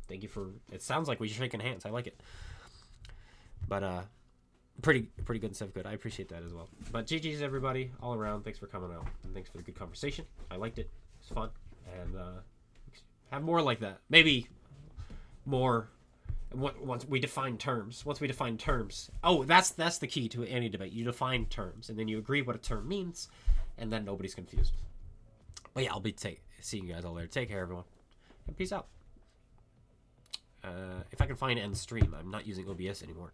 Thank you for, it sounds like we're shaking hands. I like it. But pretty good and stuff good. I appreciate that as well. But GG's everybody all around. Thanks for coming out, and thanks for the good conversation. I liked it. It was fun. And have more like that. Maybe more once we define terms. Oh, that's the key to any debate. You define terms, and then you agree what a term means, and then nobody's confused. But yeah, I'll be seeing you guys all later. Take care, everyone, and peace out. If I can find end stream, I'm not using OBS anymore.